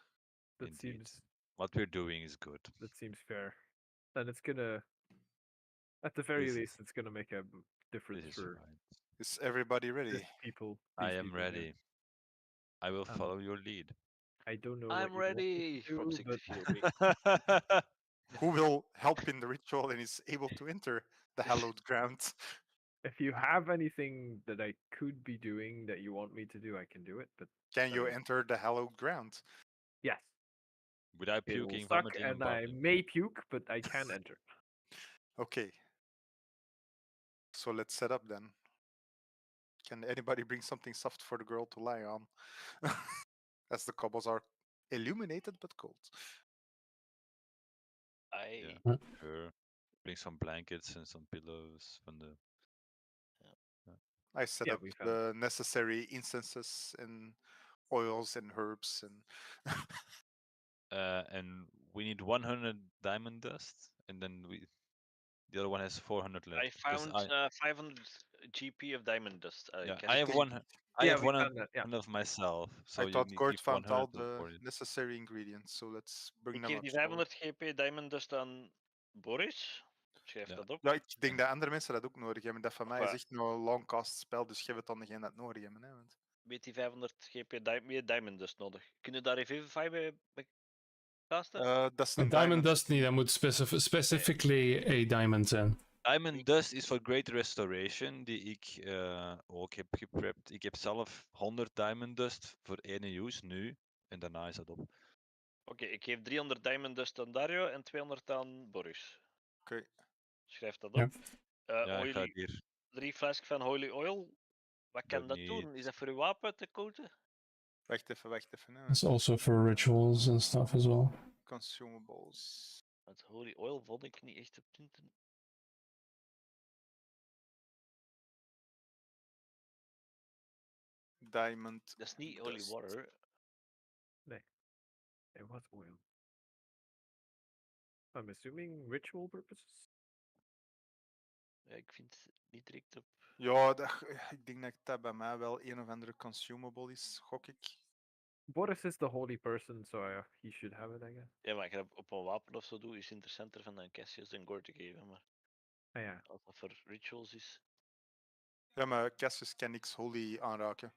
That Indeed. seems What we're doing is good. fair. Then it's gonna, at the very This is- least, it's gonna make a difference This is for right. Is everybody ready? these people. I these am people here. ready. I will Um, follow your lead. I don't know. I'm what you want me ready to from do, 60 but feet away. Who will help in the ritual and is able to enter the hallowed ground? if you have anything that I could be doing that you want me to do, I can do it. But Can you Um, enter the hallowed ground? yes, Without it will puking, suck, vomiting, and I barfing. may puke, but I can enter. Okay. So let's set up then. Can anybody bring something soft for the girl to lie on? As the cobbles are illuminated but cold. I Yeah, sure. Bring some blankets and some pillows from the. I set Yeah, up we found the necessary incenses and oils and herbs and And we need 100 diamond dust, and then the other one has 400 left. I 'cause found 500 GP of diamond dust. yeah, Can I it have Okay. one. I Yeah, have we 100 found that. Yeah. of myself, so I you thought need Gord give found all 100 to the for it. necessary ingredients, so let's bring Ik them geef up. die shall we? 500 GP diamond dust aan Boris. Schrijf Ja. dat op. Ja, ik denk En- dat andere mensen dat ook nodig hebben. Dat van mij is Waar? echt nou een long cast spel, dus geef het aan degene dat nodig hebben. Hè, want... Weet die 500 GP meer diamond dust nodig? Kunnen daar Revivify bij casten? dat is A een diamond dust niet, dat moet specifically a diamond zijn. Diamond dust is voor great restoration, die ik ook heb geprept. Ik heb zelf 100 diamond dust voor 1 use nu, en daarna is dat op. Oké, ik geef 300 diamond dust aan Dario en 200 aan Boris. Oké. Schrijf dat Ja. op. Ja, ik ga Oily, het hier. 3 flasks van Holy Oil. Wat kan dat niet. doen? Is dat voor uw wapen te koten? Wacht even. Hè. It's also for rituals and stuff as well. Consumables. Want Holy Oil vond ik niet echt op tinten. Diamond. Dat is niet Holy dust. Water. It was oil. I'm assuming ritual purposes. Ja, ik vind het niet direct op. Ja, ik denk dat bij mij wel een of andere consumable is, gok ik. Boris is the holy person, so he should have it, I guess. Ja, maar ik heb op een wapen of zo doe, is interessanter van een Cassius en Gore te geven. Maar Yeah. als dat voor rituals is. Ja, maar Cassius kan niks holy aanraken.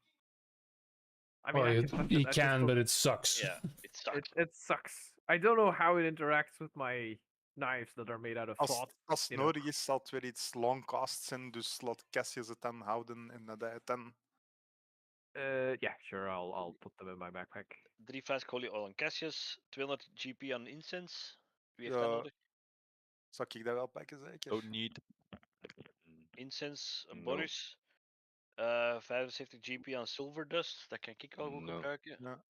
I mean, Well, I can touch he it. I just can, don't- but it sucks. Ja, it sucks. it sucks. I don't know how it interacts with my knives that are made out of thought. Als het you know. nodig is, zal het weer iets long cast zijn, dus laat Cassius het dan houden en dat hij het dan... Yeah, sure. I'll put them in my backpack. 3 flask Holy Oil aan Cassius, 200 GP aan Incense. Wie heeft Ja. dat nodig? Zal ik dat wel pakken, zeker? Don't need. Incense aan No. Boris. 75 GP aan Silver Dust, dat kan ik wel goed No. gebruiken. Ja.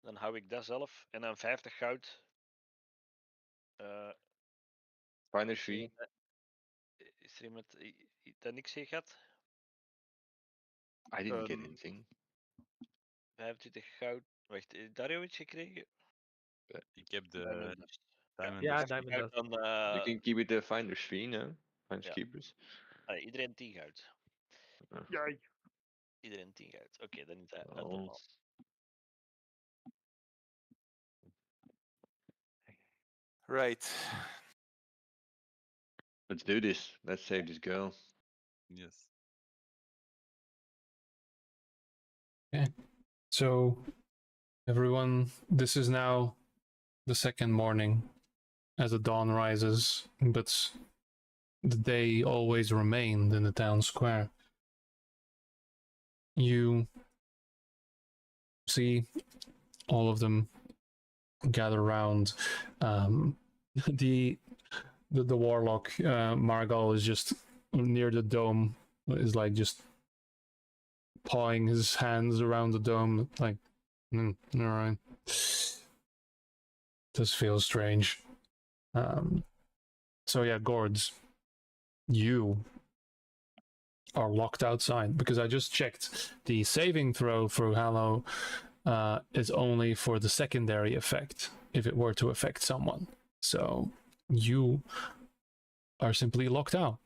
Dan hou ik dat zelf. En dan 50 goud. Finder's fee. Is er iemand dat niks heeft gehad? I didn't get Um, anything. 25 goud. Wacht, Dario iets gekregen? Ik heb de Diamond Dust. diamond Ja, dust. diamond Goud dust. dan, You can keep it the finder's fee, no? Finders ja. keepers. iedereen 10 goud. Yay. Iedereen 10 goud. Oké, dan is dat uit de Oh. maal. Right. Let's do this. Let's save this girl. Yes. So, everyone, this is now the second morning as the dawn rises, but the day always remained in the town square. You see all of them gather around. The warlock Margal is just near the dome, is like just pawing his hands around the dome, like, all right. This feels strange. So yeah, Gords, you are locked outside, because I just checked. The saving throw for Hallow is only for the secondary effect if it were to affect someone. So you are simply locked out.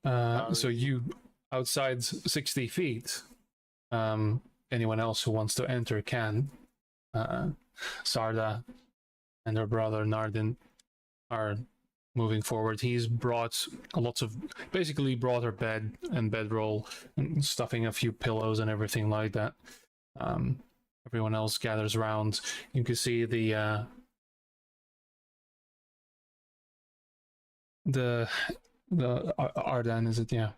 Yeah. So you outside 60 feet. Anyone else who wants to enter can. Sarda and her brother Nardin are moving forward. He's brought basically brought her bed and bedroll, and stuffing a few pillows and everything like that. Everyone else gathers around. You can see the Ardan, is it? Yeah.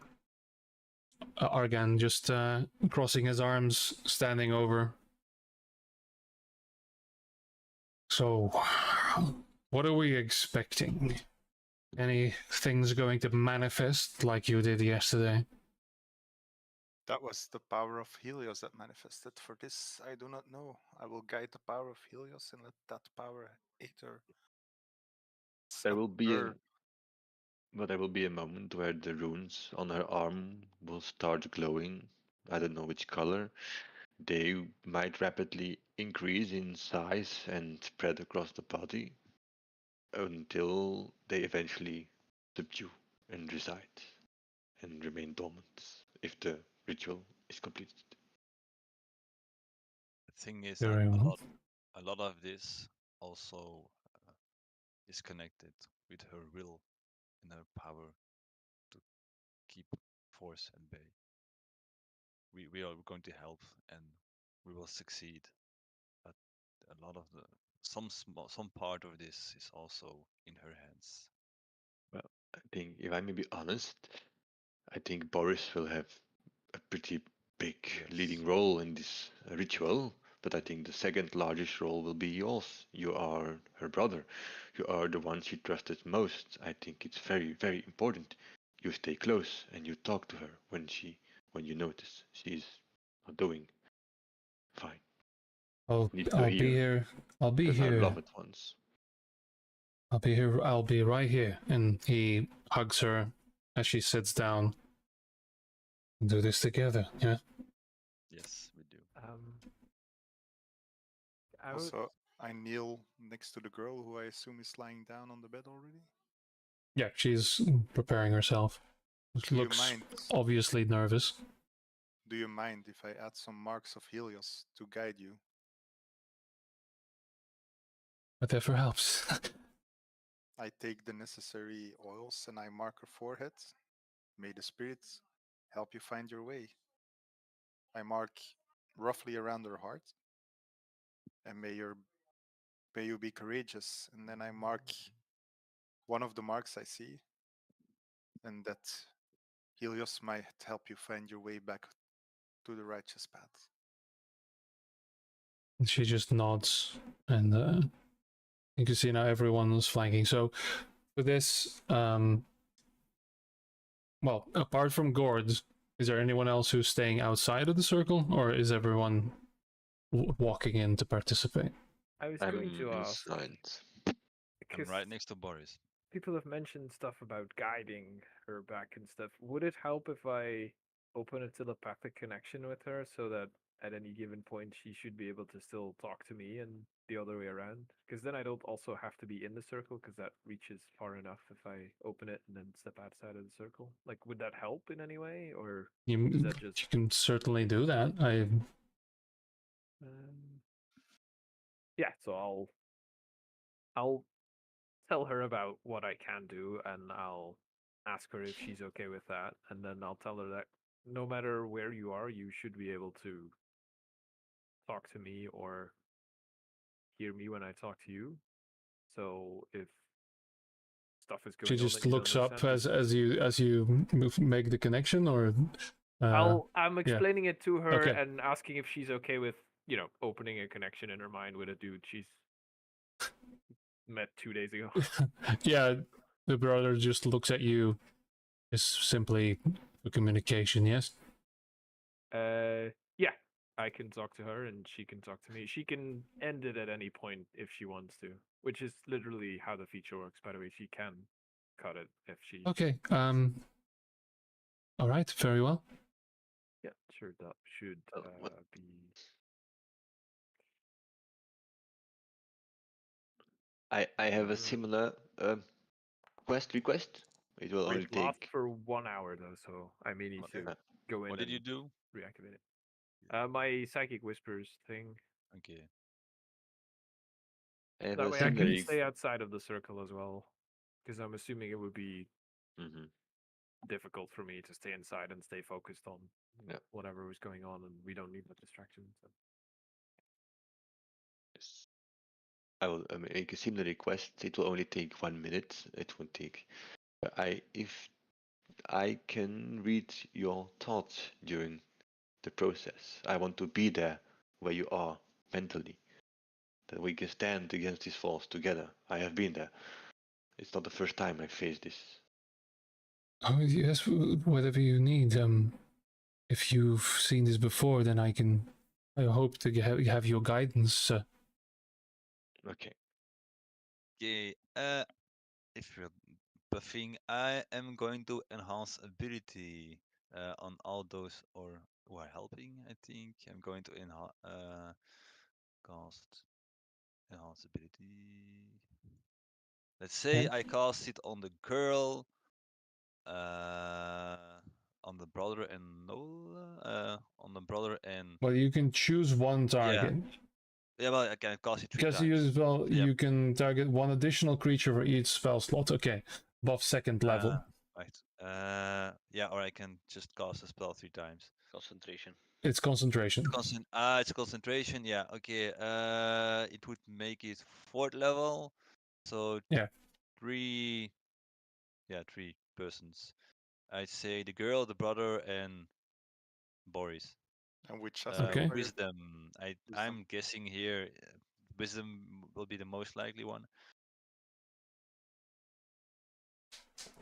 Argan just crossing his arms, standing over. So, what are we expecting? Any things going to manifest like you did yesterday? That was the power of Helios that manifested. For this, I do not know. I will guide the power of Helios and let that power aether. There will be her. but there will be a moment where the runes on her arm will start glowing. I don't know which color. They might rapidly increase in size and spread across the body until they eventually subdue and reside and remain dormant if the ritual is completed. The thing is that Very well. a lot of this also is connected with her will and her power to keep force at bay. We are going to help and we will succeed, but a lot of some part of this is also in her hands. Well, I think if I may be honest, I think Boris will have a pretty big leading role in this ritual, but I think the second largest role will be yours. You are her brother. You are the one she trusted most. I think it's very, very important you stay close and you talk to her when you notice she's not doing fine. I'll Need to I'll be hear here. I'll be her here. beloved ones. I'll be here. I'll be right here. And he hugs her as she sits down. Do this together, yeah? Yes, we do. I would, Also, I kneel next to the girl who I assume is lying down on the bed already. Yeah, she's preparing herself. Do you Looks mind? obviously nervous. Do you mind if I add some marks of Helios to guide you? Whatever helps. I take the necessary oils and I mark her forehead. May the spirits help you find your way. I mark roughly around her heart. And may you be courageous. And then I mark one of the marks I see. And that Helios might help you find your way back to the righteous path. She just nods, and you can see now everyone's flanking. So for this, well, apart from Gord, is there anyone else who's staying outside of the circle, or is everyone walking in to participate? I was I'm going to ask, inside. I'm because right next to Boris. people have mentioned stuff about guiding her back and stuff. Would it help if I open a telepathic connection with her so that at any given point she should be able to still talk to me and the other way around? Because then I don't also have to be in the circle because that reaches far enough if I open it and then step outside of the circle. Like, would that help in any way, or is that just? You can certainly do that. Yeah, so I'll tell her about what I can do, and I'll ask her if she's okay with that, and then I'll tell her that no matter where you are, you should be able to talk to me or hear me when I talk to you. So if stuff is She going on that just you don't looks up understand, as you make the connection, or I'm explaining it to her Okay. and asking if she's okay with, opening a connection in her mind with a dude she's met 2 days ago. yeah. The brother just looks at you. It's simply a communication. Yes. Yeah, I can talk to her and she can talk to me. She can end it at any point if she wants to, which is literally how the feature works, by the way. She can cut it if she. Okay. All right. Very well. Yeah, sure. That should what- be. I have a similar quest request. It will only It lasts take. for 1 hour though, so I may need to Uh, go in What did you and do? reactivate it. My psychic whispers thing. Okay. I have That a way I similar. can stay outside of the circle as well, because I'm assuming it would be Mhm. difficult for me to stay inside and stay focused on Yeah. whatever was going on, and we don't need that distraction. So. Yes. I will make a similar request. It will only take 1 minute. It won't take. If I can read your thoughts during the process, I want to be there where you are mentally. That we can stand against this force together. I have been there. It's not the first time I faced this. Oh yes, whatever you need. If you've seen this before, then I hope to have your guidance. Okay. Okay. If you're buffing, I am going to enhance ability on all those or who are helping. I think I'm going to cast enhance ability. Let's say Okay. I cast it on the girl, on the brother and Nola, on the brother and Well, you can choose one target. yeah. Well, I can cast it 3 Because times. you use well, Yeah. you can target one additional creature for each spell slot. Okay, above second level. Right. Yeah, or I can just cast a spell 3 times. Concentration. It's concentration. It's concentration. Yeah. Okay. It would make it 4th level. So Yeah. 3. Yeah, 3 persons. I'd say the girl, the brother, and Boris. And which aspect Okay. are you- Wisdom. Wisdom. I'm guessing here, wisdom will be the most likely one.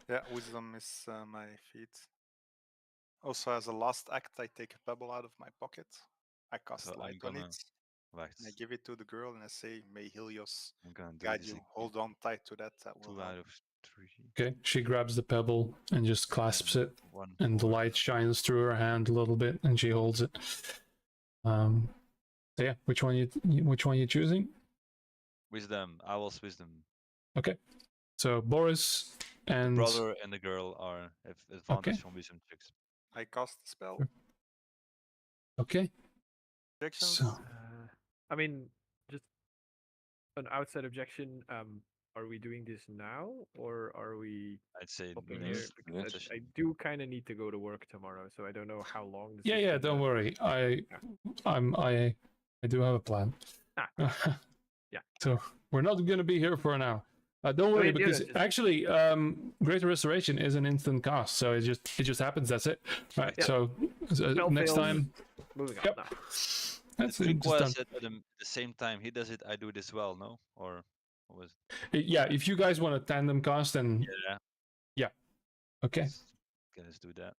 Yeah, wisdom is my feat. Also, as a last act, I take a pebble out of my pocket. I cast So light I'm on gonna it, wait. and I give it to the girl, and I say, "May Helios I'm gonna do guide this you. again. Hold on tight to that. That will 2 help." out of 3. Okay. She grabs the pebble and just clasps it, 1 and the 4. light shines through her hand a little bit, and she holds it. So yeah, which one you choosing? Wisdom. Owl's wisdom. Okay. So Boris The and brother and the girl are have advantage from wisdom checks. I cast the spell. Okay. Objections? So I mean, just an outside objection. Are we doing this now, or are we I'd say stopping next here? Because session. I do kind of need to go to work tomorrow, so I don't know how long this yeah, is yeah. gonna- Don't worry. I do have a plan. Ah, cool. Yeah. So we're not going to be here for an hour. Don't worry, mean, yeah, because just- actually, Greater Restoration is an instant cast, so it just happens. That's it. Right. Yeah. So Spell next fails. time, Moving on. yep. No. That's The it. trick Just done. was that at the same time he does it, I do it as well, no? Or what was Yeah. If you guys want a tandem cast, then yeah. okay. Let's do that.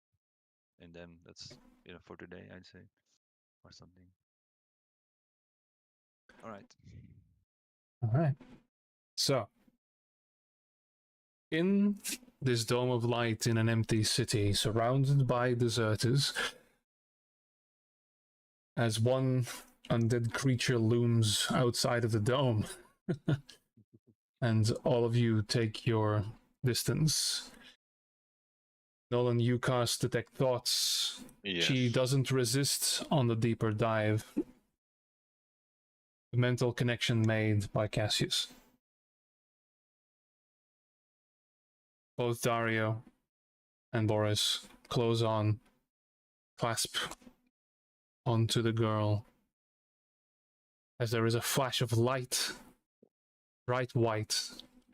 And then that's for today, I'd say. Or something. Alright. All right. So, in this dome of light in an empty city, surrounded by deserters, as one undead creature looms outside of the dome, and all of you take your distance. Nolan, you cast Detect Thoughts. Yes. She doesn't resist on the deeper dive. The mental connection made by Cassius. Both Dario and Boris close on, clasp onto the girl, as there is a flash of light, bright white,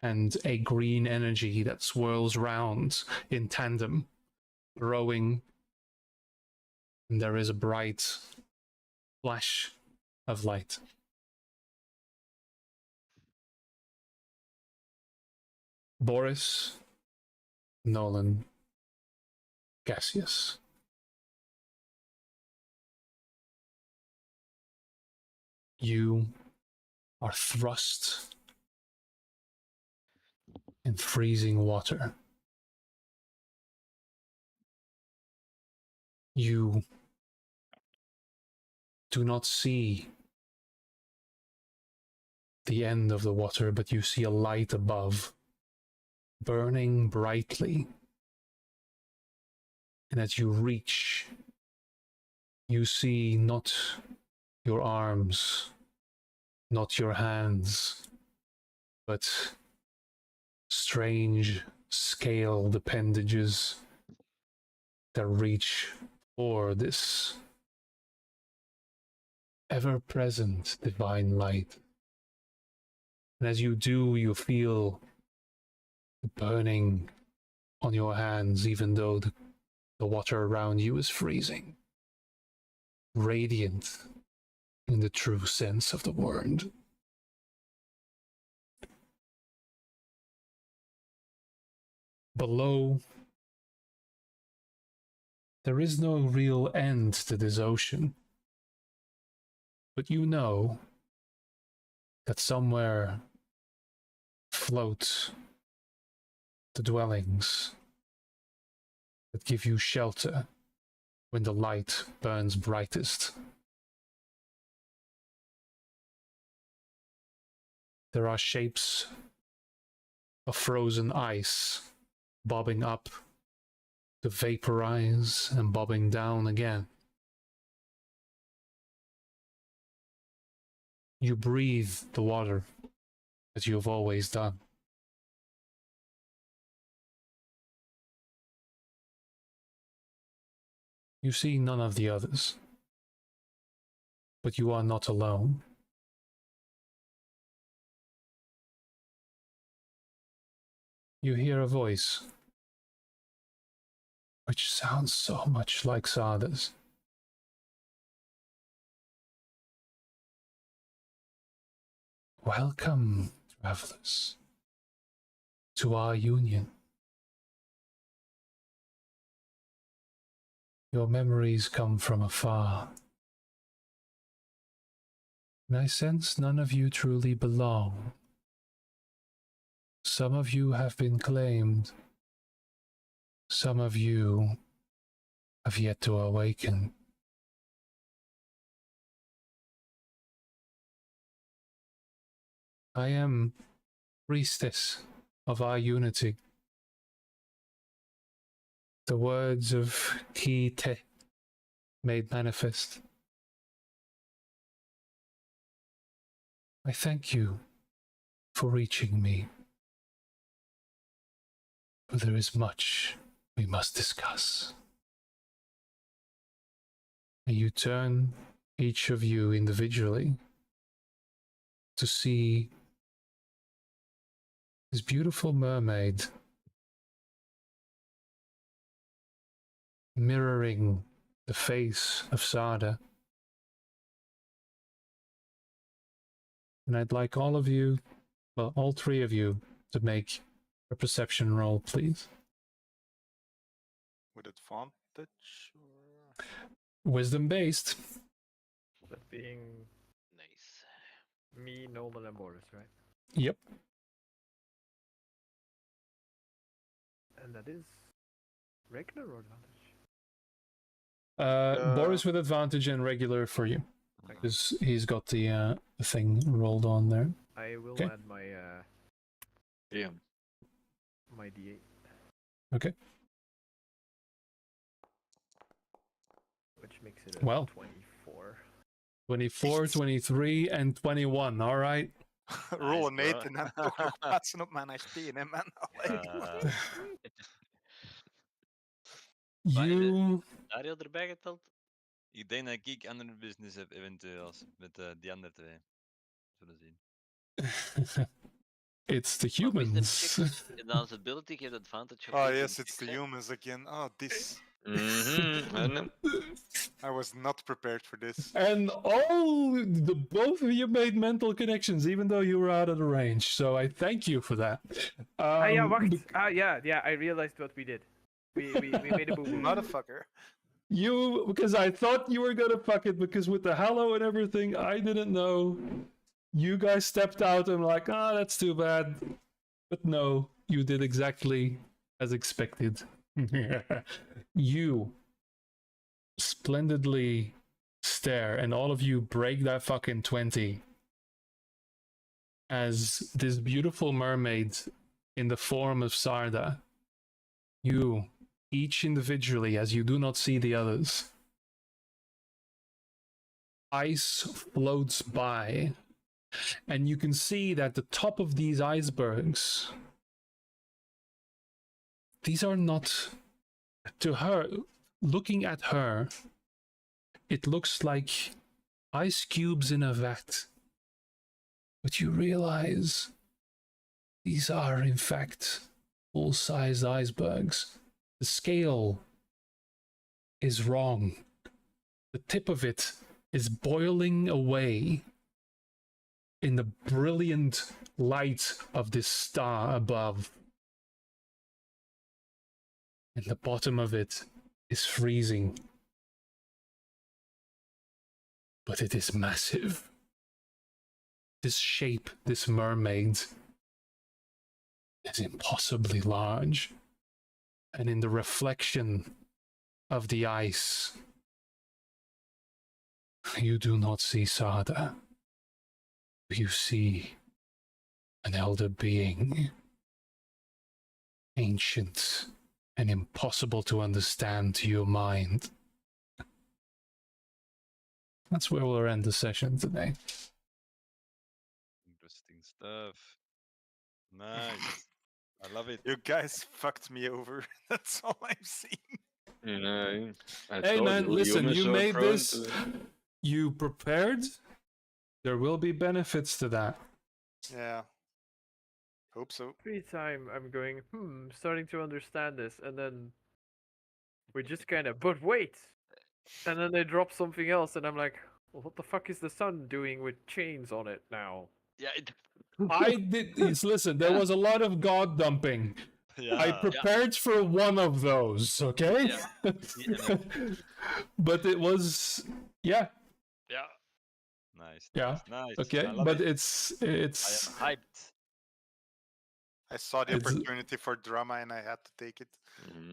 and a green energy that swirls round in tandem, growing. And there is a bright flash of light. Boris, Nolan, Cassius. You are thrust in freezing water. You do not see the end of the water, but you see a light above, burning brightly. And as you reach, you see not your arms, not your hands, but strange scaled appendages that reach for this ever-present divine light. And as you do, you feel the burning on your hands, even though the water around you is freezing. Radiant in the true sense of the word. Below, there is no real end to this ocean. But you know that somewhere float the dwellings that give you shelter when the light burns brightest. There are shapes of frozen ice bobbing up to vaporize and bobbing down again. You breathe the water as you have always done. You see none of the others, but you are not alone. You hear a voice, which sounds so much like Sada's. Welcome, travelers, to our union. Your memories come from afar, and I sense none of you truly belong. Some of you have been claimed. Some of you have yet to awaken. I am priestess of our unity. The words of Ki Te made manifest. I thank you for reaching me, for there is much we must discuss. And you turn, each of you individually, to see this beautiful mermaid mirroring the face of Sada. And I'd like all of you, well, all three of you, to make a perception roll, please. With advantage? Or... Wisdom based. That being Nice. me, Nolan, and Boris, right? Yep. And that is regular or advantage? Boris with advantage and regular for you, because he's got the thing rolled on there. I will Okay. add my Yeah. my D8. Okay. Which makes it a Well. 24. 24, 23, and 21. All right. Roll een Nice, 8 bro. en dan toch nog plaatsen op mijn HP, hè, man. Allee. You Dario erbij geteld? Ik denk dat ik andere business heb eventueel als met die andere twee. Zullen zien. it's the Maar wisdom humans. checks, Enhanced ability geeft advantage. on Oh wisdom yes, it's the checks, hè? humans again. Oh, this. Mhm. I was not prepared for this. And both of you made mental connections, even though you were out of the range. So I thank you for that. Yeah, wacht. Yeah, I realized what we did. We made a boo-boo. Motherfucker. Because I thought you were gonna fuck it, because with the hallow and everything, I didn't know. You guys stepped out and were like, that's too bad. But no, You did exactly as expected. You splendidly stare, and all of you break that fucking 20 as this beautiful mermaid in the form of Sarda, you, each individually, as you do not see the others, ice floats by, and you can see that the top of these icebergs, these are not, to her, looking at her, it looks like ice cubes in a vat. But you realize these are, in fact, full-sized icebergs. The scale is wrong. The tip of it is boiling away in the brilliant light of this star above. And the bottom of it is freezing. But it is massive. This shape, this mermaid, is impossibly large. And in the reflection of the ice, you do not see Sada. You see an elder being, ancient and impossible to understand to your mind. That's where we'll end the session today. Interesting stuff. Nice. I love it. You guys fucked me over. That's all I'm saying. Hey man, listen, you made this, you prepared, there will be benefits to that. Yeah. Hope so. Every time I'm going, starting to understand this, and then we just kind of, but wait! And then they drop something else, and I'm like, well, what the fuck is the sun doing with chains on it now? Yeah, I did, listen, there was a lot of god dumping. Yeah. I prepared for one of those, okay? Yeah. But it was, yeah, yeah. Nice. Yeah, Nice. okay, I love but it. it's I am hyped. I saw the It's- opportunity for drama and I had to take it.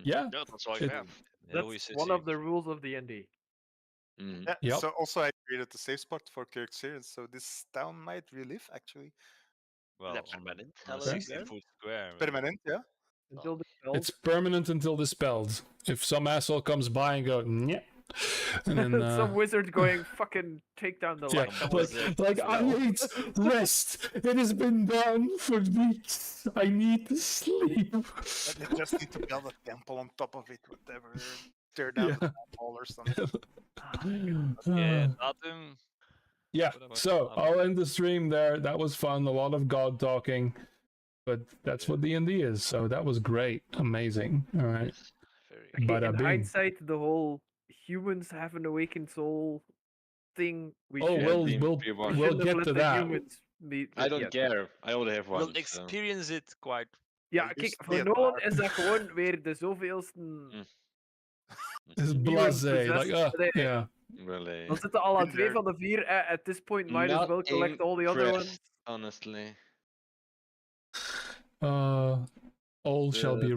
yeah, Yeah, that's all you It- have. Yeah, we That's one of the rules of D&D. Yeah. Yep. So also I created a safe spot for Kirk's, so this town might relive actually. Well, Is that permanent? on a Hello, 60-foot square. Permanent, yeah. Until the it's permanent until dispelled. If some asshole comes by and go, yeah, and then some wizard going, fucking take down the yeah, light. That was it like as I well. need rest. It has been down for weeks. I need to sleep. But you just need to build a temple on top of it, whatever. Tear down the wall or something. Yeah, Datum. Yeah, What about so Datum? I'll end the stream there. That was fun. A lot of god talking, but that's what D&D is. So that was great, amazing. All right, Yes, very Okay, Bada in bing. hindsight, the whole humans have an awakened soul thing, we Oh, should, we'll we we'll shouldn't we'll have get let to the that. humans meet. I don't yeah. care. I only have one. We'll experience it quite. Ja, They kijk, used to voor be a Nolan bar. is dat gewoon weer de zoveelste It's nieuwe blasé, like possessed. yeah. Really. Dan zitten al aan Been 2 there. van de 4. At this point, might as Not well collect all the other ones. impressed, honestly. All shall be